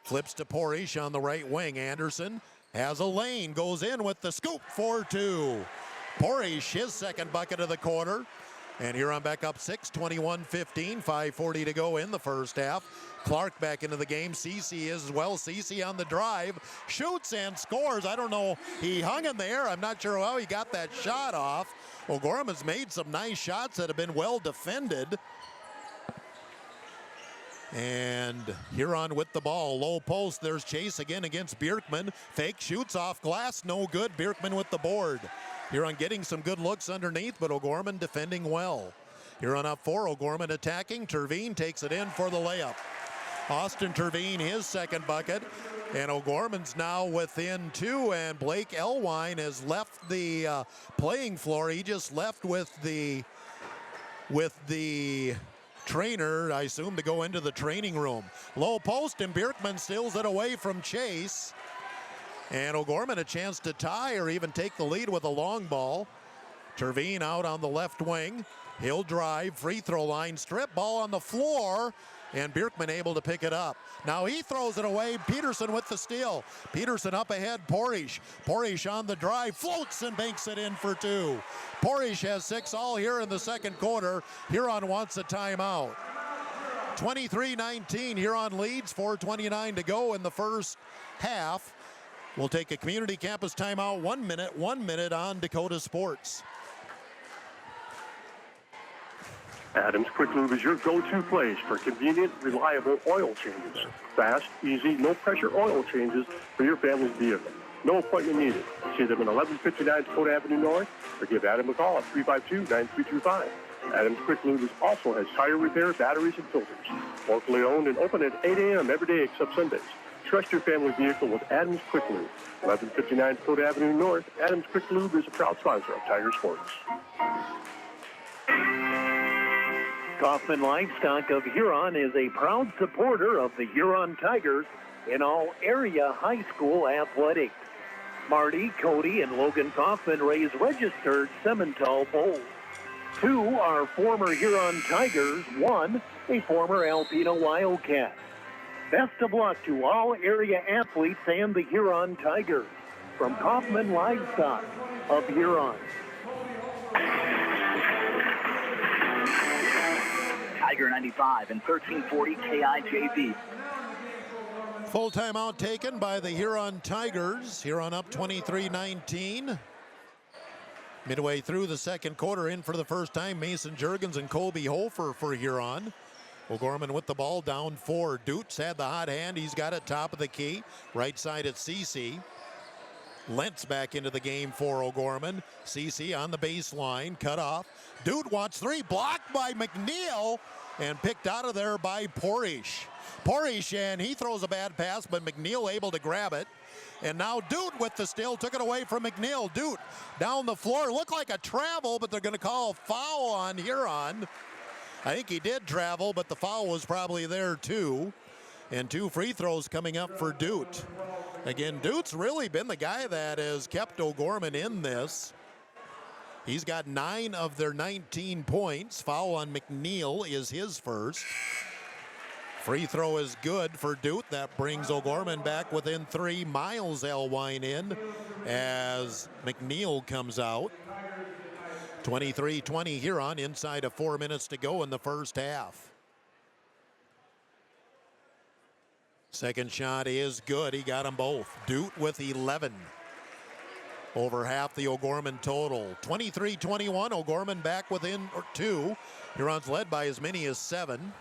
Flips to Porish on the right wing. Anderson has a lane, goes in with the scoop, 4-2. Porish, his second bucket of the quarter. And Huron back up 6, 21-15, 5:40 to go in the first half. Clark back into the game. Cece as well. Cece on the drive, shoots and scores. I don't know, he hung in the air. I'm not sure how he got that shot off. O'Gorman's made some nice shots that have been well defended. And Huron with the ball, low post. There's Chase again against Bjerkman. Fake shoots off glass, no good. Bjerkman with the board. Huron getting some good looks underneath, but O'Gorman defending well. Huron up 4, O'Gorman attacking. Terveen takes it in for the layup. Austin Terveen, his second bucket. And O'Gorman's now within 2, and Blake Elwine has left the playing floor. He just left with the trainer, I assume, to go into the training room. Low post, and Bjerkman steals it away from Chase. And O'Gorman a chance to tie or even take the lead with a long ball. Terveen out on the left wing. He'll drive, free throw line, strip ball on the floor, and Bjerkman able to pick it up. Now he throws it away. Peterson with the steal. Peterson up ahead, Porish. Porish on the drive, floats and banks it in for 2. Porish has 6 all here in the second quarter. Huron wants a timeout. 23-19, Huron leads, 4:29 to go in the first half. We'll take a community campus timeout. 1 minute on Dakota Sports. Adams Quick Lube is your go-to place for convenient, reliable oil changes. Fast, easy, no-pressure oil changes for your family's vehicle. No appointment needed. See them at 1159 Dakota Avenue North, or give Adam a call at 352-9325. Adams Quick Lube also has tire repair, batteries, and filters. Locally owned and open at 8 a.m. every day except Sundays. Trust your family vehicle with Adams Quick Lube. 1159 Dakota Avenue North. Adams Quick Lube is a proud sponsor of Tiger Sports. Kaufman Livestock of Huron is a proud supporter of the Huron Tigers in all area high school athletics. Marty, Cody, and Logan Kaufman raise registered Simmental bulls. 2 are former Huron Tigers, 1 a former Alpena Wildcat. Best of luck to all area athletes and the Huron Tigers. From Kaufman Livestock of Huron. Tiger 95 and 1340 KIJV. Full timeout taken by the Huron Tigers. Huron up 23-19. Midway through the second quarter, in for the first time, Mason Juergens and Colby Hofer for Huron. O'Gorman with the ball, down 4. Dutz had the hot hand. He's got it top of the key. Right side at Cece. Lentz back into the game for O'Gorman. Cece on the baseline, cut off. Dutz wants 3, blocked by McNeil, and picked out of there by Porish. Porish, and he throws a bad pass, but McNeil able to grab it. And now Dutz with the steal, took it away from McNeil. Dutz down the floor, looked like a travel, but they're going to call a foul on Huron. I think he did travel, but the foul was probably there too. And 2 free throws coming up for Dutz. Again, Dutz really been the guy that has kept O'Gorman in this. He's got 9 of their 19 points. Foul on McNeil is his first. Free throw is good for Dutz. That brings O'Gorman back within 3. Miles Elwine in as McNeil comes out. 23-20 Huron, inside of 4 minutes to go in the first half. Second shot is good. He got them both. Dutz with 11. Over half the O'Gorman total. 23-21. O'Gorman back within 2. Huron's led by as many as 7.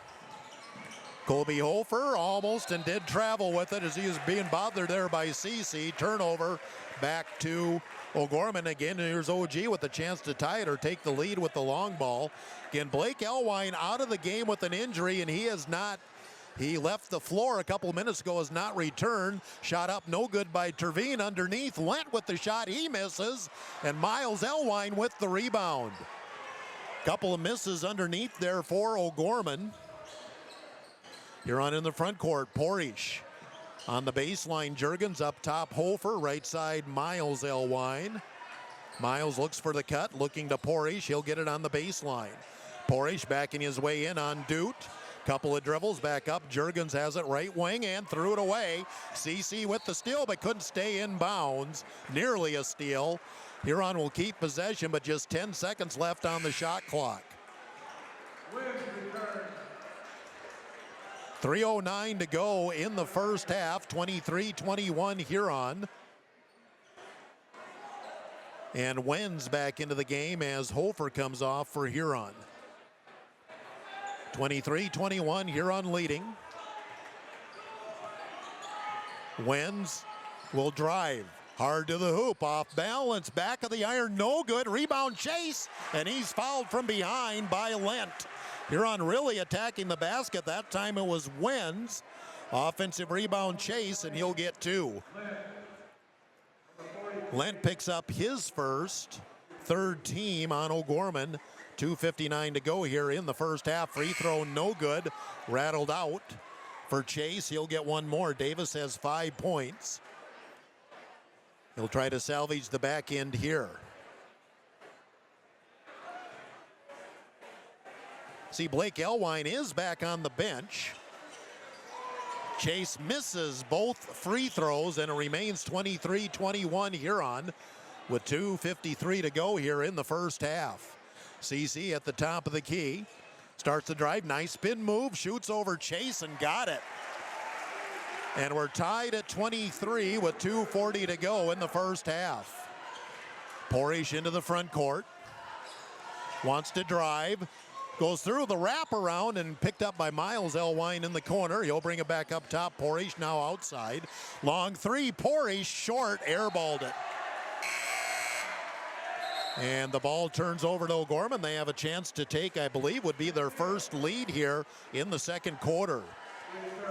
Colby Hofer almost and did travel with it as he is being bothered there by Cece. Turnover back to O'Gorman again. Here's OG with a chance to tie it or take the lead with the long ball. Again, Blake Elwine out of the game with an injury, and he has not He left the floor a couple minutes ago, has not returned. Shot up, no good by Terveen underneath. Lent with the shot, he misses. And Miles Elwine with the rebound. Couple of misses underneath there for O'Gorman. Huron in the front court, Porish. On the baseline, Juergens up top, Hofer. Right side, Miles Elwine. Miles looks for the cut, looking to Porish. He'll get it on the baseline. Porish backing his way in on Doot. Couple of dribbles back up. Juergens has it right wing and threw it away. CC with the steal, but couldn't stay in bounds. Nearly a steal. Huron will keep possession, but just 10 seconds left on the shot clock. 3:09 to go in the first half. 23-21 Huron. And Wenz back into the game as Hofer comes off for Huron. 23-21, Huron leading. Wenz will drive. Hard to the hoop, off balance, back of the iron, no good. Rebound Chase, and he's fouled from behind by Lent. Huron really attacking the basket. That time it was Wenz. Offensive rebound Chase, and he'll get 2. Lent picks up his first, third team on O'Gorman. 2:59 to go here in the first half. Free throw no good. Rattled out for Chase. He'll get one more. Davis has 5 points. He'll try to salvage the back end here. See, Blake Elwine is back on the bench. Chase misses both free throws, and it remains 23-21 Huron with 2:53 to go here in the first half. CC at the top of the key. Starts the drive. Nice spin move. Shoots over Chase and got it. And we're tied at 23 with 2:40 to go in the first half. Porish into the front court. Wants to drive. Goes through the wraparound and picked up by Miles Elwine in the corner. He'll bring it back up top. Porish now outside. Long three. Porish short. Airballed it. And the ball turns over to O'Gorman. They have a chance to take, I believe, would be their first lead here in the second quarter.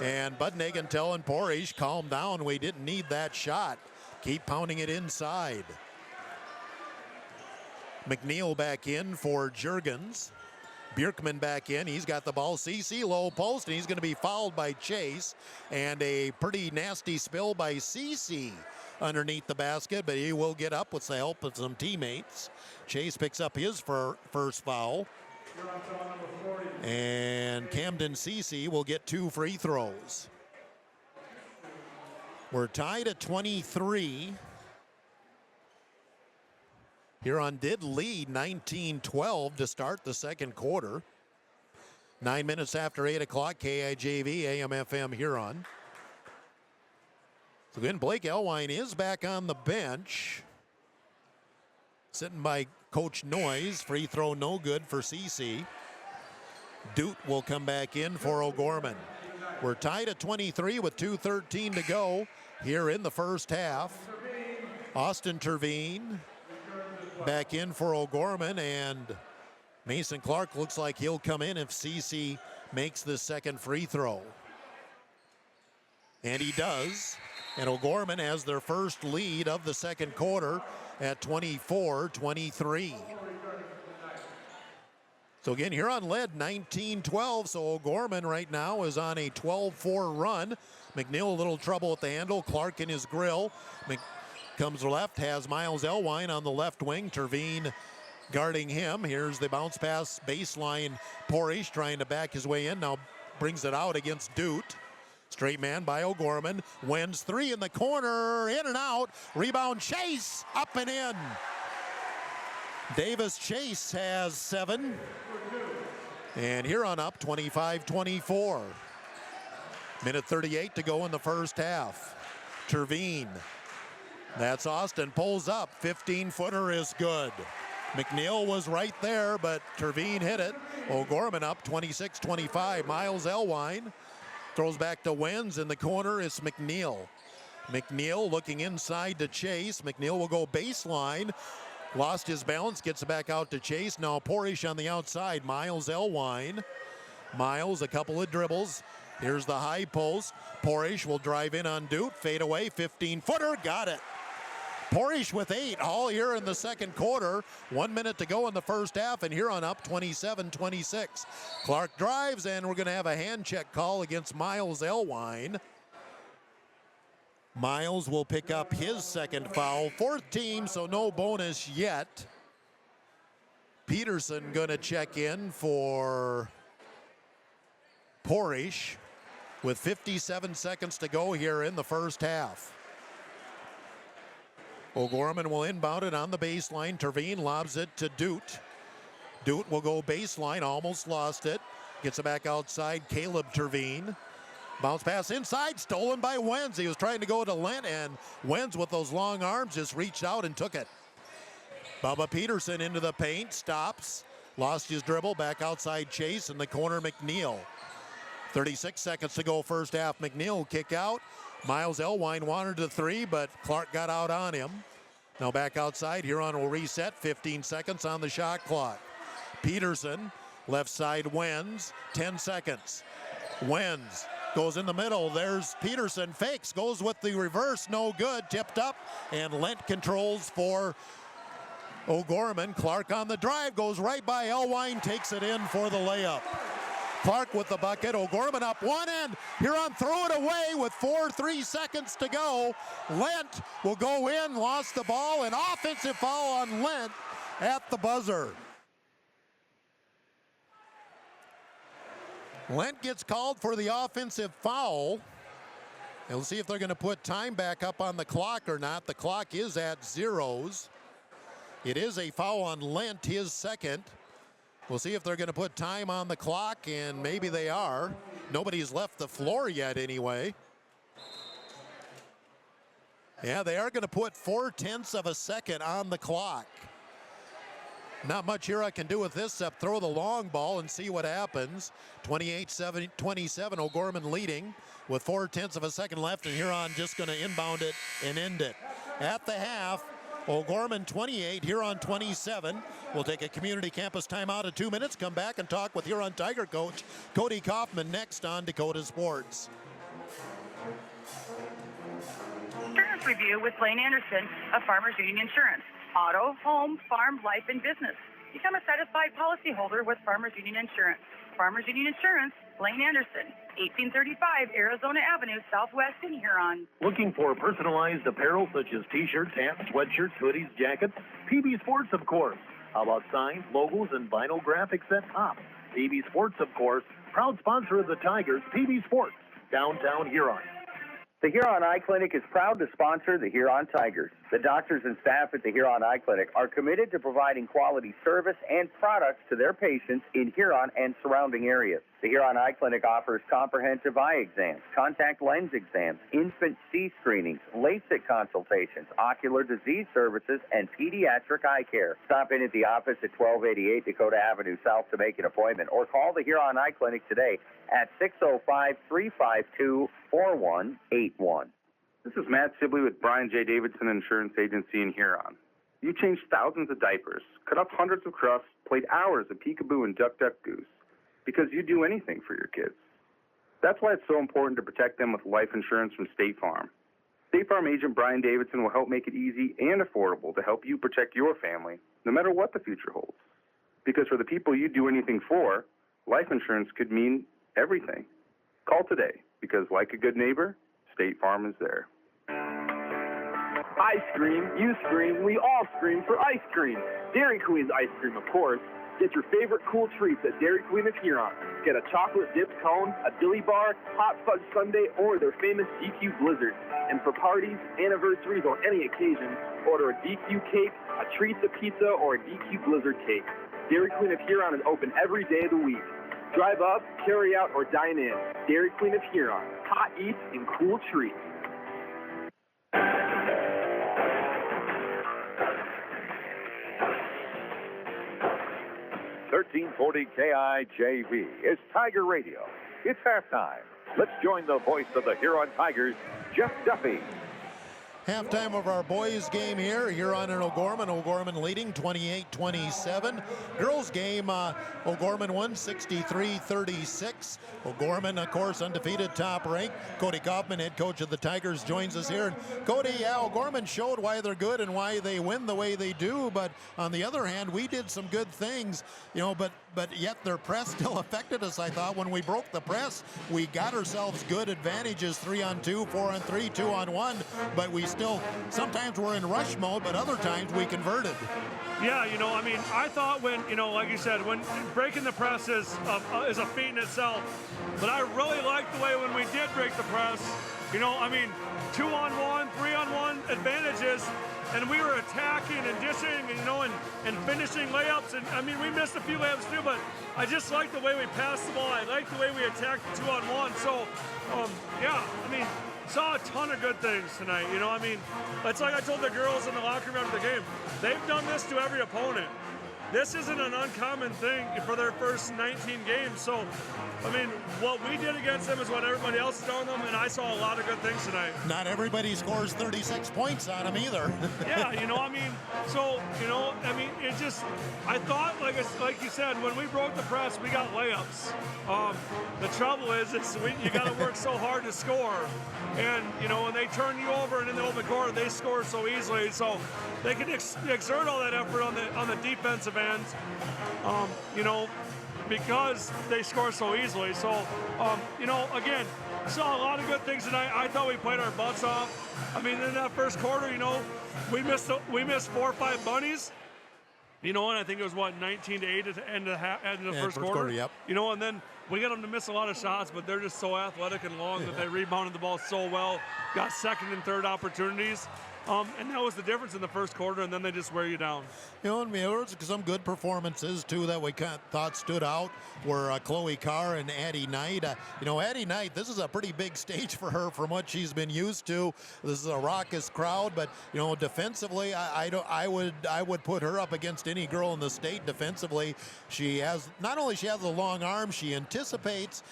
And Budnagan telling Porish, calm down. We didn't need that shot. Keep pounding it inside. McNeil back in for Juergens. Bjerkman back in. He's got the ball. CC low post, and he's going to be fouled by Chase. And a pretty nasty spill by CC underneath the basket, but he will get up with the help of some teammates. Chase picks up his first foul. And Camden CC will get 2 free throws. We're tied at 23. Huron did lead 19-12 to start the second quarter. 9 minutes after 8 o'clock, KIJV, AM/FM Huron. So again, Blake Elwine is back on the bench. Sitting by Coach Noyes. Free throw no good for CC. Doot will come back in for O'Gorman. We're tied at 23 with 2:13 to go here in the first half. Austin Terveen back in for O'Gorman, and Mason Clark looks like he'll come in if CC makes the second free throw. And he does. And O'Gorman has their first lead of the second quarter at 24-23. So again, Huron led 19-12, so O'Gorman right now is on a 12-4 run. McNeil a little trouble with the handle. Clark in his grill. Comes left, has Miles Elwine on the left wing. Terveen guarding him. Here's the bounce pass baseline. Porish trying to back his way in. Now brings it out against Doot. Straight man by O'Gorman. Wins 3 in the corner. In and out. Rebound Chase. Up and in. Davis Chase has 7. And Huron up 25-24. Minute 38 to go in the first half. Terveen. That's Austin. Pulls up. 15-footer is good. McNeil was right there, but Terveen hit it. O'Gorman up 26-25. Miles Elwine throws back to Wenz. In the corner is McNeil. McNeil looking inside to Chase. McNeil will go baseline. Lost his balance, gets it back out to Chase. Now Porish on the outside. Miles Elwine. Miles, a couple of dribbles. Here's the high post. Porish will drive in on Doot. Fade away, 15-footer. Got it. Porish with 8 all here in the second quarter. 1 minute to go in the first half, and Huron up 27-26. Clark drives, and we're going to have a hand check call against Miles Elwine. Miles will pick up his second foul. Fourth team, so no bonus yet. Peterson going to check in for Porish with 57 seconds to go here in the first half. O'Gorman will inbound it on the baseline. Terveen lobs it to Doot. Doot will go baseline, almost lost it. Gets it back outside, Caleb Terveen. Bounce pass inside, stolen by Wenz. He was trying to go to Lent, and Wenz with those long arms just reached out and took it. Bubba Peterson into the paint, stops, lost his dribble, back outside Chase, in the corner McNeil. 36 seconds to go first half. McNeil will kick out. Miles Elwine wanted the 3, but Clark got out on him. Now back outside, Huron will reset, 15 seconds on the shot clock. Peterson, left side Wenz, 10 seconds. Wenz goes in the middle, there's Peterson, fakes, goes with the reverse, no good, tipped up, and Lent controls for O'Gorman. Clark on the drive, goes right by Elwine, takes it in for the layup. Clark with the bucket. O'Gorman up one end. Huron throw it away with 3 seconds to go. Lent will go in, lost the ball, an offensive foul on Lent at the buzzer. Lent gets called for the offensive foul. And we'll see if they're going to put time back up on the clock or not. The clock is at zeros. It is a foul on Lent, his second. We'll see if they're going to put time on the clock, and maybe they are. Nobody's left the floor yet anyway. Yeah, they are going to put 0.4 of a second on the clock. Not much Huron can do with this except throw the long ball and see what happens. 28-27, O'Gorman leading with 0.4 of a second left, and Huron just going to inbound it and end it. At the half, O'Gorman 28, Huron 27. We'll take a community campus timeout of 2 minutes, come back and talk with Huron Tiger coach Cody Kaufman next on Dakota Sports. Insurance review with Blaine Anderson of Farmers Union Insurance. Auto, home, farm, life, and business. Become a satisfied policyholder with Farmers Union Insurance. Farmers Union Insurance, Blaine Anderson, 1835 Arizona Avenue, Southwest in Huron. Looking for personalized apparel such as t-shirts, hats, sweatshirts, hoodies, jackets? PB Sports, of course. How about signs, logos, and vinyl graphics at top? PB Sports, of course. Proud sponsor of the Tigers, PB Sports, downtown Huron. The Huron Eye Clinic is proud to sponsor the Huron Tigers. The doctors and staff at the Huron Eye Clinic are committed to providing quality service and products to their patients in Huron and surrounding areas. The Huron Eye Clinic offers comprehensive eye exams, contact lens exams, infant C screenings, LASIK consultations, ocular disease services, and pediatric eye care. Stop in at the office at 1288 Dakota Avenue South to make an appointment, or call the Huron Eye Clinic today at 605-352-4181. This is Matt Sibley with Brian J. Davidson Insurance Agency in Huron. You changed thousands of diapers, cut up hundreds of crusts, played hours of peekaboo and duck duck goose, because you do anything for your kids. That's why it's so important to protect them with life insurance from State Farm. State Farm agent Brian Davidson will help make it easy and affordable to help you protect your family, no matter what the future holds. Because for the people you do anything for, life insurance could mean everything. Call today, because like a good neighbor, State Farm is there. I scream, you scream, we all scream for ice cream. Dairy Queen's ice cream, of course. Get your favorite cool treats at Dairy Queen of Huron. Get a chocolate dipped cone, a dilly bar, hot fudge sundae, or their famous DQ Blizzard. And for parties, anniversaries, or any occasion, order a DQ cake, a Teresa pizza, or a DQ Blizzard cake. Dairy Queen of Huron is open every day of the week. Drive up, carry out, or dine in. Dairy Queen of Huron. Hot eats and cool treats. 1340 KIJV is Tiger Radio. It's halftime. Let's join the voice of the Huron Tigers, Jeff Duffy. Halftime of our boys game here, Huron and O'Gorman. O'Gorman leading 28-27. Girls game, O'Gorman won 63-36. O'Gorman, of course, undefeated, top ranked. Cody Kaufman, head coach of the Tigers, joins us here. And Cody, yeah, O'Gorman showed why they're good and why they win the way they do. But on the other hand, we did some good things, you know, but yet their press still affected us. I thought when we broke the press, we got ourselves good advantages, 3-on-2, 4-on-3, 2-on-1, but we still, sometimes we're in rush mode, but other times we converted. Yeah, you know, I mean, I thought when, you know, like you said, when breaking the press is a feat in itself, but I really liked the way when we did break the press, you know, I mean, 2-on-1, 3-on-1 advantages, and we were attacking and dishing, and, you know, and finishing layups, and I mean, we missed a few layups too, but I just like the way we passed the ball. I like the way we attacked 2-on-1. So, yeah, I mean, saw a ton of good things tonight. You know, I mean, it's like I told the girls in the locker room after the game. They've done this to every opponent. This isn't an uncommon thing for their first 19 games. So, I mean, what we did against them is what everybody else has done on them, and I saw a lot of good things tonight. Not everybody scores 36 points on them either. Yeah, you know, I mean, so, you know, I mean, it just, I thought, like you said, when we broke the press, we got layups. The trouble is you got to work so hard to score. And, you know, when they turn you over and in the open court, they score so easily. So they can exert all that effort on the defensive end, you know, because they score so easily. So, you know, again, saw a lot of good things tonight. I thought we played our butts off. I mean, in that first quarter, you know, we missed 4 or 5 bunnies. You know, and I think it was, 19-8 at the end of the first quarter. Yep. You know, and then we got them to miss a lot of shots, but they're just so athletic and long that they rebounded the ball so well, got second and third opportunities. And that was the difference in the first quarter, and then they just wear you down. You know, and there was some good performances, too, that we thought stood out were Chloe Carr and Addie Knight. You know, Addie Knight, this is a pretty big stage for her from what she's been used to. This is a raucous crowd, but, you know, defensively, I would put her up against any girl in the state defensively. She has, not only she has a long arm, she anticipates,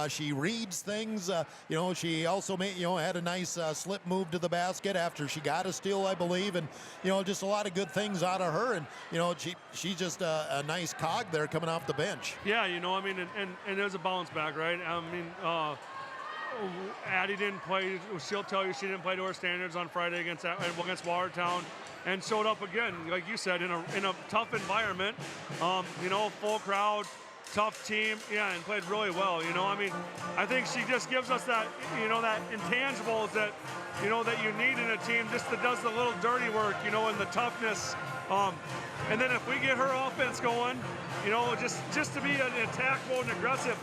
she reads things. You know, she also had a nice slip move to the basket after she got a steal, I believe, and, you know, just a lot of good things out of her. And, you know, she's just a nice cog there coming off the bench. Yeah, you know, I mean, and there's a bounce back, right? I mean, Addie didn't play. She'll tell you she didn't play to her standards on Friday against Watertown, and showed up again, like you said, in a tough environment. You know, full crowd, tough team, yeah, and played really well. You know, I mean, I think she just gives us that, you know, that intangibles that, you know, that you need in a team, just that does the little dirty work, you know, and the toughness. And then if we get her offense going, you know, just to be an attack mode and aggressive,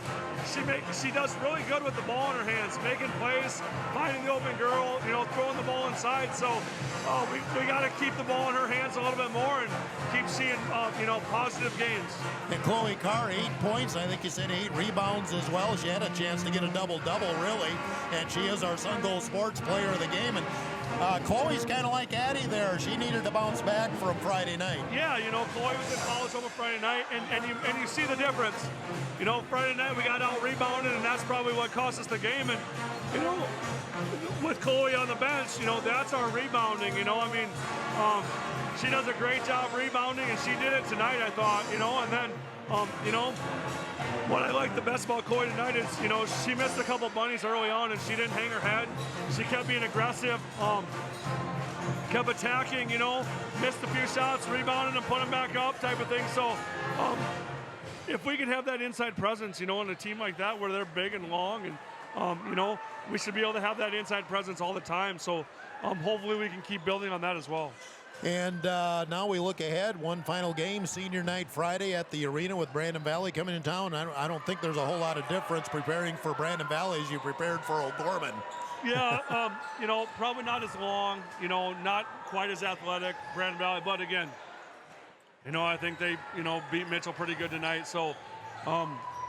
she does really good with the ball in her hands, making plays, finding the open girl, you know, throwing the ball inside. So we got to keep the ball in her hands a little bit more and keep seeing, you know, positive gains. And Chloe Carr, 8 points. I think you said 8 rebounds as well. She had a chance to get a double-double, really, and she is our Sun Gold Sports Player of the game. And Chloe's kind of like Addie there. She needed to bounce back from Friday night. Yeah, you know, Chloe was in college over Friday night, and you see the difference. You know, Friday night we got out-rebounded, and that's probably what cost us the game. And, you know, with Chloe on the bench, you know, that's our rebounding. You know, I mean, she does a great job rebounding, and she did it tonight, I thought, you know, and then, you know, what I like the best about Chloe tonight is, you know, she missed a couple bunnies early on and she didn't hang her head. She kept being aggressive, kept attacking, you know, missed a few shots, rebounded and put them back up type of thing. So if we can have that inside presence, you know, in a team like that where they're big and long, and, you know, we should be able to have that inside presence all the time. So hopefully we can keep building on that as well. And now we look ahead. One final game, senior night Friday at the arena with Brandon Valley coming in town. I don't think there's a whole lot of difference preparing for Brandon Valley as you prepared for O'Gorman. Yeah, you know, probably not as long, you know, not quite as athletic, Brandon Valley. But again, you know, I think they, you know, beat Mitchell pretty good tonight. So,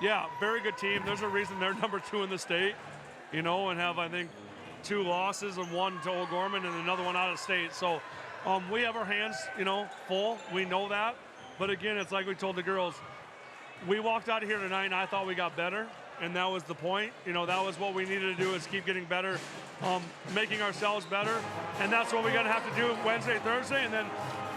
yeah, very good team. There's a reason they're number 2 in the state, you know, and have, I think, 2 losses and 1 to O'Gorman and another one out of state. So, we have our hands, you know, full. We know that. But again, it's like we told the girls. We walked out of here tonight and I thought we got better. and that was the point. You know, that was what we needed to do, is keep getting better, making ourselves better, and that's what we're going to have to do Wednesday, Thursday, and then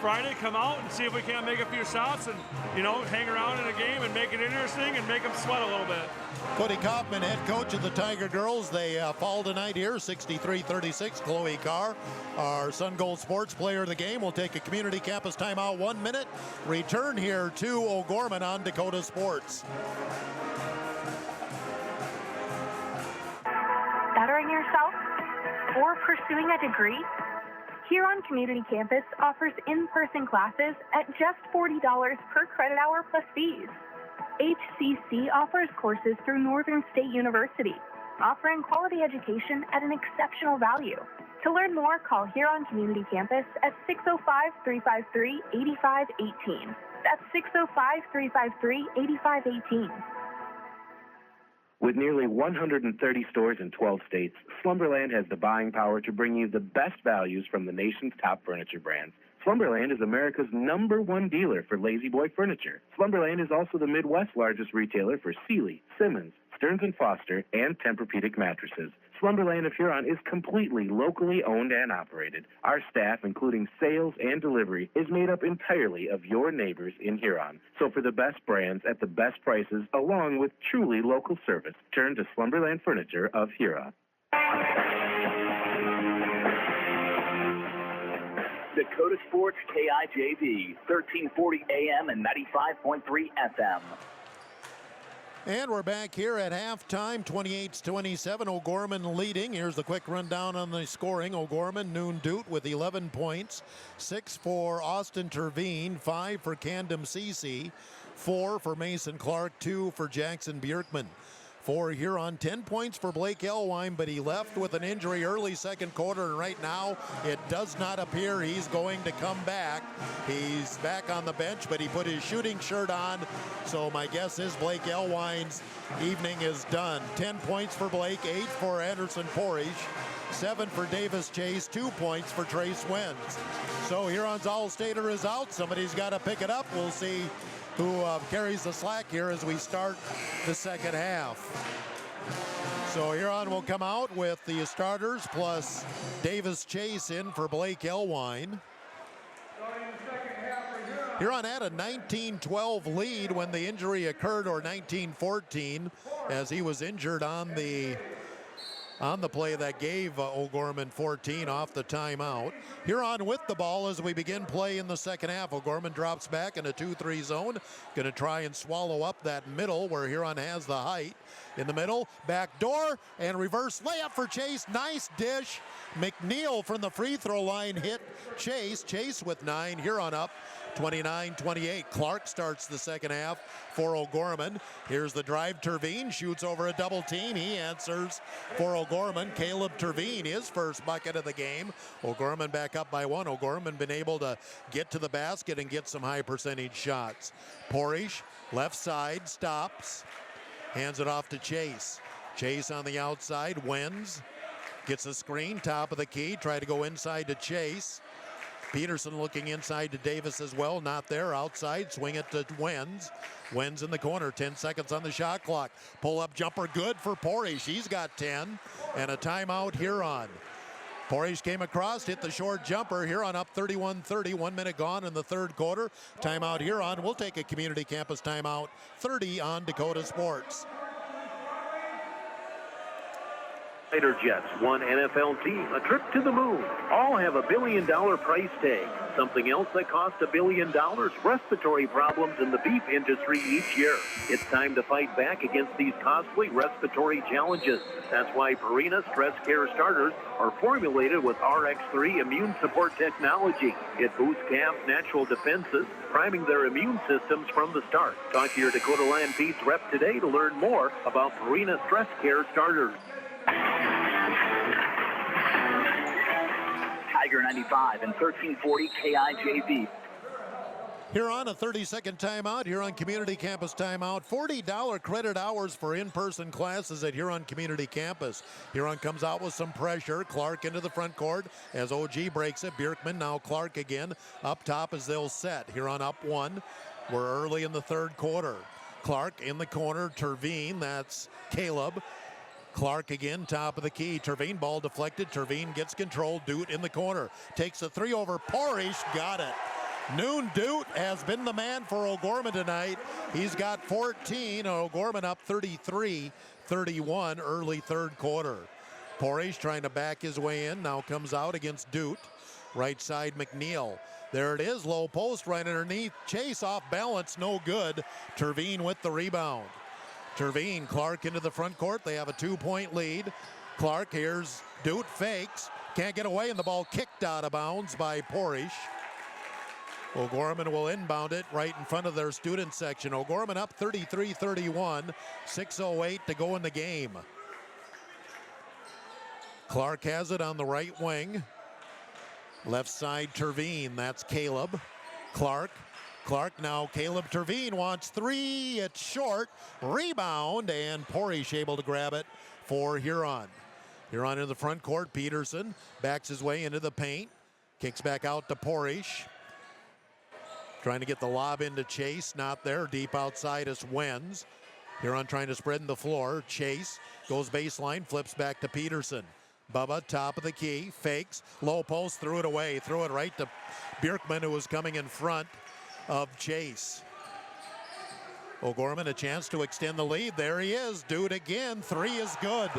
Friday come out and see if we can't make a few shots and, you know, hang around in a game and make it interesting and make them sweat a little bit. Cody Kaufman, head coach of the Tiger Girls. They fall tonight here, 63-36. Chloe Carr, our Sun Gold Sports Player of the game, will take a community campus timeout, 1 minute. Return here to O'Gorman on Dakota Sports. Bettering yourself or pursuing a degree? Huron Community Campus offers in-person classes at just $40 per credit hour plus fees. HCC offers courses through Northern State University, offering quality education at an exceptional value. To learn more, call Huron Community Campus at 605-353-8518. That's 605-353-8518. With nearly 130 stores in 12 states, Slumberland has the buying power to bring you the best values from the nation's top furniture brands. Slumberland is America's #1 dealer for Lazy Boy furniture. Slumberland is also the Midwest's largest retailer for Sealy, Simmons, Stearns & Foster, and Tempur-Pedic mattresses. Slumberland of Huron is completely locally owned and operated. Our staff, including sales and delivery, is made up entirely of your neighbors in Huron. So for the best brands at the best prices, along with truly local service, turn to Slumberland Furniture of Huron. Dakota Sports KIJV, 1340 AM and 95.3 FM. And we're back here at halftime, 28-27, O'Gorman leading. Here's the quick rundown on the scoring. O'Gorman, Noon Doot with 11 points, 6 for Austin Terveen, 5 for Candom Cece, 4 for Mason Clark, 2 for Jackson Bjerkman. For Huron, 10 points for Blake Elwine, but he left with an injury early second quarter, and right now it does not appear he's going to come back. He's back on the bench, but he put his shooting shirt on, so my guess is Blake Elwine's evening is done. 10 points for Blake, 8 for Anderson Porrish, 7 for Davis Chase, 2 points for Trace Wenz. So Huron's All-Stater is out. Somebody's got to pick it up. We'll see who carries the slack here as we start the second half. So Huron will come out with the starters plus Davis Chase in for Blake Elwine. Huron had a 19-12 lead when the injury occurred, or 19-14, as he was injured on the play that gave O'Gorman 14 off the timeout. Huron with the ball as we begin play in the second half. O'Gorman drops back in a 2-3 zone. Going to try and swallow up that middle where Huron has the height. In the middle, back door, and reverse layup for Chase. Nice dish. McNeil from the free throw line hit Chase. Chase with 9. Huron up 29-28. Clark starts the second half for O'Gorman. Here's the drive. Terveen shoots over a double team. He answers for O'Gorman. Caleb Terveen, his first bucket of the game. O'Gorman back up by 1. O'Gorman been able to get to the basket and get some high percentage shots. Porrish, left side, stops. Hands it off to Chase. Chase on the outside. Wenz gets a screen, top of the key. Try to go inside to Chase. Peterson looking inside to Davis as well. Not there. Outside. Swing it to Wenz. Wenz in the corner. 10 seconds on the shot clock. Pull-up jumper good for Porrish. He's got 10. And a timeout Huron. Porrish came across, hit the short jumper. Huron up 31-30. 1 minute gone in the third quarter. Timeout Huron. We'll take a community campus timeout. 30 on Dakota Sports. Fighter jets, one NFL team, a trip to the moon. All have $1 billion price tag. Something else that costs $1 billion, respiratory problems in the beef industry each year. It's time to fight back against these costly respiratory challenges. That's why Purina Stress Care Starters are formulated with RX3 immune support technology. It boosts calves' natural defenses, priming their immune systems from the start. Talk to your Dakota Land Feeds rep today to learn more about Purina Stress Care Starters. Tiger 95 and 1340 KIJV. Huron, a 30-second timeout. Huron Community Campus timeout. $40 credit hours for in-person classes at Huron Community Campus. Huron comes out with some pressure. Clark into the front court as OG breaks it. Bjerkman, now Clark again. Up top as they'll set. Huron up 1. We're early in the third quarter. Clark in the corner. Terveen, that's Caleb. Clark again, top of the key. Terveen, ball deflected. Terveen gets control. Doot in the corner. Takes a 3 over Porish. Got it. Noon Doot has been the man for O'Gorman tonight. He's got 14. O'Gorman up 33-31 early third quarter. Porish trying to back his way in. Now comes out against Doot. Right side McNeil. There it is. Low post right underneath. Chase off balance. No good. Terveen with the rebound. Terveen, Clark into the front court. They have a 2-point lead. Clark, here's Doot, fakes. Can't get away, and the ball kicked out of bounds by Porish. O'Gorman will inbound it right in front of their student section. O'Gorman up 33-31. 6:08 to go in the game. Clark has it on the right wing. Left side, Terveen. That's Caleb. Clark now, Caleb Terveen wants 3. It's short. Rebound, and Porish able to grab it for Huron. Huron in the front court. Peterson backs his way into the paint. Kicks back out to Porish. Trying to get the lob into Chase. Not there. Deep outside is Wenz. Huron trying to spread in the floor. Chase goes baseline. Flips back to Peterson. Bubba, top of the key. Fakes. Low post. Threw it away. Threw it right to Bjerkman, who was coming in front of Chase. O'Gorman a chance to extend the lead. There he is. Doot again. 3 is good.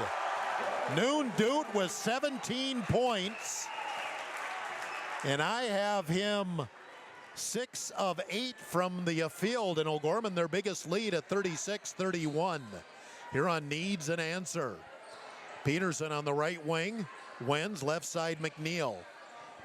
Noon Doot with 17 points. And I have him 6 of 8 from the field. And O'Gorman their biggest lead at 36-31. Huron needs an answer. Peterson on the right wing. Wenz left side McNeil.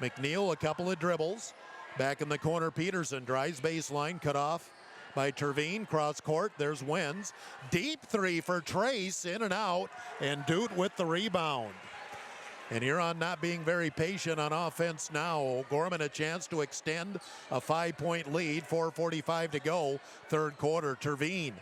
McNeil a couple of dribbles. Back in the corner, Peterson drives baseline, cut off by Terveen. Cross court, there's Wenz. Deep 3 for Trace, in and out, and Doot with the rebound. And Huron not being very patient on offense now. O'Gorman a chance to extend a 5-point lead, 4:45 to go, third quarter. Terveen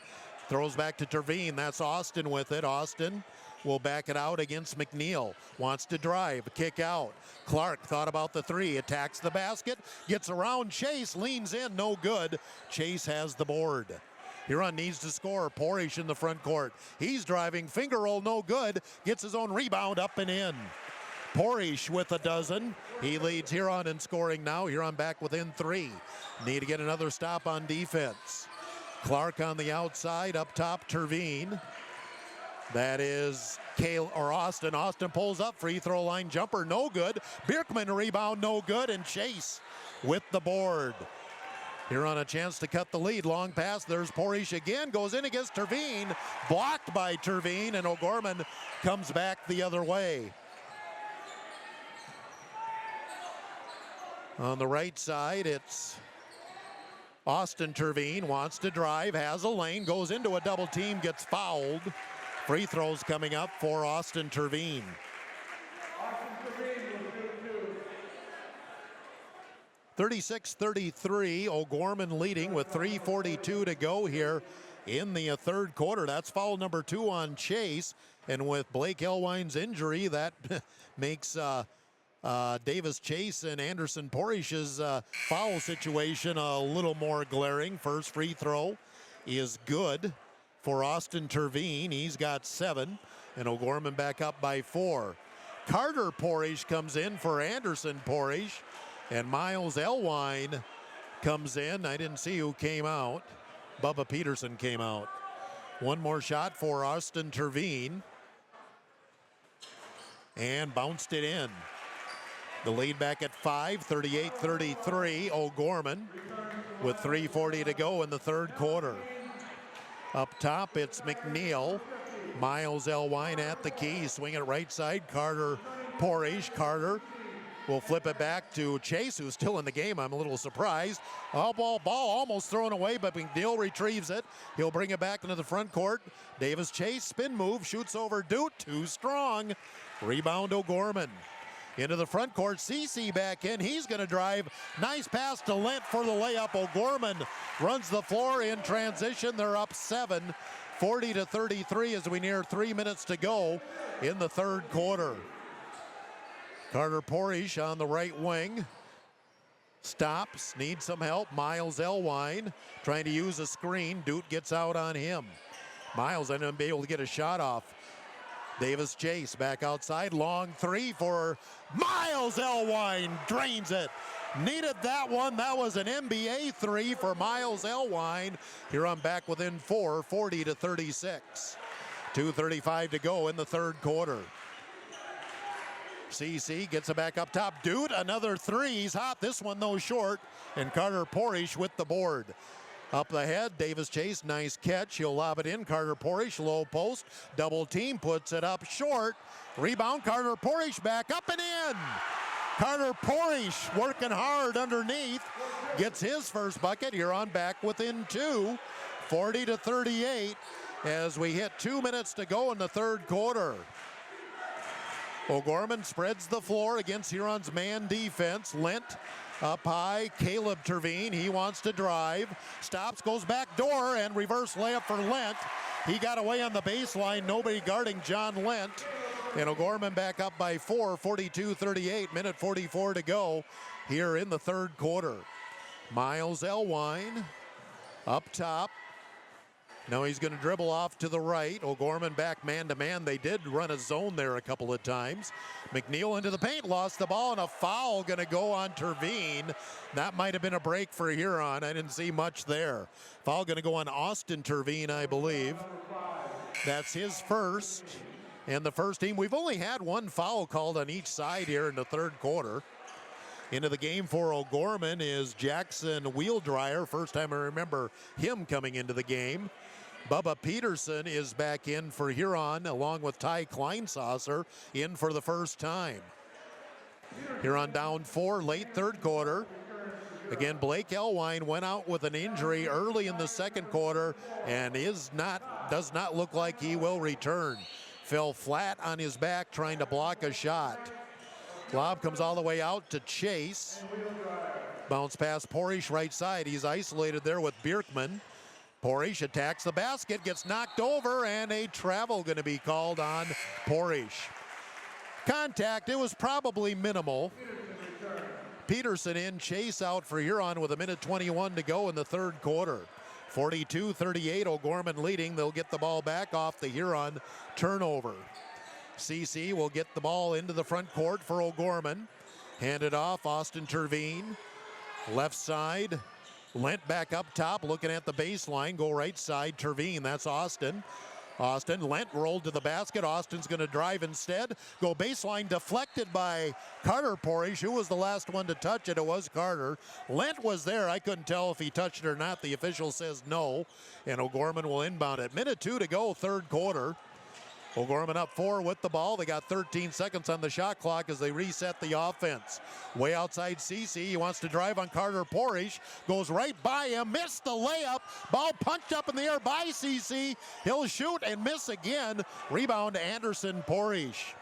throws back to Terveen. That's Austin with it. Austin will back it out against McNeil. Wants to drive, kick out. Clark thought about the 3, attacks the basket, gets around Chase, leans in, no good. Chase has the board. Huron needs to score. Porish in the front court. He's driving, finger roll, no good. Gets his own rebound up and in. Porish with a dozen. He leads Huron in scoring now. Huron back within 3. Need to get another stop on defense. Clark on the outside, up top, Terveen. That is Austin. Austin pulls up, free throw line jumper, no good. Bjerkman rebound, no good, and Chase with the board. Huron a chance to cut the lead. Long pass, there's Porish again, goes in against Terveen. Blocked by Terveen, and O'Gorman comes back the other way. On the right side, it's Austin Terveen, wants to drive, has a lane, goes into a double team, gets fouled. Free throws coming up for Austin Terveen. 36-33, O'Gorman leading with 3:42 to go here in the third quarter. That's foul number 2 on Chase. And with Blake Elwine's injury, that makes Davis Chase and Anderson Porish's foul situation a little more glaring. First free throw is good for Austin Terveen. He's got 7, and O'Gorman back up by 4. Carter Porish comes in for Anderson Porish, and Miles Elwine comes in. I didn't see who came out. Bubba Peterson came out. One more shot for Austin Terveen, and bounced it in. The lead back at 5, 38-33, O'Gorman, with 3:40 to go in the third quarter. Up top, it's McNeil. Miles Elwine at the key. Swing it right side. Carter Porish. Carter will flip it back to Chase, who's still in the game. I'm a little surprised. Ball almost thrown away, but McNeil retrieves it. He'll bring it back into the front court. Davis Chase, spin move, shoots over Doot. Too strong. Rebound O'Gorman. Into the front court, CC back in. He's going to drive. Nice pass to Lent for the layup. O'Gorman runs the floor in transition. They're up 7, 40-33 as we near 3 minutes to go in the third quarter. Carter Porish on the right wing. Stops, needs some help. Miles Elwine trying to use a screen. Doot gets out on him. Miles ended up being able to get a shot off. Davis Chase back outside. Long three for Miles Elwine. Drains it. Needed that one. That was an NBA three for Miles Elwine. Huron back within 4, 40-36. 2:35 to go in the third quarter. CC gets it back up top. Dude, another three. He's hot. This one, though, short. And Carter Porish with the board. Up the head, Davis Chase, nice catch. He'll lob it in. Carter Porish, low post. Double team, puts it up short. Rebound, Carter Porish back up and in. Carter Porish working hard underneath. Gets his first bucket. Huron back within 2. 40-38 as we hit 2 minutes to go in the third quarter. O'Gorman spreads the floor against Huron's man defense. Lent up high, Caleb Terveen, he wants to drive. Stops, goes back door, and reverse layup for Lent. He got away on the baseline, nobody guarding John Lent. And O'Gorman back up by 4, 42-38, minute 44 to go here in the third quarter. Miles Elwine up top. Now he's going to dribble off to the right. O'Gorman back man-to-man. They did run a zone there a couple of times. McNeil into the paint, lost the ball, and a foul going to go on Terveen. That might have been a break for Huron. I didn't see much there. Foul going to go on Austin Terveen, I believe. That's his first. And the first team, we've only had one foul called on each side here in the third quarter. Into the game for O'Gorman is Jackson Wheeldryer. First time I remember him coming into the game. Bubba Peterson is back in for Huron, along with Ty Kleinsasser in for the first time. Huron down 4, late third quarter. Again, Blake Elwine went out with an injury early in the second quarter and does not look like he will return. Fell flat on his back trying to block a shot. Lob comes all the way out to Chase. Bounce pass Porish right side. He's isolated there with Bierkman. Porish attacks the basket, gets knocked over, and a travel going to be called on Porish. Contact, it was probably minimal. Peterson in, Chase out for Huron with 1:21 to go in the third quarter. 42-38, O'Gorman leading. They'll get the ball back off the Huron turnover. CC will get the ball into the front court for O'Gorman. Hand it off, Austin Terveen. Left side, Lent back up top, looking at the baseline. Go right side, Terveen, that's Austin. Lent rolled to the basket. Austin's going to drive instead. Go baseline, deflected by Carter Porish, who was the last one to touch it. It was Carter. Lent was there. I couldn't tell if he touched it or not. The official says no, and O'Gorman will inbound it. 1:02 to go, third quarter. O'Gorman up 4 with the ball. They got 13 seconds on the shot clock as they reset the offense. Way outside CC. He wants to drive on Carter Porish. Goes right by him. Missed the layup. Ball punched up in the air by CC. He'll shoot and miss again. Rebound to Anderson Porish.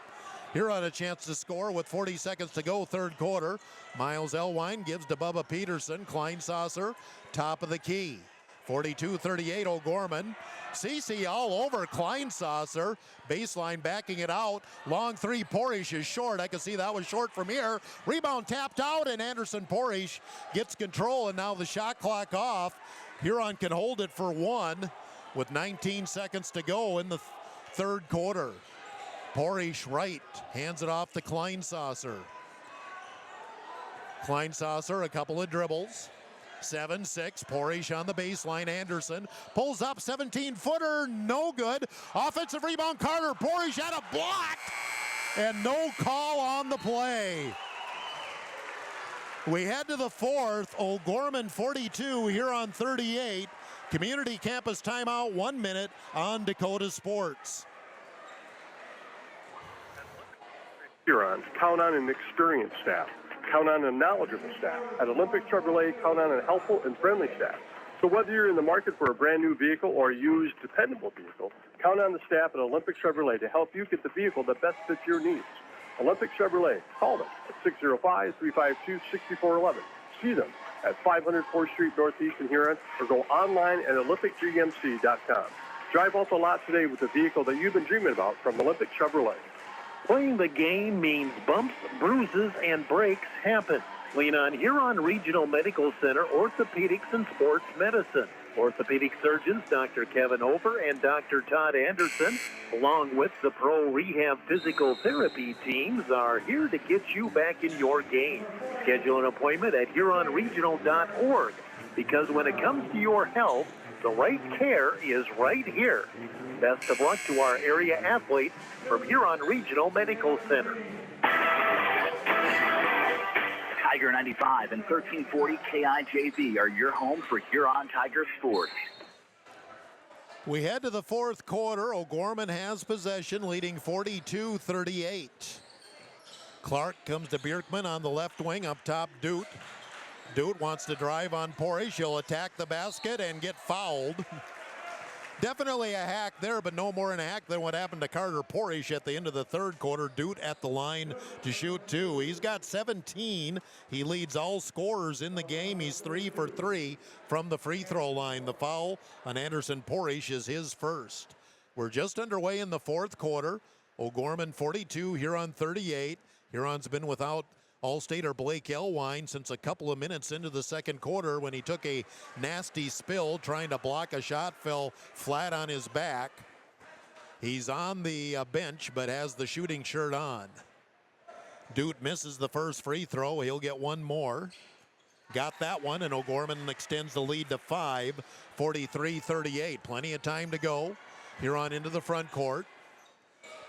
Here on a chance to score with 40 seconds to go, third quarter. Miles Elwine gives to Bubba Peterson. Kleinsasser, top of the key. 42-38, O'Gorman. CC all over Kleinsasser. Baseline backing it out. Long three, Porish is short. I can see that was short from here. Rebound tapped out, and Anderson Porish gets control, and now the shot clock off. Huron can hold it for 1 with 19 seconds to go in the third quarter. Porish right, hands it off to Kleinsasser. Kleinsasser, a couple of dribbles. 7-6, Porish on the baseline. Anderson pulls up, 17-footer, no good. Offensive rebound, Carter Porish had a block, and no call on the play. We head to the fourth. O'Gorman 42, Huron 38. Community campus timeout, 1 minute on Dakota Sports. Huron, count on an experienced staff. Count on a knowledgeable staff. At Olympic Chevrolet, count on a helpful and friendly staff. So whether you're in the market for a brand new vehicle or a used, dependable vehicle, count on the staff at Olympic Chevrolet to help you get the vehicle that best fits your needs. Olympic Chevrolet, call them at 605-352-6411. See them at 500 4th Street Northeast in Huron, or go online at olympicgmc.com. Drive off the lot today with the vehicle that you've been dreaming about from Olympic Chevrolet. Playing the game means bumps, bruises, and breaks happen. Lean on Huron Regional Medical Center Orthopedics and Sports Medicine. Orthopedic surgeons Dr. Kevin Over and Dr. Todd Anderson, along with the Pro Rehab Physical Therapy teams, are here to get you back in your game. Schedule an appointment at HuronRegional.org, because when it comes to your health, the right care is right here. Best of luck to our area athletes from Huron Regional Medical Center. Tiger 95 and 1340 KIJV are your home for Huron Tiger sports. We head to the fourth quarter. O'Gorman has possession, leading 42-38. Clark comes to Bjerkman on the left wing, up top Doot. Doot wants to drive on Porish. He'll attack the basket and get fouled. Definitely a hack there, but no more in a hack than what happened to Carter Porish at the end of the third quarter. Doot at the line to shoot two. He's got 17. He leads all scorers in the game. He's 3 for 3 from the free throw line. The foul on Anderson Porish is his first. We're just underway in the fourth quarter. O'Gorman 42, Huron 38. Huron's been without All-Stater Blake Elwine since a couple of minutes into the second quarter when he took a nasty spill trying to block a shot, fell flat on his back. He's on the bench but has the shooting shirt on. Doot misses the first free throw. He'll get one more. Got that one, and O'Gorman extends the lead to 5, 43-38. Plenty of time to go. Huron into the front court.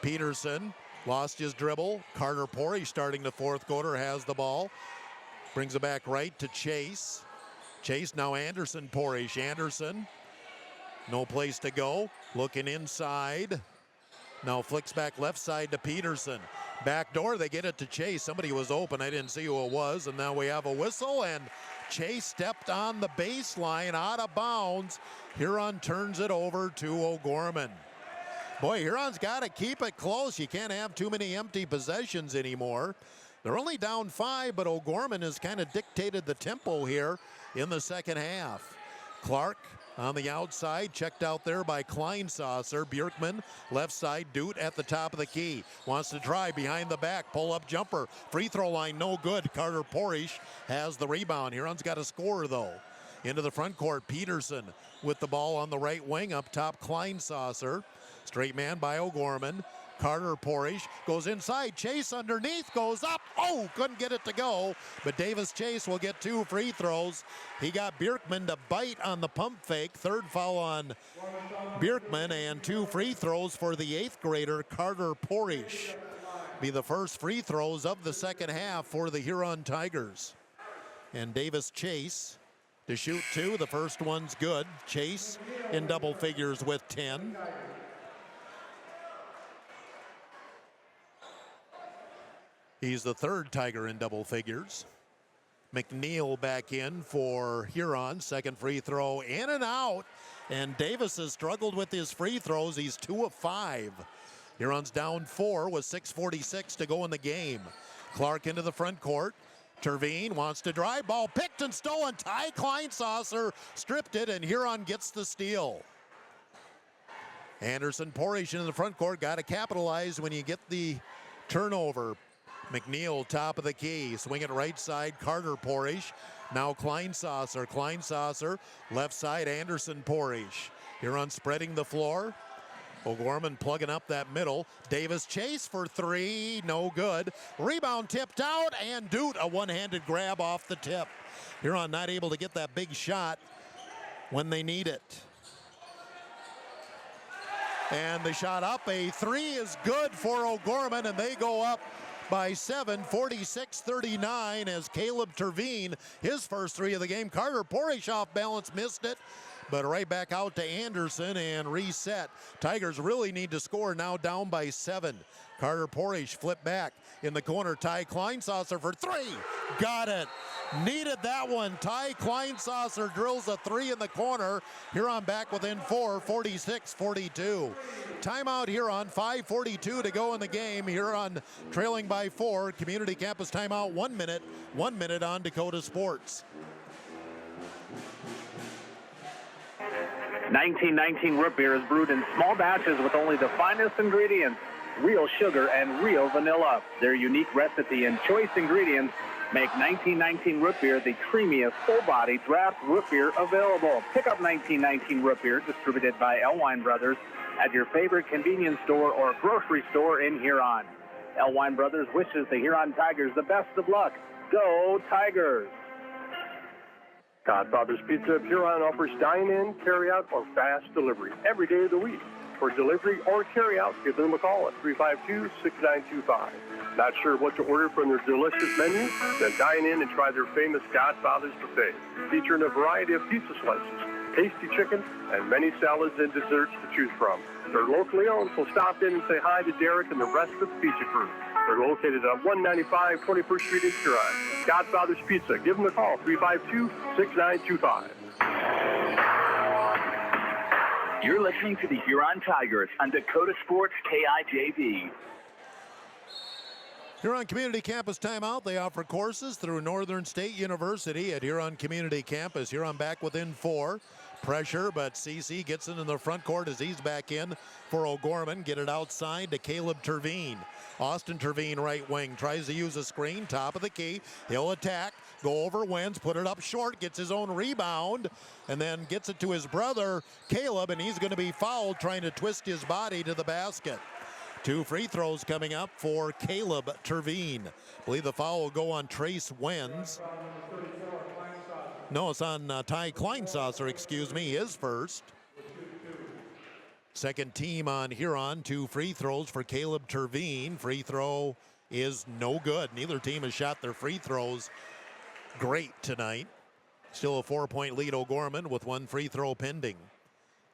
Peterson lost his dribble. Carter Porish starting the fourth quarter has the ball. Brings it back right to Chase. Chase now Anderson Porish. Anderson, no place to go. Looking inside. Now flicks back left side to Peterson. Back door, they get it to Chase. Somebody was open. I didn't see who it was. And now we have a whistle, and Chase stepped on the baseline out of bounds. Huron turns it over to O'Gorman. Boy, Huron's got to keep it close. You can't have too many empty possessions anymore. They're only down 5, but O'Gorman has kind of dictated the tempo here in the second half. Clark on the outside, checked out there by Kleinsasser. Bjerkman, left side, Doot at the top of the key. Wants to drive behind the back, pull-up jumper. Free throw line, no good. Carter Porish has the rebound. Huron's got a score, though. Into the front court, Peterson with the ball on the right wing. Up top, Kleinsasser. Straight man by O'Gorman. Carter Porish goes inside. Chase underneath, goes up. Oh, couldn't get it to go. But Davis Chase will get 2 free throws. He got Bjerkman to bite on the pump fake. Third foul on Bjerkman, and 2 free throws for the 8th grader, Carter Porish. Be the first free throws of the second half for the Huron Tigers. And Davis Chase to shoot 2. The first one's good. Chase in double figures with 10. He's the third Tiger in double figures. McNeil back in for Huron. Second free throw in and out. And Davis has struggled with his free throws. He's 2 of 5. Huron's down 4 with 6:46 to go in the game. Clark into the front court. Terveen wants to drive. Ball picked and stolen. Ty Kleinsasser stripped it, and Huron gets the steal. Anderson Porish in the front court. Got to capitalize when you get the turnover. McNeil, top of the key. Swing it right side, Carter Porish. Now Kleinsasser. Kleinsasser, left side, Anderson Porish. Huron spreading the floor. O'Gorman plugging up that middle. Davis Chase for 3, no good. Rebound tipped out, and Doot, a one-handed grab off the tip. Huron not able to get that big shot when they need it. And the shot up, a 3 is good for O'Gorman, and they go up by 7, 46-39, as Caleb Terveen, his first 3 of the game. Carter Porish off balance, missed it, but right back out to Anderson and reset. Tigers really need to score, now down by 7. Carter Porish flip back in the corner. Ty Kleinsasser for 3. Got it. Needed that one. Ty Kleinsasser drills a 3 in the corner. Huron back within 4, 46-42. Timeout Huron, 5:42 to go in the game. Huron trailing by 4. Community Campus timeout, 1 minute. 1 minute on Dakota Sports. 1919 root beer is brewed in small batches with only the finest ingredients. real sugar, and real vanilla. Their unique recipe and choice ingredients make 1919 Root Beer the creamiest, full-body draft root beer available. Pick up 1919 Root Beer, distributed by Elwine Brothers, at your favorite convenience store or grocery store in Huron. Elwine Brothers wishes the Huron Tigers the best of luck. Go Tigers! Godfather's Pizza of Huron offers dine-in, carry-out, or fast delivery every day of the week. For delivery or carry-out, give them a call at 352-6925. Not sure what to order from their delicious menu? Then dine in and try their famous Godfather's Buffet, featuring a variety of pizza slices, tasty chicken, and many salads and desserts to choose from. They're locally owned, so stop in and say hi to Derek and the rest of the pizza crew. They're located at 195 21st Street in Huron. Godfather's Pizza. Give them a call, 352-6925. You're listening to the Huron Tigers on Dakota Sports KIJV. Huron Community Campus timeout. They offer courses through Northern State University at Huron Community Campus. Huron back within 4. Pressure, but CC gets it in the front court as he's back in for O'Gorman. Get it outside to Caleb Terveen. Austin Terveen, right wing, tries to use a screen, top of the key. He'll attack, go over, wins, put it up short, gets his own rebound, and then gets it to his brother, Caleb, and he's going to be fouled trying to twist his body to the basket. 2 free throws coming up for Caleb Terveen. I believe the foul will go on Trace Wenz. No, it's on Ty Kleinsasser, excuse me, his first. Second team on Huron, 2 free throws for Caleb Terveen. Free throw is no good. Neither team has shot their free throws great tonight. Still a 4-point lead O'Gorman with 1 free throw pending.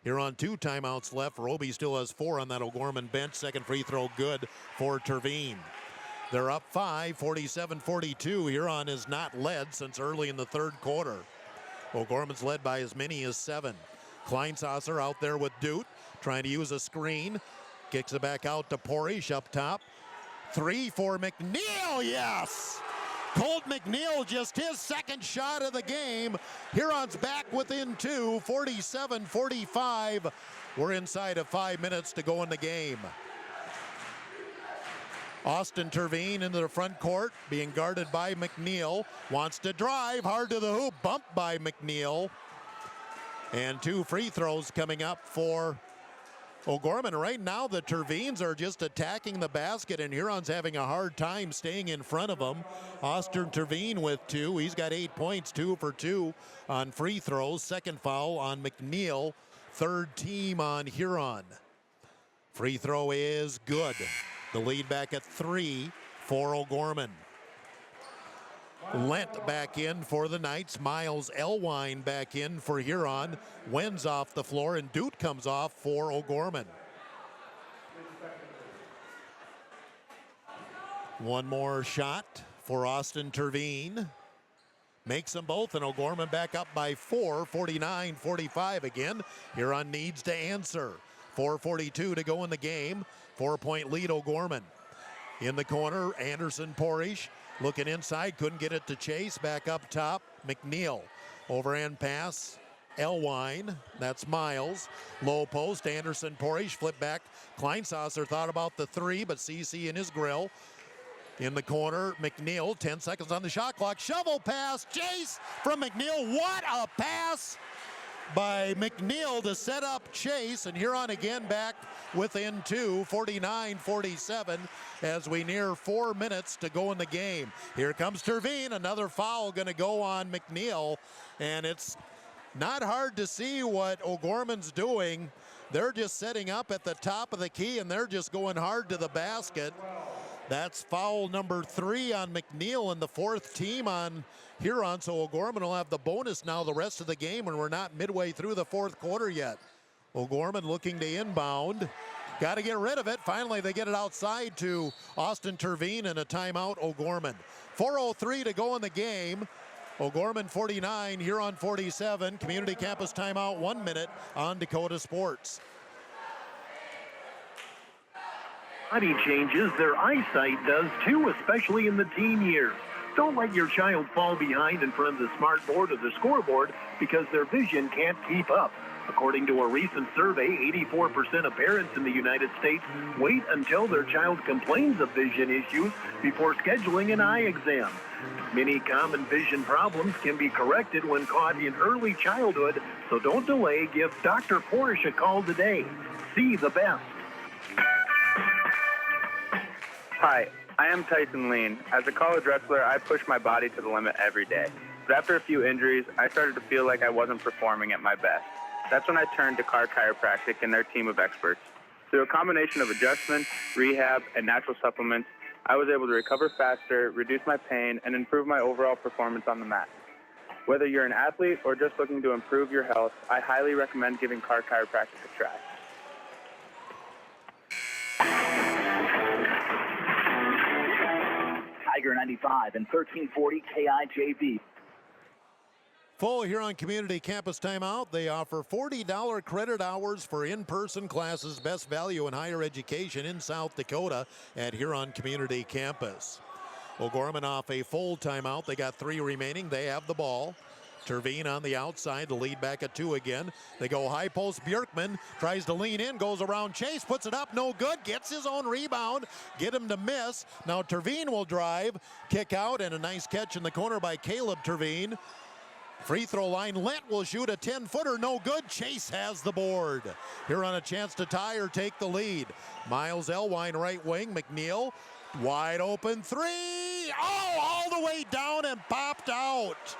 Huron 2 timeouts left. Roby still has 4 on that O'Gorman bench. Second free throw good for Terveen. They're up 5, 47-42. Huron has not led since early in the third quarter. O'Gorman's led by as many as 7. Kleinsasser out there with Dute, trying to use a screen. Kicks it back out to Porish up top. 3 for McNeil, yes! Colt McNeil, just his second shot of the game. Huron's back within 2, 47-45. We're inside of 5 minutes to go in the game. Austin Terveen into the front court, being guarded by McNeil. Wants to drive, hard to the hoop, bumped by McNeil. And 2 free throws coming up for O'Gorman. Right now, the Terveens are just attacking the basket, and Huron's having a hard time staying in front of them. Austin Terveen with 2. He's got 8 points, 2 for 2 on free throws. Second foul on McNeil. Third team on Huron. Free throw is good. The lead back at 3 for O'Gorman. Lent back in for the Knights. Miles Elwine back in for Huron. Wins off the floor, and Dute comes off for O'Gorman. One more shot for Austin Terveen. Makes them both, and O'Gorman back up by 4, 49-45 again. Huron needs to answer. 4:42 to go in the game. 4-point lead O'Gorman. In the corner, Anderson Porish looking inside, couldn't get it to Chase. Back up top, McNeil. Overhand pass, Elwine, that's Miles. Low post, Anderson Porish, flip back. Kleinsasser thought about the 3, but CC in his grill. In the corner, McNeil, 10 seconds on the shot clock. Shovel pass, Chase from McNeil. What a pass by McNeil to set up Chase, and Huron again back within 2, 49-47 as we near 4 minutes to go in the game. Here comes Terveen, another foul going to go on McNeil, and it's not hard to see what O'Gorman's doing. They're just setting up at the top of the key, and they're just going hard to the basket. That's foul number 3 on McNeil and the 4th team on Huron, so O'Gorman will have the bonus now the rest of the game, and we're not midway through the 4th quarter yet. O'Gorman looking to inbound. Got to get rid of it. Finally, they get it outside to Austin Terveen, and a timeout, O'Gorman. 4:03 to go in the game. O'Gorman 49, Huron 47. Community Campus timeout, 1 minute on Dakota Sports. Body changes, their eyesight does too, especially in the teen years. Don't let your child fall behind in front of the smart board or the scoreboard because their vision can't keep up. According to a recent survey, 84% of parents in the United States wait until their child complains of vision issues before scheduling an eye exam. Many common vision problems can be corrected when caught in early childhood, so don't delay. Give Dr. Porsche a call today. See the best. Hi, I am Tyson Lean. As a college wrestler, I push my body to the limit every day. But after a few injuries, I started to feel like I wasn't performing at my best. That's when I turned to Car Chiropractic and their team of experts. Through a combination of adjustments, rehab, and natural supplements, I was able to recover faster, reduce my pain, and improve my overall performance on the mat. Whether you're an athlete or just looking to improve your health, I highly recommend giving Car Chiropractic a try. Tiger 95 and 1340 KIJV. Full Huron Community Campus timeout. They offer $40 credit hours for in-person classes, best value in higher education in South Dakota at Huron Community Campus. O'Gorman off a full timeout. They got 3 remaining. They have the ball. Terveen on the outside, the lead back at 2 again. They go high post. Bjorkman tries to lean in, goes around Chase, puts it up, no good, gets his own rebound, get him to miss. Now Terveen will drive, kick out, and a nice catch in the corner by Caleb Terveen. Free throw line, Lent will shoot a 10-footer, no good. Chase has the board. Here on a chance to tie or take the lead. Miles Elwine right wing, McNeil, wide open 3. Oh, all the way down and popped out.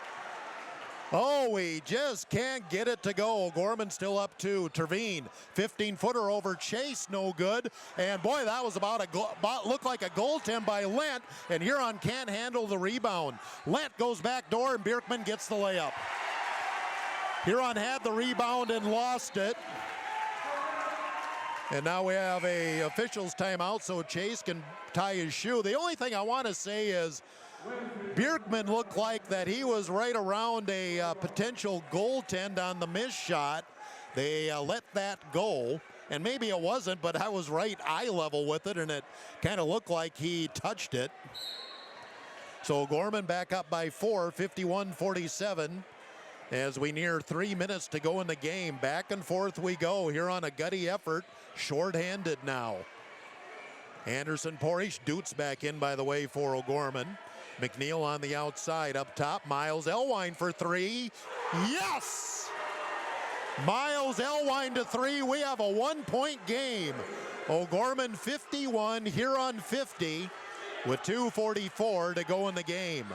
Oh, we just can't get it to go. Gorman still up 2. Terveen, 15-footer over Chase, no good. And boy, that was looked like a goaltend by Lent, and Huron can't handle the rebound. Lent goes back door, and Bjorkman gets the layup. Huron had the rebound and lost it. And now we have a officials timeout, so Chase can tie his shoe. The only thing I want to say is Bjorkman looked like that he was right around a potential goaltend on the missed shot. They let that go, and maybe it wasn't, but I was right eye level with it, and it kind of looked like he touched it. So Gorman back up by 4, 51-47, as we near 3 minutes to go in the game. Back and forth we go here on a gutty effort, shorthanded now. Anderson Porish, Dutz back in, by the way, for O'Gorman. McNeil on the outside, up top, Miles Elwine for 3. Yes! Miles Elwine to 3. We have a 1-point game. O'Gorman 51, Huron 50, with 2:44 to go in the game.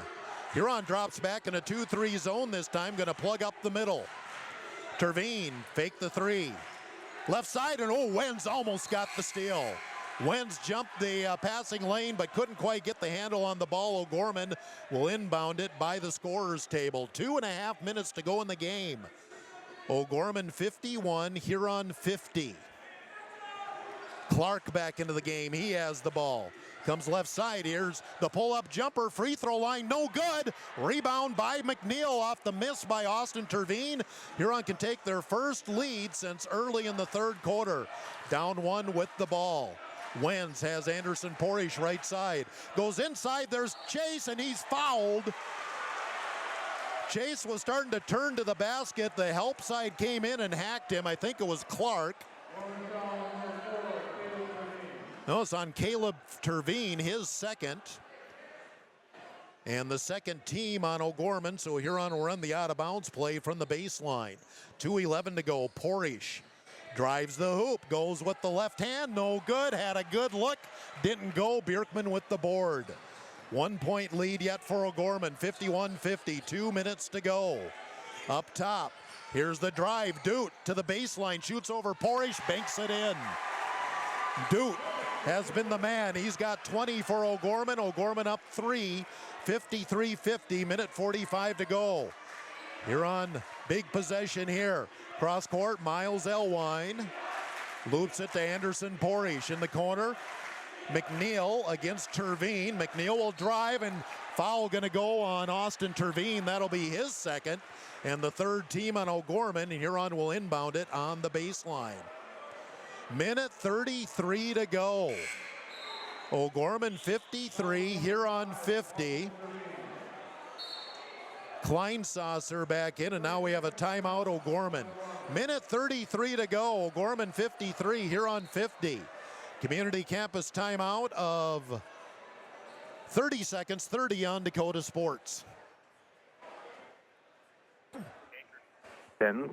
Huron drops back in a 2-3 zone this time, going to plug up the middle. Terveen, fake the 3. Left side, and Wenz almost got the steal. Wenz jumped the passing lane but couldn't quite get the handle on the ball. O'Gorman will inbound it by the scorer's table. 2.5 minutes to go in the game. O'Gorman 51, Huron 50. Clark back into the game. He has the ball. Comes left side. Here's the pull-up jumper. Free throw line, no good. Rebound by McNeil off the miss by Austin Terveen. Huron can take their first lead since early in the third quarter. Down 1 with the ball. Wenz has Anderson Porish right side. Goes inside, there's Chase, and he's fouled. Chase was starting to turn to the basket. The help side came in and hacked him. I think it was Clark. No, it's on Caleb Terveen, his second. And the second team on O'Gorman, so Huron will run the out-of-bounds play from the baseline. 2:11 to go. Porish drives the hoop, goes with the left hand, no good, had a good look, didn't go. Bjorkman with the board. 1-point lead yet for O'Gorman, 51-50, 2 minutes to go. Up top, here's the drive, Dute to the baseline, shoots over Porish, banks it in. Dute has been the man, he's got 20 for O'Gorman. O'Gorman up 3, 53-50, minute 45 to go. Huron, big possession here. Cross court, Miles Elwine loops it to Anderson Porish in the corner. McNeil against Terveen. McNeil will drive, and foul going to go on Austin Terveen. That'll be his second. And the third team on O'Gorman, and Huron will inbound it on the baseline. Minute 33 to go. O'Gorman 53, Huron 50. Kleinsasser back in, and now we have a timeout. O'Gorman Minute 33 to go. O'Gorman 53, Huron 50. Community campus timeout of 30 seconds, 30 on Dakota Sports.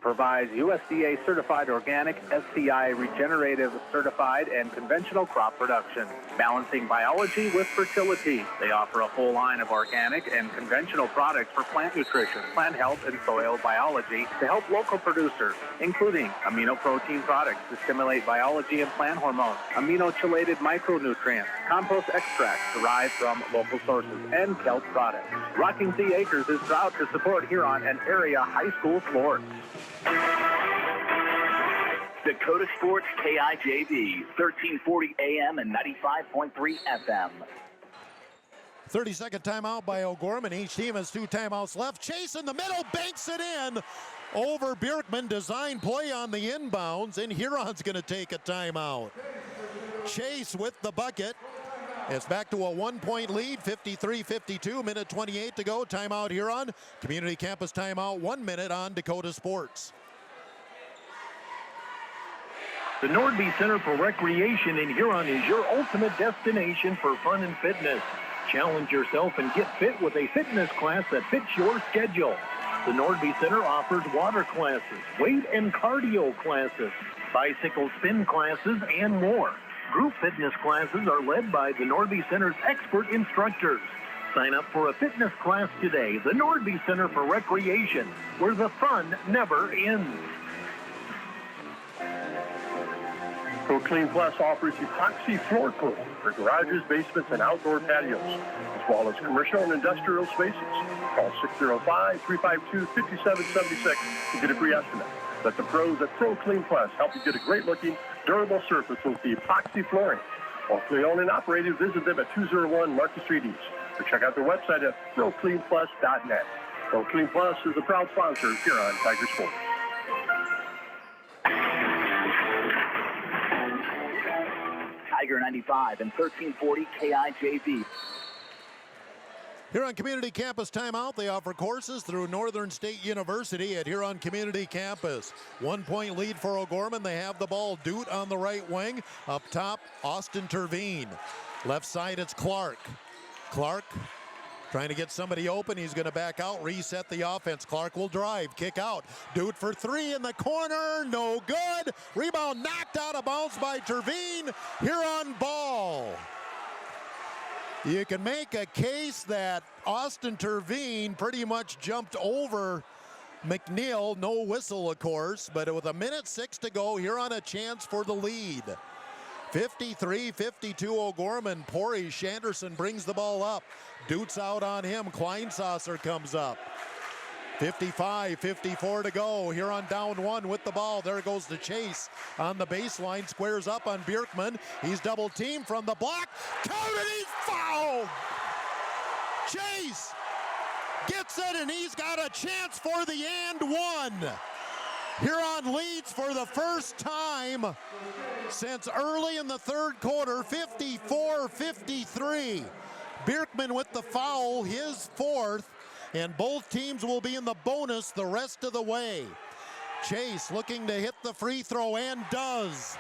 Provides USDA certified organic, SCI regenerative certified, and conventional crop production, balancing biology with fertility. They offer a full line of organic and conventional products for plant nutrition, plant health, and soil biology to help local producers, including amino protein products to stimulate biology and plant hormones, amino-chelated micronutrients, compost extracts derived from local sources, and kelp products. Rocking Sea Acres is proud to support Huron and area high school sports. Dakota Sports KIJV, 1340 AM and 95.3 FM. 30-second timeout by O'Gorman. Each team has 2 timeouts left. Chase in the middle, banks it in over Bjerkman. Design play on the inbounds, and Huron's going to take a timeout. Chase with the bucket. It's back to a 1-point lead, 53-52, minute 28 to go. Timeout Huron. Community campus timeout, 1 minute on Dakota Sports. The Nordby Center for Recreation in Huron is your ultimate destination for fun and fitness. Challenge yourself and get fit with a fitness class that fits your schedule. The Nordby Center offers water classes, weight and cardio classes, bicycle spin classes, and more. Group fitness classes are led by the Nordby Center's expert instructors. Sign up for a fitness class today. The Nordby Center for Recreation, where the fun never ends. ProClean Plus offers epoxy floor coat for garages, basements, and outdoor patios, as well as commercial and industrial spaces. Call 605-352-5776 to get a free estimate. Let the pros at ProClean Plus help you get a great-looking, durable surface with the epoxy flooring. Locally owned and operated, visit them at 201 Market Street East, or check out their website at ProCleanPlus.net. ProClean Plus is a proud sponsor here on Tiger Sports. Tiger 95 and 1340 KIJV. Huron Community Campus timeout. They offer courses through Northern State University at Huron Community Campus. 1-point lead for O'Gorman. They have the ball. Doot on the right wing. Up top, Austin Terveen. Left side, it's Clark. Clark trying to get somebody open. He's going to back out, reset the offense. Clark will drive, kick out. Doot for 3 in the corner. No good. Rebound knocked out of bounds by Terveen. Huron ball. You can make a case that Austin Terveen pretty much jumped over McNeil. No whistle, of course, but with 1:06 to go, Huron a chance for the lead. 53-52 O'Gorman. Pori Shanderson brings the ball up. Doot's out on him. Kleinsasser comes up. 55-54 to go. Huron down 1 with the ball. There goes the chase on the baseline. Squares up on Bjerkman. He's double teamed from the block. Count it, he's fouled! Chase gets it, and he's got a chance for the and one. Huron leads for the first time since early in the third quarter, 54-53. Bjerkman with the foul, his 4th. And both teams will be in the bonus the rest of the way. Chase looking to hit the free throw and does.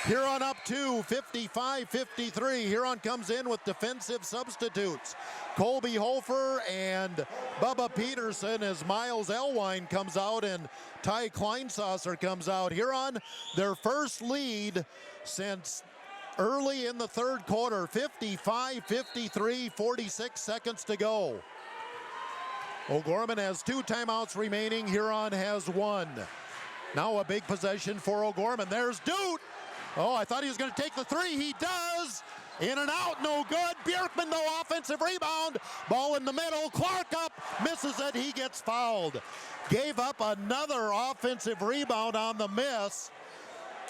Huron up 2, 55-53. Huron comes in with defensive substitutes. Colby Hofer and Bubba Peterson as Miles Elwine comes out and Ty Kleinsasser comes out. Huron, their first lead since early in the third quarter. 55-53, 46 seconds to go. O'Gorman has 2 timeouts remaining. Huron has 1. Now a big possession for O'Gorman. There's Doot. Oh, I thought he was going to take the 3. He does. In and out, no good. Bjerkman, no offensive rebound. Ball in the middle. Clark up, misses it. He gets fouled. Gave up another offensive rebound on the miss.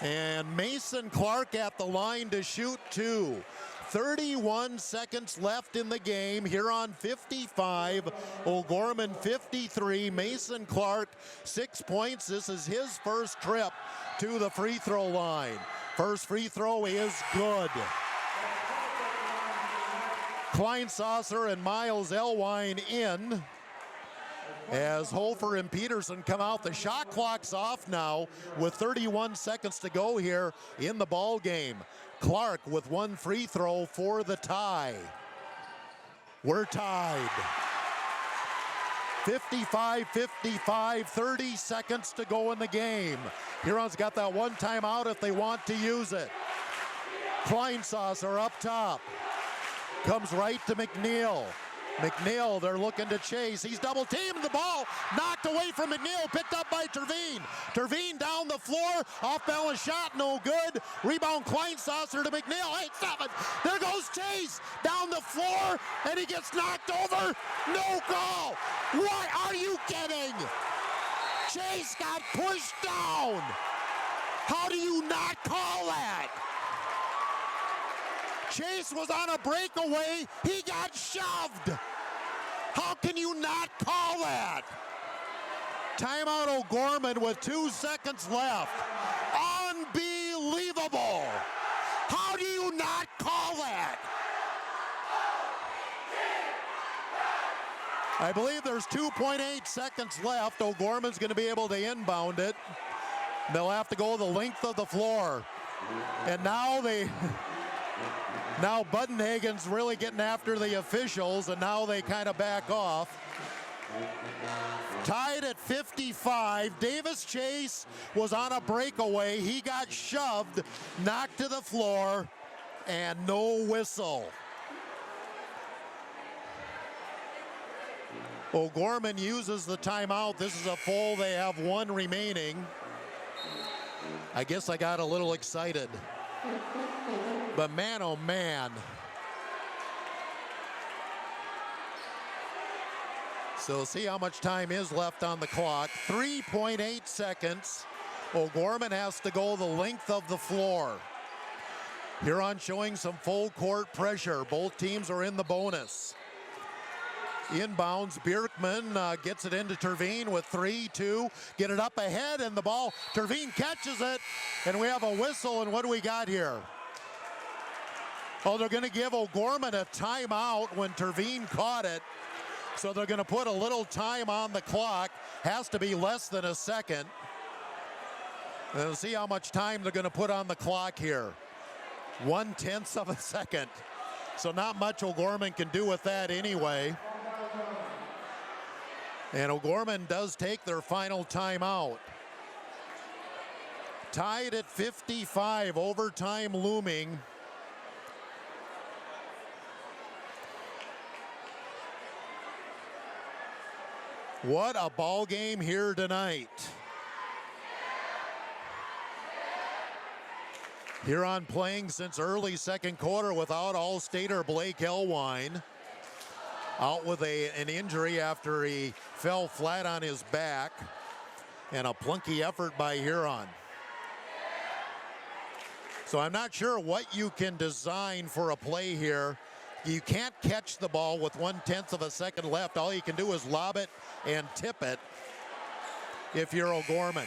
And Mason Clark at the line to shoot 2. 31 seconds left in the game. Huron 55, O'Gorman 53. Mason Clark 6 points. This is his first trip to the free throw line. First free throw is good. Kleinsasser and Miles Elwine in. as Hofer and Peterson come out. The shot clock's off now with 31 seconds to go here in the ball game. Clark with one free throw for the tie. We're tied. 55-55, 30 seconds to go in the game. Huron's got that one timeout if they want to use it. Kleinsasser up top. Comes right to McNeil. McNeil, they're looking to chase. He's double teamed the ball. Knocked away from McNeil. Picked up by Terveen. Terveen down the floor. Off balance shot, no good. Rebound Kleinsasser to McNeil. 8-7. There goes Chase. Down the floor. And he gets knocked over. No call. What are you kidding? Chase got pushed down. How do you not call that? Chase was on a breakaway. He got shoved. How can you not call that? Timeout O'Gorman with 2 seconds left. Unbelievable. How do you not call that? I believe there's 2.8 seconds left. O'Gorman's going to be able to inbound it. They'll have to go the length of the floor. And now Budenhagen's really getting after the officials, and now they kind of back off. Tied at 55. Davis Chase was on a breakaway. He got shoved, knocked to the floor, and no whistle. O'Gorman uses the timeout. This is a full. They have one remaining. I guess I got a little excited. But man, oh man. So see how much time is left on the clock. 3.8 seconds. O'Gorman has to go the length of the floor. Huron showing some full court pressure. Both teams are in the bonus. Inbounds, Bjerkman gets it into Terveen with 3-2. Get it up ahead and the ball. Terveen catches it, and we have a whistle, and what do we got here? Oh, they're going to give O'Gorman a timeout when Terveen caught it. So they're going to put a little time on the clock. Has to be less than a second. And we'll see how much time they're going to put on the clock here. 1/10 of a second. So not much O'Gorman can do with that anyway. And O'Gorman does take their final timeout. Tied at 55, overtime looming. What a ball game here tonight. Huron playing since early second quarter without All-Stater Blake Elwine. Out with an injury after he fell flat on his back. And a plunky effort by Huron. So I'm not sure what you can design for a play here. You can't catch the ball with 1/10 of a second left. All you can do is lob it and tip it if you're O'Gorman.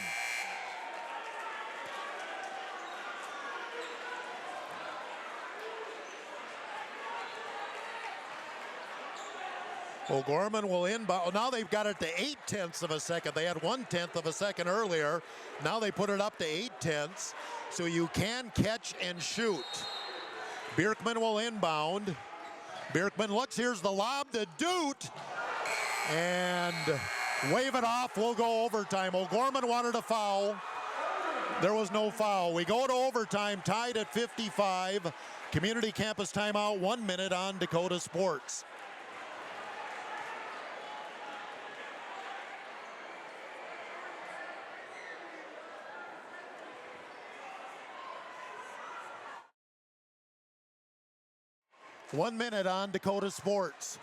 O'Gorman will inbound. Now they've got it to 0.8 of a second. They had 1/10 of a second earlier. Now they put it up to 0.8. So you can catch and shoot. Bjerkman will inbound. Bjerkman looks, here's the lob to Doot. And wave it off, we'll go overtime. O'Gorman wanted a foul. There was no foul. We go to overtime, tied at 55. Community campus timeout, 1 minute on Dakota Sports. One minute on Dakota Sports.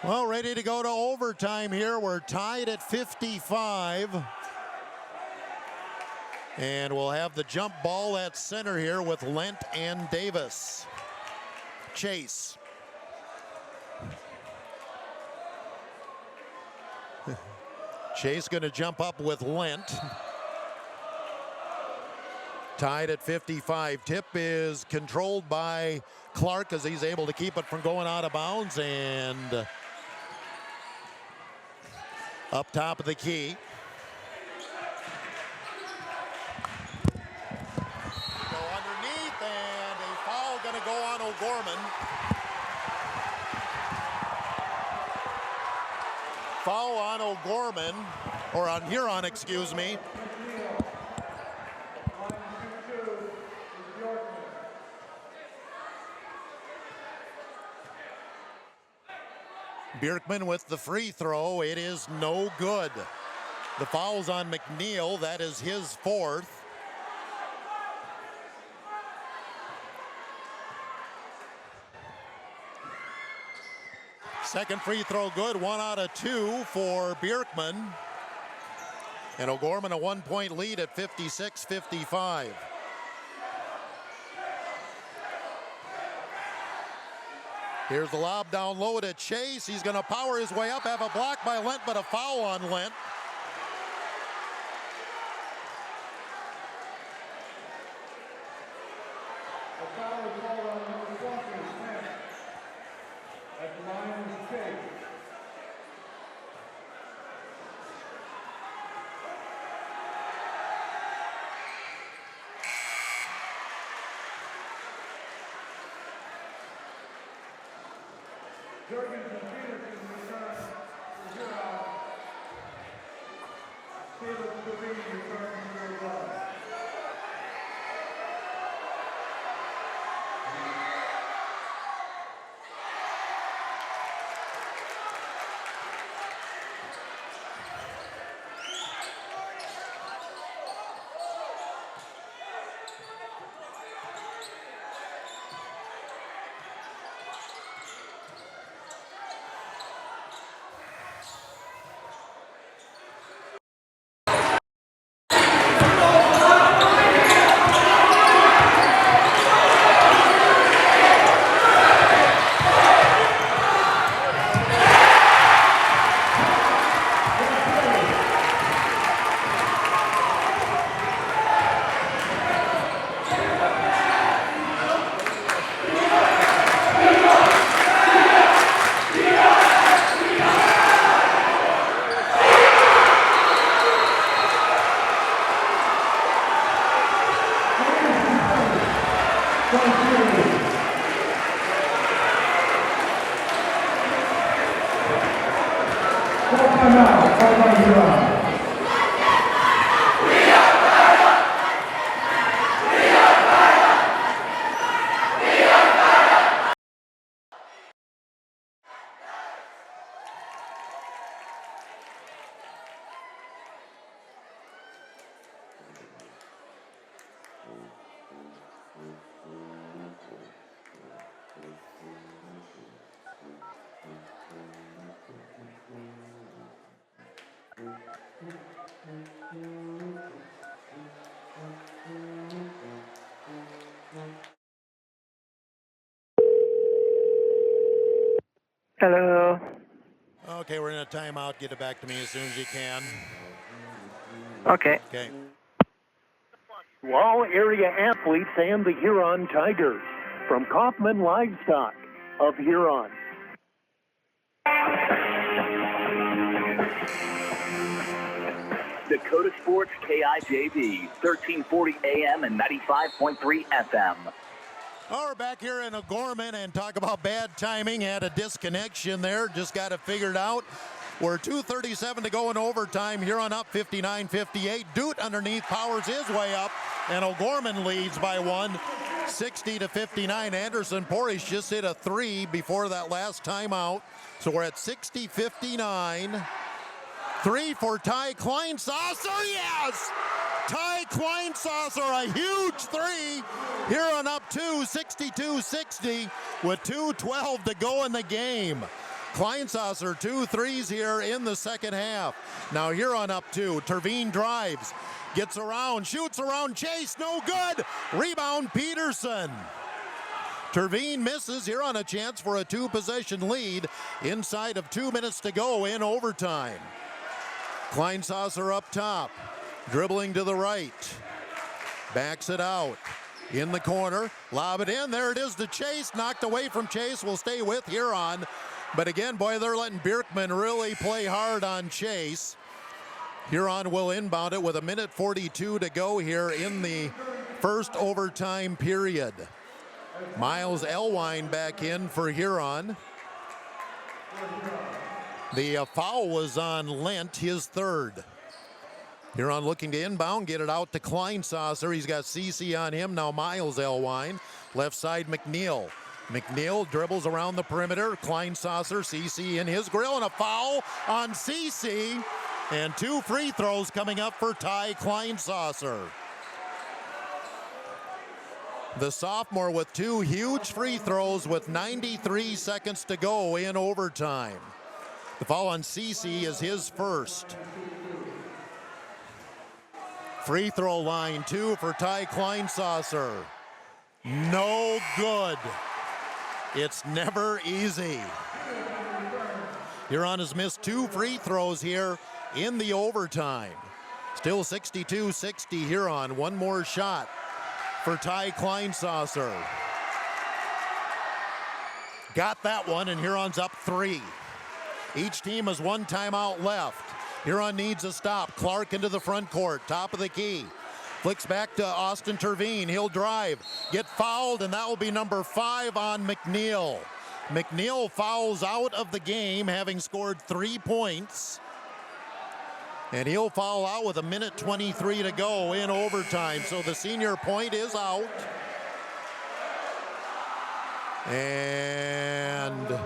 Well, ready to go to overtime here. We're tied at 55. And we'll have the jump ball at center here with Lent and Davis. Chase. Chase going to jump up with Lent. Tied at 55. Tip is controlled by Clark as he's able to keep it from going out of bounds. And up top of the key. Go underneath, and a foul going to go on O'Gorman. Foul on O'Gorman, or on Huron, excuse me. Bjerkman with the free throw. It is no good. The foul's on McNeil. That is his fourth. Second free throw good. 1 out of 2 for Bjerkman. And O'Gorman a 1-point lead at 56-55. Here's the lob down low to Chase. He's going to power his way up, have a block by Lent, but a foul on Lent. Hello. Okay, we're in a timeout. Get it back to me as soon as you can. Okay. Okay. To all area athletes and the Huron Tigers, from Kaufman Livestock of Huron. Dakota Sports KIJV, 1340 AM and 95.3 FM. Oh, we're back here in O'Gorman and talk about bad timing. Had a disconnection there. Just got it figured out. We're 2:37 to go in overtime. Huron up 59-58. Dute underneath powers his way up, and O'Gorman leads by 1, 60-59. Anderson Porish just hit a 3 before that last timeout. So we're at 60-59. 3 for Ty Kleinsasser. Yes! Ty Kleinsasser, a huge 3. Huron up 2, 62-60 with 2:12 to go in the game. Kleinsasser 2 threes here in the second half. Now Huron up 2. Terveen drives, gets around, shoots around Chase, no good. Rebound Peterson. Terveen misses. Huron a chance for a 2-possession lead inside of 2 minutes to go in overtime. Kleinsasser up top, dribbling to the right, backs it out. In the corner, lob it in. There it is to Chase. Knocked away from Chase. Will stay with Huron. But again, boy, they're letting Bierkman really play hard on Chase. Huron will inbound it with 1:42 to go here in the first overtime period. Miles Elwine back in for Huron. The foul was on Lent, his third. Huron looking to inbound, get it out to Kleinsasser. He's got CC on him. Now Miles Elwine. Left side McNeil. McNeil dribbles around the perimeter. Kleinsasser, CC in his grill, and a foul on CC. And 2 free throws coming up for Ty Kleinsasser. The sophomore with 2 huge free throws with 93 seconds to go in overtime. The foul on CC is his first. Free throw line 2 for Ty Kleinsasser. No good. It's never easy. Huron has missed 2 free throws here in the overtime. Still 62-60 Huron. One more shot for Ty Kleinsasser. Got that one, and Huron's up 3. Each team has 1 timeout left. Huron needs a stop. Clark into the front court, top of the key. Flicks back to Austin Terveen. He'll drive, get fouled, and that will be number 5 on McNeil. McNeil fouls out of the game, having scored 3 points. And he'll foul out with 1:23 to go in overtime. So the senior point is out. And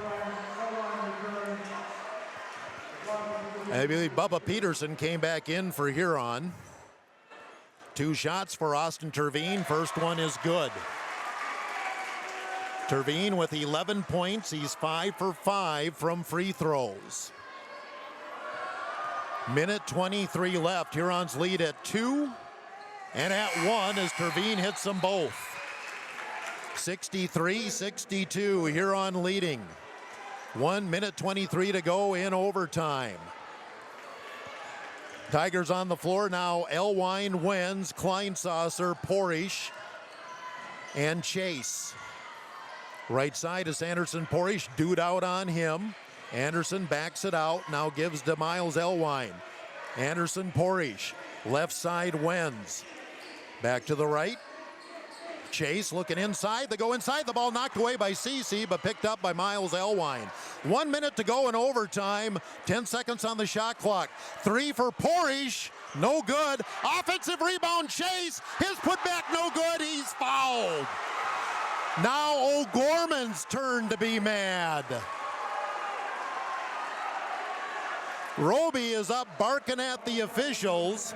I believe Bubba Peterson came back in for Huron. 2 shots for Austin Terveen. First one is good. Terveen with 11 points. He's 5 for 5 from free throws. 1:23 left. Huron's lead at 2 and at 1 as Terveen hits them both. 63-62, Huron leading. 1:23 to go in overtime. Tigers on the floor now. Elwine, Wenz, Kleinsasser, Porish, and Chase. Right side is Anderson Porish. Dude out on him. Anderson backs it out. Now gives to Miles Elwine. Anderson Porish. Left side Wenz. Back to the right. Chase looking inside. They go inside. The ball knocked away by CC, but picked up by Miles Elwine. 1 minute to go in overtime. 10 seconds on the shot clock. 3 for Porish. No good. Offensive rebound Chase. His putback no good. He's fouled. Now O'Gorman's turn to be mad. Roby is up barking at the officials.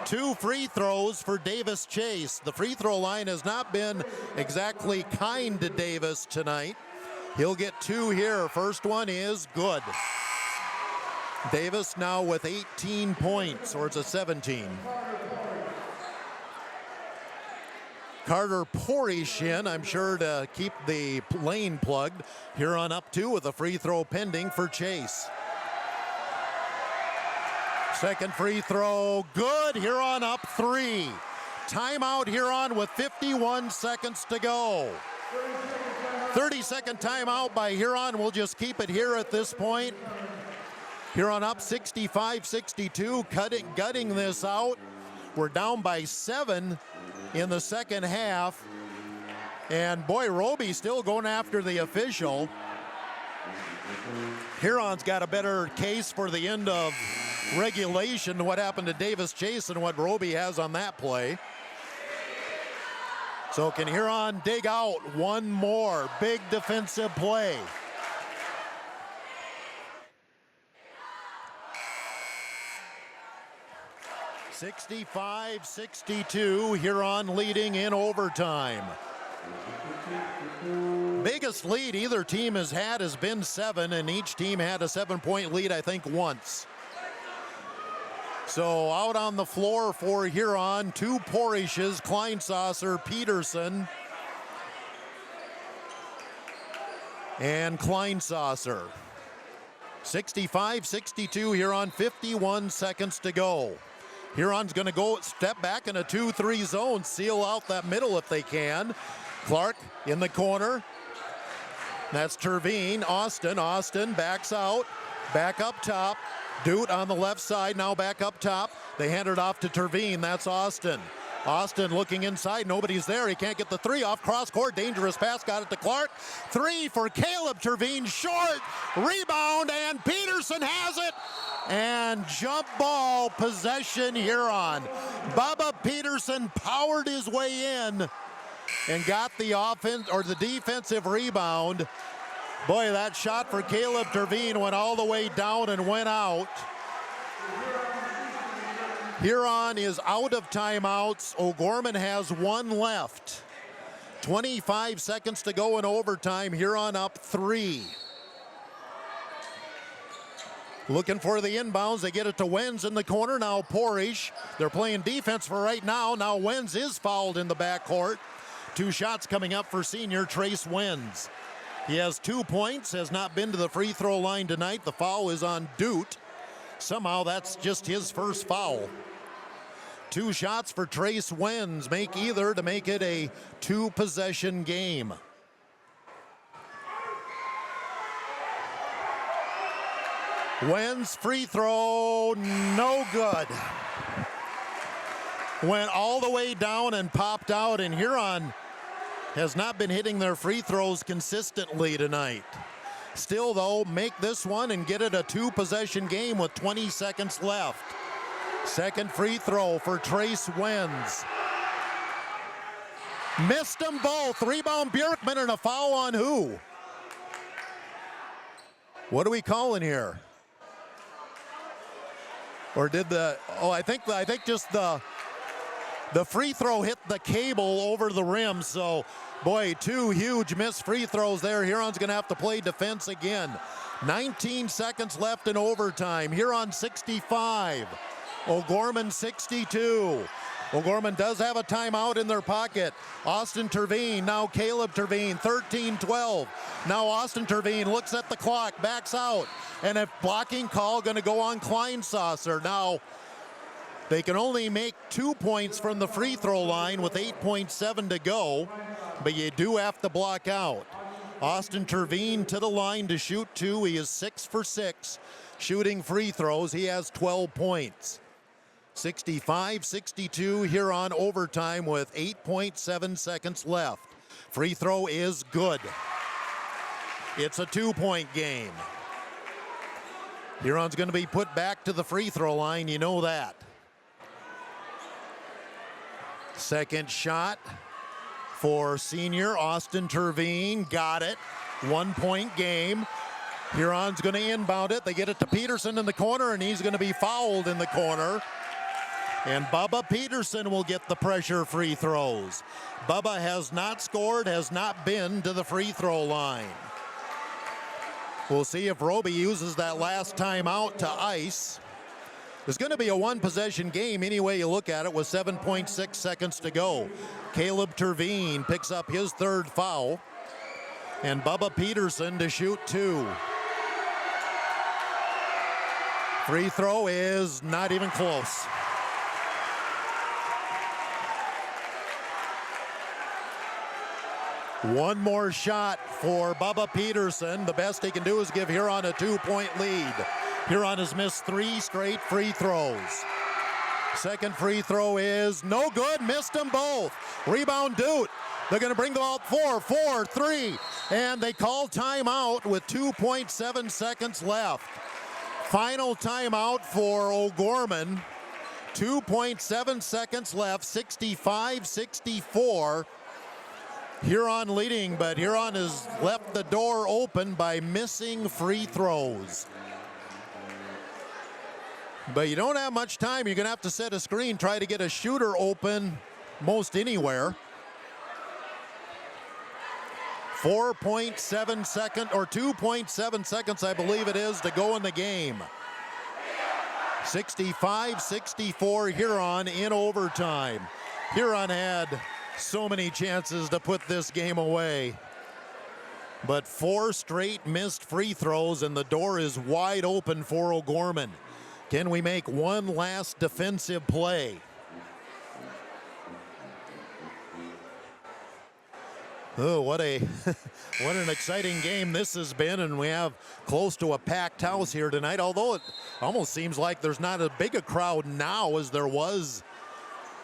2 free throws for Davis Chase. The free throw line has not been exactly kind to Davis tonight. He'll get 2 here. First one is good. Davis now with 18 points, or it's a 17. Carter Porish in, I'm sure, to keep the lane plugged. Huron up 2 with a free throw pending for Chase. Second free throw, good. Huron up 3. Timeout Huron with 51 seconds to go. 30-second timeout by Huron. We'll just keep it here at this point. Huron up 65-62, gutting this out. We're down by 7 in the second half. And boy, Roby still going after the official. Huron's got a better case for the end of regulation to what happened to Davis Chase and what Roby has on that play. So can Huron dig out one more big defensive play? (65-62), Huron leading in overtime. Biggest lead either team has had has been 7, and each team had a 7-point lead, I think, once. So out on the floor for Huron, 2 Porishes, Kleinsasser, Peterson, and Kleinsasser. 65-62, Huron, 51 seconds to go. Huron's going to go step back in a 2-3 zone, seal out that middle if they can. Clark in the corner. That's Terveen. Austin backs out, back up top. Doot on the left side, now back up top. They hand it off to Terveen. That's Austin. Austin looking inside, nobody's there. He can't get the 3 off cross court. Dangerous pass, got it to Clark. 3 for Caleb Terveen, short. Rebound, and Peterson has it. And jump ball possession Huron. Bubba Peterson powered his way in and got the offense or the defensive rebound. Boy, that shot for Caleb Terveen went all the way down and went out. Huron is out of timeouts. O'Gorman has 1 left. 25 seconds to go in overtime. Huron up 3. Looking for the inbounds. They get it to Wenz in the corner. Now Porish. They're playing defense for right now. Now Wenz is fouled in the backcourt. 2 shots coming up for senior Trace Wenz. He has 2 points, has not been to the free throw line tonight. The foul is on Doot. Somehow that's just his first foul. 2 shots for Trace Wenz, make either to make it a 2-possession game. Wenz free throw, no good. Went all the way down and popped out, and Huron has not been hitting their free throws consistently tonight. Still, though, make this one and get it a 2-possession game with 20 seconds left. Second free throw for Trace Wenz. Missed them both. Rebound Bjorkman, and a foul on who? What are we calling here? Or did I think just the free throw hit the cable over the rim. So, boy, 2 huge missed free throws there. Huron's going to have to play defense again. 19 seconds left in overtime. Huron 65. O'Gorman 62. O'Gorman does have a timeout in their pocket. Austin Terveen, now Caleb Terveen, 13-12. Now Austin Terveen looks at the clock, backs out. And a blocking call going to go on Kleinsasser. Now, they can only make 2 points from the free throw line with 8.7 to go, but you do have to block out. Austin Terveen to the line to shoot 2. He is 6 for 6 shooting free throws. He has 12 points. 65-62 here on overtime with 8.7 seconds left. Free throw is good. It's a 2-point game. Huron's going to be put back to the free throw line, you know that. Second shot for senior Austin Terveen, got it. 1-point game. Huron's going to inbound it. They get it to Peterson in the corner, and he's going to be fouled in the corner. And Bubba Peterson will get the pressure free throws. Bubba has not scored, has not been to the free throw line. We'll see if Roby uses that last timeout to ice. It's going to be a 1-possession game any way you look at it with 7.6 seconds to go. Caleb Terveen picks up his 3rd foul. And Bubba Peterson to shoot 2. Free throw is not even close. One more shot for Bubba Peterson. The best he can do is give Huron a 2-point lead. Huron has missed 3 straight free throws. Second free throw is no good. Missed them both. Rebound Doot. They're going to bring the ball 4-3. And they call timeout with 2.7 seconds left. Final timeout for O'Gorman. 2.7 seconds left. 65-64. Huron leading, but Huron has left the door open by missing free throws. But you don't have much time. You're going to have to set a screen, try to get a shooter open most anywhere. 4.7 seconds, or 2.7 seconds, I believe it is, to go in the game. 65-64 Huron in overtime. Huron had so many chances to put this game away, but 4 straight missed free throws, and the door is wide open for O'Gorman. Can we make one last defensive play? Oh, what an exciting game this has been, and we have close to a packed house here tonight, although it almost seems like there's not as big a crowd now as there was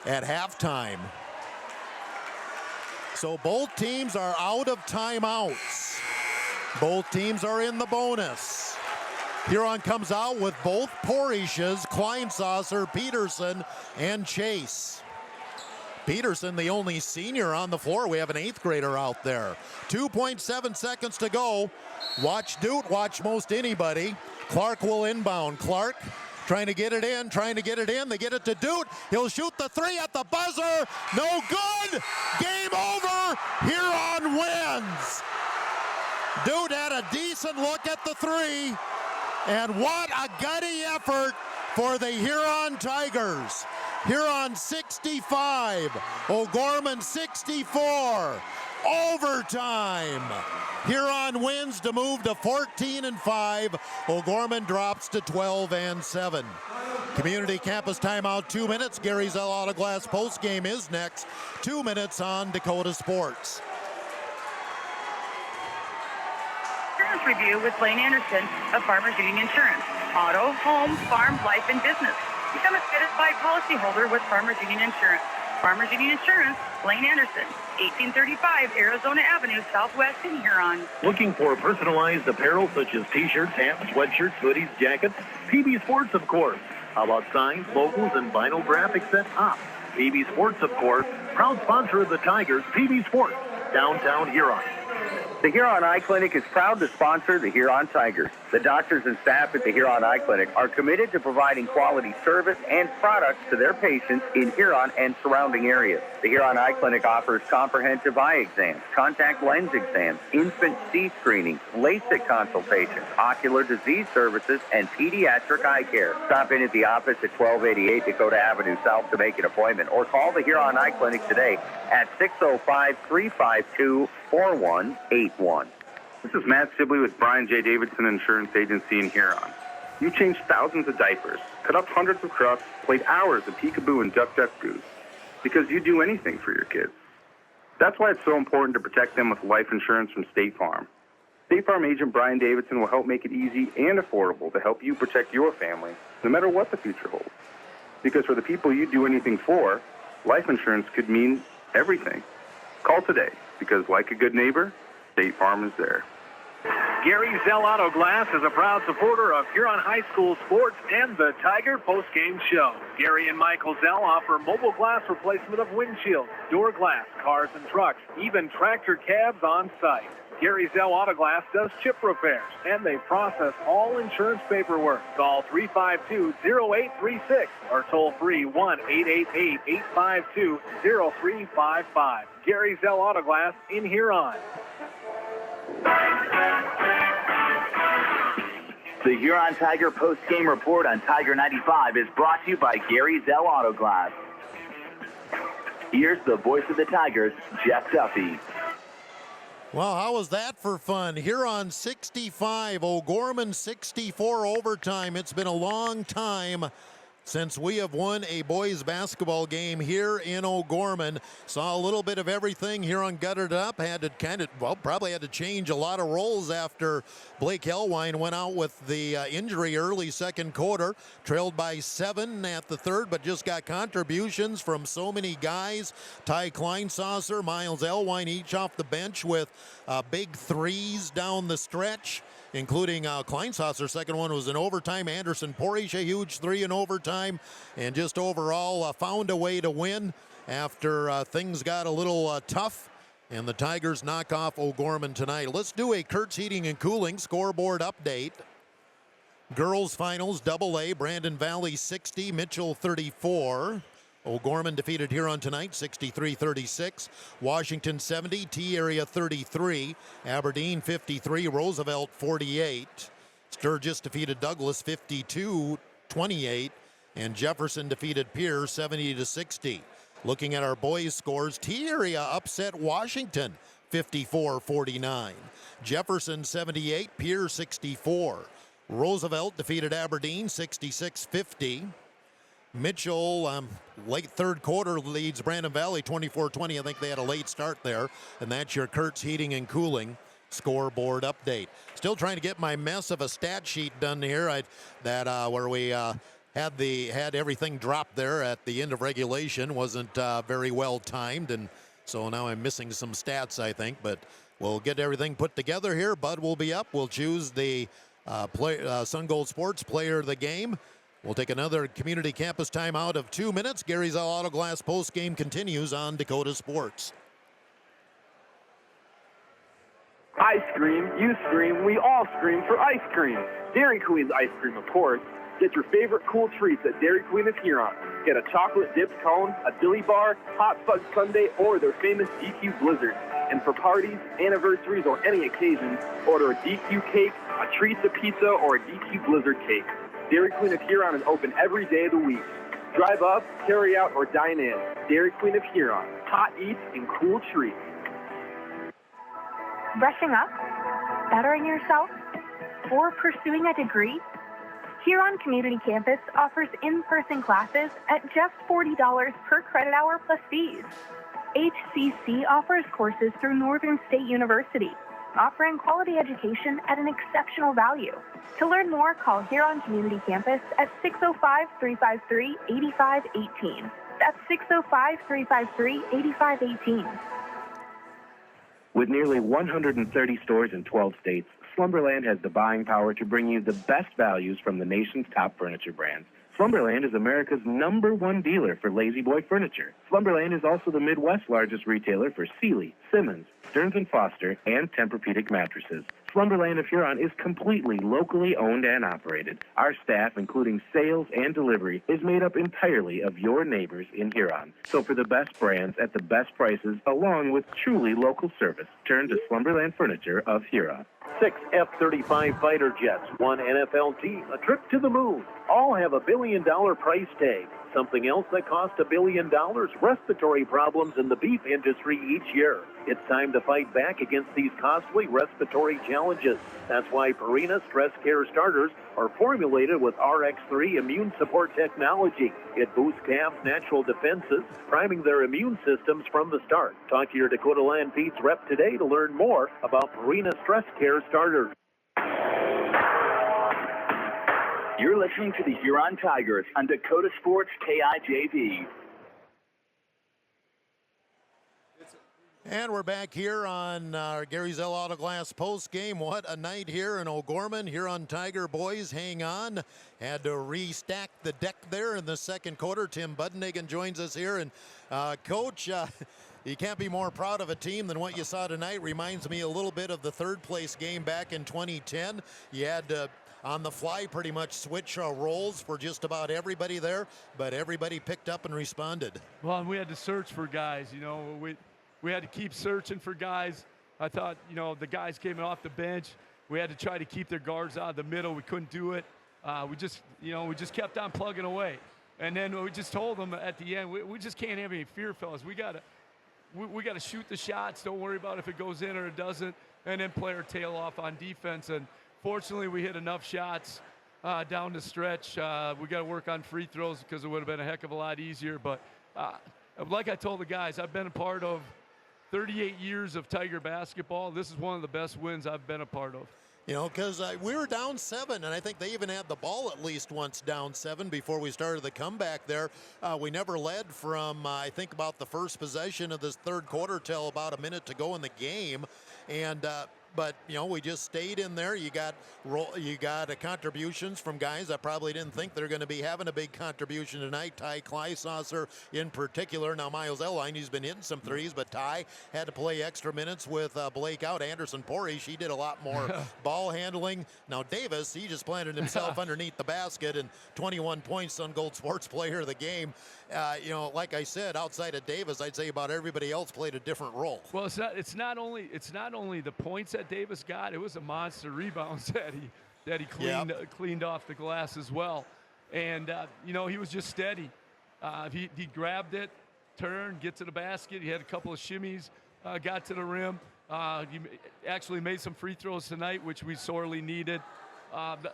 at halftime. So both teams are out of timeouts. Both teams are in the bonus. Huron comes out with both Porishes, Kleinsasser, Peterson, and Chase. Peterson, the only senior on the floor. We have an 8th grader out there. 2.7 seconds to go. Watch Dute, watch most anybody. Clark will inbound. Clark trying to get it in, They get it to Dute. He'll shoot the 3 at the buzzer. No good. Game over. Huron wins. Dute had a decent look at the 3. And what a gutty effort for the Huron Tigers. Huron 65, O'Gorman 64. Overtime. Huron wins to move to 14-5. O'Gorman drops to 12-7. Community campus timeout, 2 minutes. Gary Zell Autoglass postgame is next. 2 minutes on Dakota Sports. Insurance review with Blaine Anderson of Farmers Union Insurance. Auto, home, farm, life, and business. Become a satisfied policyholder with Farmers Union Insurance. Farmers Union Insurance, Blaine Anderson, 1835 Arizona Avenue, Southwest in Huron. Looking for personalized apparel such as t-shirts, hats, sweatshirts, hoodies, jackets? PB Sports, of course. How about signs, logos, and vinyl graphics at top? PB Sports, of course. Proud sponsor of the Tigers, PB Sports, downtown Huron. The Huron Eye Clinic is proud to sponsor the Huron Tigers. The doctors and staff at the Huron Eye Clinic are committed to providing quality service and products to their patients in Huron and surrounding areas. The Huron Eye Clinic offers comprehensive eye exams, contact lens exams, infant teeth screenings, LASIK consultations, ocular disease services, and pediatric eye care. Stop in at the office at 1288 Dakota Avenue South to make an appointment, or call the Huron Eye Clinic today at 605-352-4181. This is Matt Sibley with Brian J. Davidson Insurance Agency in Huron. You changed thousands of diapers, cut up hundreds of crusts, played hours of peekaboo and duck duck goose, because you do anything for your kids. That's why it's so important to protect them with life insurance from State Farm. State Farm agent Brian Davidson will help make it easy and affordable to help you protect your family, no matter what the future holds. Because for the people you do anything for, life insurance could mean everything. Call today, because like a good neighbor, State Farm is there. Gary Zell Auto Glass is a proud supporter of Huron High School sports and the Tiger postgame show. Gary and Michael Zell offer mobile glass replacement of windshields, door glass, cars and trucks, even tractor cabs on site. Gary Zell Auto Glass does chip repairs, and they process all insurance paperwork. Call 352-0836 or toll free 1-888-852-0355. Gary Zell Auto Glass in Huron. The Huron Tiger post-game report on Tiger 95 is brought to you by Gary Zell Auto Glass. Here's the voice of the Tigers, Jeff Duffy. Well, how was that for fun? Huron 65, O'Gorman 64 overtime. It's been a long time since we have won a boys basketball game here in O'Gorman. Saw a little bit of everything. Huron gutted it up. Had to probably had to change a lot of roles after Blake Helwine went out with the injury early second quarter. Trailed by 7 at the third, but just got contributions from so many guys. Ty Kleinsasser, Miles Helwine, each off the bench with big threes down the stretch, including Kleinsasser's second one was in overtime. Anderson Porish, a huge 3 in overtime, and just overall found a way to win after things got a little tough, and the Tigers knock off O'Gorman tonight. Let's do a Kurtz Heating and Cooling scoreboard update. Girls finals, AA, Brandon Valley 60, Mitchell 34. O'Gorman defeated Huron tonight, 63-36. Washington 70, T-Area 33. Aberdeen 53, Roosevelt 48. Sturgis defeated Douglas 52-28. And Jefferson defeated Pierre 70-60. Looking at our boys' scores, T-Area upset Washington 54-49. Jefferson 78, Pierre 64. Roosevelt defeated Aberdeen 66-50. Mitchell, late third quarter, leads Brandon Valley 24-20. I think they had a late start there. And that's your Kurtz Heating and Cooling scoreboard update. Still trying to get my mess of a stat sheet done here. Where we had everything dropped there at the end of regulation. Wasn't very well timed, and so now I'm missing some stats, I think. But we'll get everything put together here. Bud will be up. We'll choose the Sun Gold Sports Player of the Game. We'll take another community campus timeout of 2 minutes. Gary's Auto Glass post game continues on Dakota Sports. I scream, you scream, we all scream for ice cream. Dairy Queen's ice cream, of course. Get your favorite cool treats at Dairy Queen of Huron. Get a chocolate dipped cone, a dilly bar, hot fudge sundae, or their famous DQ Blizzard. And for parties, anniversaries, or any occasion, order a DQ cake, a Teresa pizza, or a DQ Blizzard cake. Dairy Queen of Huron is open every day of the week. Drive up, carry out, or dine in. Dairy Queen of Huron. Hot eats and cool treats. Brushing up? Bettering yourself? Or pursuing a degree? Huron Community Campus offers in-person classes at just $40 per credit hour plus fees. HCC offers courses through Northern State University, offering quality education at an exceptional value. To learn more, call Huron Community Campus at 605-353-8518. That's 605-353-8518. With nearly 130 stores in 12 states, Slumberland has the buying power to bring you the best values from the nation's top furniture brands. Slumberland is America's #1 dealer for Lazy Boy furniture. Slumberland is also the Midwest's largest retailer for Sealy, Simmons, Stearns & Foster, and Tempur-Pedic mattresses. Slumberland of Huron is completely locally owned and operated. Our staff, including sales and delivery, is made up entirely of your neighbors in Huron. So for the best brands at the best prices, along with truly local service, turn to Slumberland Furniture of Huron. 6 F-35 fighter jets, 1 NFL team, a trip to the moon. All have a $1 billion price tag. Something else that costs $1 billion, respiratory problems in the beef industry each year. It's time to fight back against these costly respiratory challenges. That's why Purina Stress Care Starters are formulated with RX3 immune support technology. It boosts calves' natural defenses, priming their immune systems from the start. Talk to your Dakota Land Feeds rep today to learn more about Purina Stress Care Starters. You're listening to the Huron Tigers on Dakota Sports KIJV. And we're back here on Gary Zell Auto Glass post game. What a night here in O'Gorman. Huron Tiger boys hang on. Had to restack the deck there in the second quarter. Tim Budnigan joins us here. And Coach, you can't be more proud of a team than what you saw tonight. Reminds me a little bit of the third place game back in 2010. You had to on the fly pretty much switch roles for just about everybody there, but everybody picked up and responded. Well, and we had to search for guys. You know, we had to keep searching for guys. I thought, you know, the guys came off the bench. We had to try to keep their guards out of the middle. We couldn't do it. We just kept on plugging away. And then we just told them at the end, we just can't have any fear, fellas. We got to shoot the shots. Don't worry about if it goes in or it doesn't, and then play our tail off on defense. And fortunately, we hit enough shots down the stretch. We got to work on free throws because it would have been a heck of a lot easier. But like I told the guys, I've been a part of 38 years of Tiger basketball. This is one of the best wins I've been a part of. You know, because we were down 7, and I think they even had the ball at least once down 7 before we started the comeback there. We never led from, I think, about the first possession of this third quarter till about a minute to go in the game. And but, you know, we just stayed in there. You got contributions from guys I probably didn't think they're going to be having a big contribution tonight. Ty Kleisaucer in particular. Now, Miles Elline, he's been hitting some threes, but Ty had to play extra minutes with Blake out. Anderson Porish, he did a lot more ball handling. Now, Davis, he just planted himself underneath the basket, and 21 points on Gold Sports Player of the Game. like I said, outside of Davis, I'd say about everybody else played a different role. Well, it's not only the points that Davis got; it was a monster rebounds that he cleaned off the glass as well. And he was just steady. He grabbed it, turned, get to the basket. He had a couple of shimmies, got to the rim. He actually made some free throws tonight, which we sorely needed.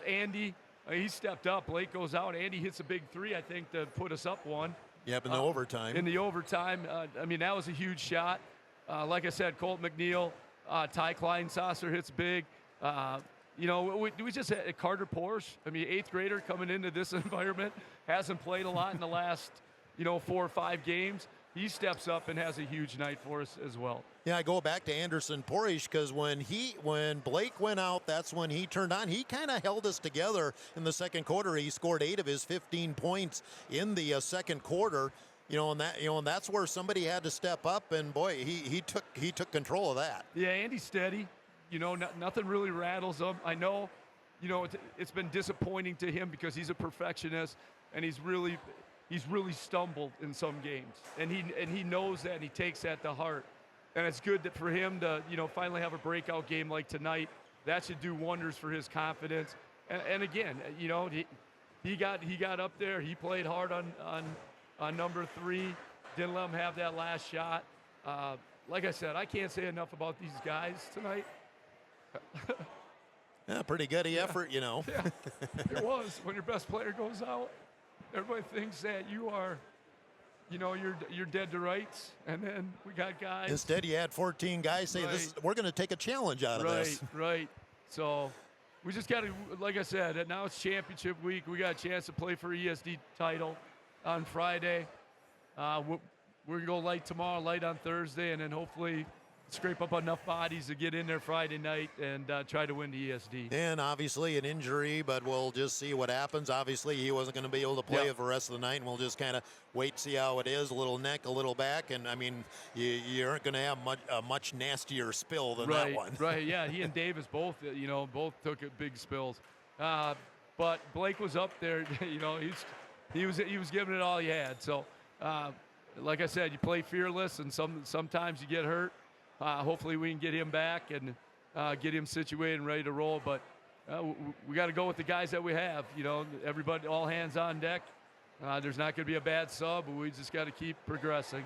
Andy, he stepped up. Blake goes out. Andy hits a big three, I think, to put us up one. Yep, in the overtime. In the overtime. That was a huge shot. Like I said, Colt McNeil, Ty Kleinsasser hits big. We just had Carter Porsche. 8th grader coming into this environment, hasn't played a lot in the last, 4 or 5 games. He steps up and has a huge night for us as well. Yeah, I go back to Anderson Porish because when Blake went out, that's when he turned on. He kind of held us together in the second quarter. He scored 8 of his 15 points in the second quarter. And that's where somebody had to step up, and boy, he took control of that. Yeah, Andy's steady. Nothing really rattles him. I know, it's been disappointing to him because he's a perfectionist, and he's really stumbled in some games, and he knows that, and he takes that to heart. And it's good that for him to finally have a breakout game like tonight. That should do wonders for his confidence. And again, he got up there. He played hard on number 3. Didn't let him have that last shot. Like I said, I can't say enough about these guys tonight. Yeah, pretty good effort, Yeah, it was. When your best player goes out, everybody thinks that you are, you're dead to rights, and then we got guys. Instead, you had 14 guys say, we're going to take a challenge out of this. Right. So we just got to, like I said, now it's championship week. We got a chance to play for ESD title on Friday. We're going to go light tomorrow, light on Thursday, and then hopefully scrape up enough bodies to get in there Friday night and try to win the ESD. And obviously an injury, but we'll just see what happens. Obviously, he wasn't going to be able to play for the rest of the night, and we'll just kind of wait, see how it is. A little neck, a little back, and you aren't going to have a much nastier spill than that one. Right. Yeah, he and Davis both took big spills. But Blake was up there. He was giving it all he had. So, like I said, you play fearless, and sometimes you get hurt. Hopefully we can get him back and get him situated and ready to roll. But we got to go with the guys that we have. Everybody, all hands on deck. There's not going to be a bad sub, but we just got to keep progressing.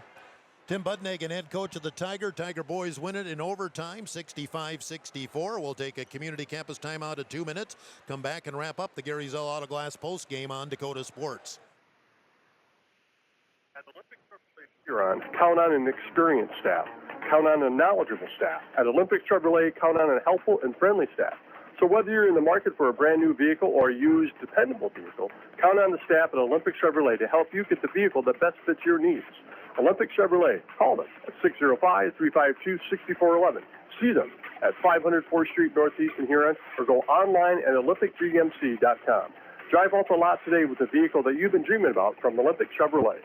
Tim Budnagan, head coach of the Tiger boys win it in overtime, 65-64. We'll take a community campus timeout at 2 minutes. Come back and wrap up the Gary Zell Auto Glass post game on Dakota Sports. At Olympic Huron, count on an experienced staff. Count on a knowledgeable staff. At Olympic Chevrolet, count on a helpful and friendly staff. So whether you're in the market for a brand new vehicle or a used, dependable vehicle, count on the staff at Olympic Chevrolet to help you get the vehicle that best fits your needs. Olympic Chevrolet, call them at 605-352-6411. See them at 500 4th Street Northeast in Huron, or go online at olympicgmc.com. Drive off the lot today with the vehicle that you've been dreaming about from Olympic Chevrolet.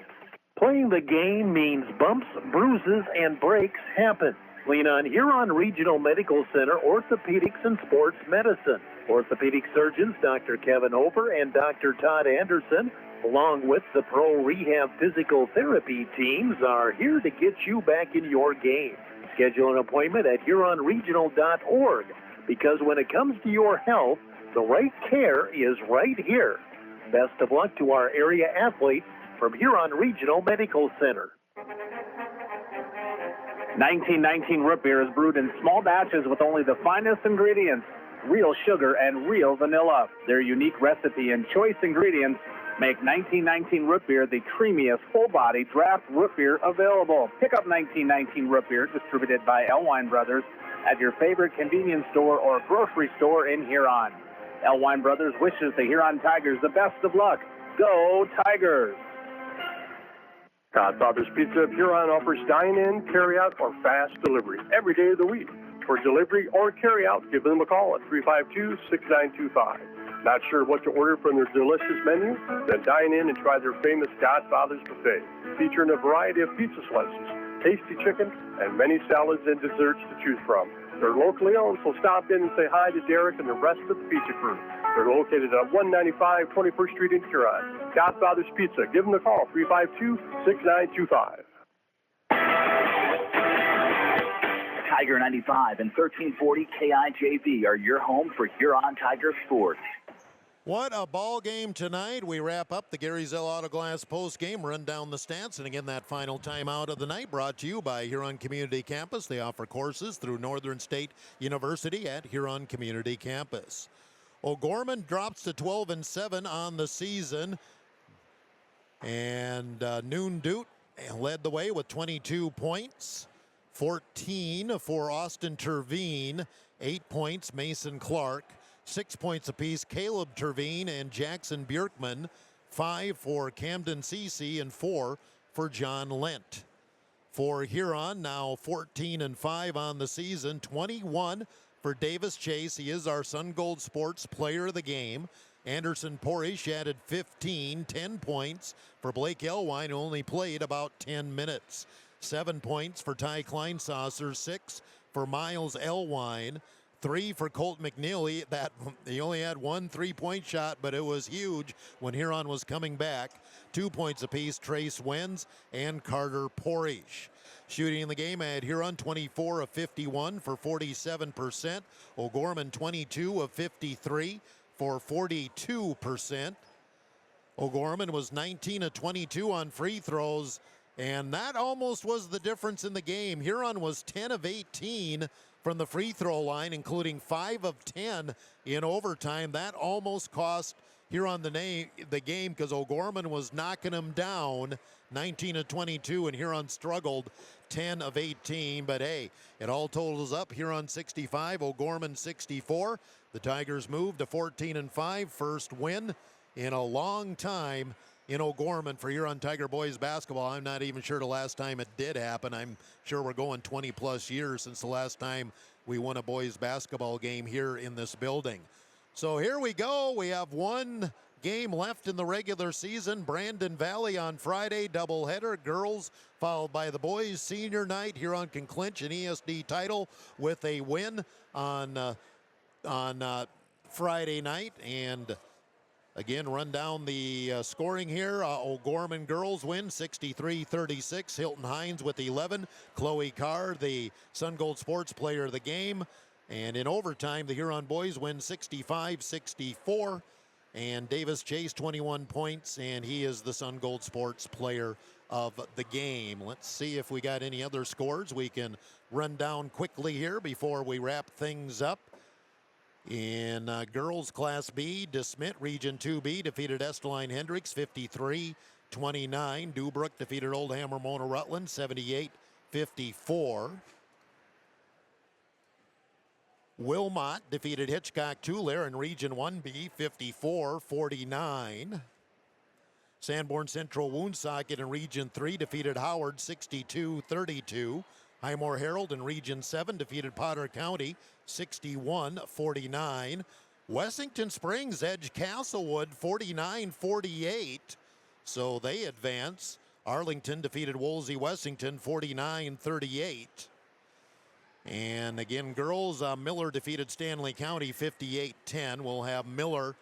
Playing the game means bumps, bruises, and breaks happen. Lean on Huron Regional Medical Center Orthopedics and Sports Medicine. Orthopedic surgeons Dr. Kevin Hofer and Dr. Todd Anderson, along with the Pro Rehab Physical Therapy teams, are here to get you back in your game. Schedule an appointment at HuronRegional.org, because when it comes to your health, the right care is right here. Best of luck to our area athletes from Huron Regional Medical Center. 1919 root beer is brewed in small batches with only the finest ingredients, real sugar and real vanilla. Their unique recipe and choice ingredients make 1919 root beer the creamiest, full-body draft root beer available. Pick up 1919 root beer, distributed by Elwine Brothers, at your favorite convenience store or grocery store in Huron. Elwine Brothers wishes the Huron Tigers the best of luck. Go Tigers! Godfather's Pizza of Huron offers dine-in, carry-out, or fast delivery every day of the week. For delivery or carry-out, give them a call at 352-6925. Not sure what to order from their delicious menu? Then dine in and try their famous Godfather's Buffet, featuring a variety of pizza slices, tasty chicken, and many salads and desserts to choose from. They're locally owned, so stop in and say hi to Derek and the rest of the pizza crew. They're located at 195 21st Street in Huron. Godfather's Pizza. Give them a call, 352-6925. Tiger 95 and 1340 KIJV are your home for Huron Tiger sports. What a ball game tonight. We wrap up the Gary Zell Auto Glass post game, run down the stats, and again that final timeout of the night brought to you by Huron Community Campus. They offer courses through Northern State University at Huron Community Campus. O'Gorman drops to 12-7 on the season, and Noon Doot led the way with 22 points. 14 for Austin Terveen, 8 points Mason Clark, 6 points apiece Caleb Terveen and Jackson Bjorkman, 5 for Camden Cece and 4 for John Lent. For Huron, now 14-5 on the season, 21 for Davis Chase. He is our Sun Gold Sports Player of the Game. Anderson Porish added 15, 10 points for Blake Elwine, who only played about 10 minutes. 7 points for Ty Kleinsasser, 6 for Miles Elwine, 3 for Colt McNeely. He only had 1 3-point shot, but it was huge when Huron was coming back. 2 points apiece, Trace Wenz and Carter Porish. Shooting in the game at Huron, 24 of 51 for 47%. O'Gorman, 22 of 53 for 42%. O'Gorman was 19 of 22 on free throws, and that almost was the difference in the game. Huron was 10 of 18 from the free throw line, including 5 of 10 in overtime. That almost cost Huron the game because O'Gorman was knocking them down, 19 of 22, and Huron struggled 10 of 18. But hey, it all totals up. Huron 65, O'Gorman 64. The Tigers moved to 14-5, first win in a long time in O'Gorman for Huron Tiger boys basketball. I'm not even sure the last time it did happen. I'm sure we're going 20 plus years since the last time we won a boys basketball game here in this building. So here we go. We have one game left in the regular season. Brandon Valley on Friday, doubleheader. Girls followed by the boys. Senior night, Huron can clinch an ESD title with a win on Friday night. And again, run down the scoring here. O'Gorman girls win 63-36. Hilton Hines with 11. Chloe Carr, the Sun Gold Sports Player of the Game. And in overtime, the Huron boys win 65-64. And Davis Chase, 21 points, and he is the Sun Gold Sports Player of the Game. Let's see if we got any other scores we can run down quickly here before we wrap things up. In girls Class B, DeSmet Region 2B defeated Esteline Hendricks 53-29. Dubrook defeated Old Hammer Mona Rutland 78-54. Wilmot defeated Hitchcock Tulare in Region 1B 54-49. Sanborn Central Woonsocket in Region 3 defeated Howard 62-32. Highmore Herald in Region 7 defeated Potter County 61-49. Wessington Springs edged Castlewood 49-48, so they advance. Arlington defeated Woolsey Wessington 49-38. And again, girls, Miller defeated Stanley County 58-10. We'll have Miller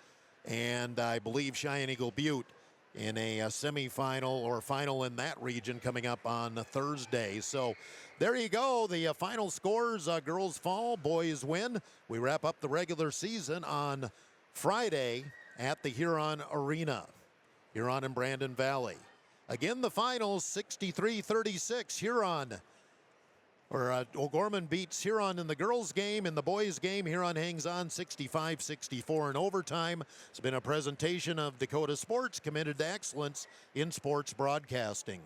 and I believe Cheyenne Eagle Butte in a semifinal or final in that region coming up on Thursday. So there you go. The final scores, girls fall, boys win. We wrap up the regular season on Friday at the Huron Arena, Huron and Brandon Valley. Again, the finals, 63-36, Huron. O'Gorman beats Huron in the girls' game. In the boys' game, Huron hangs on 65-64 in overtime. It's been a presentation of Dakota Sports, committed to excellence in sports broadcasting.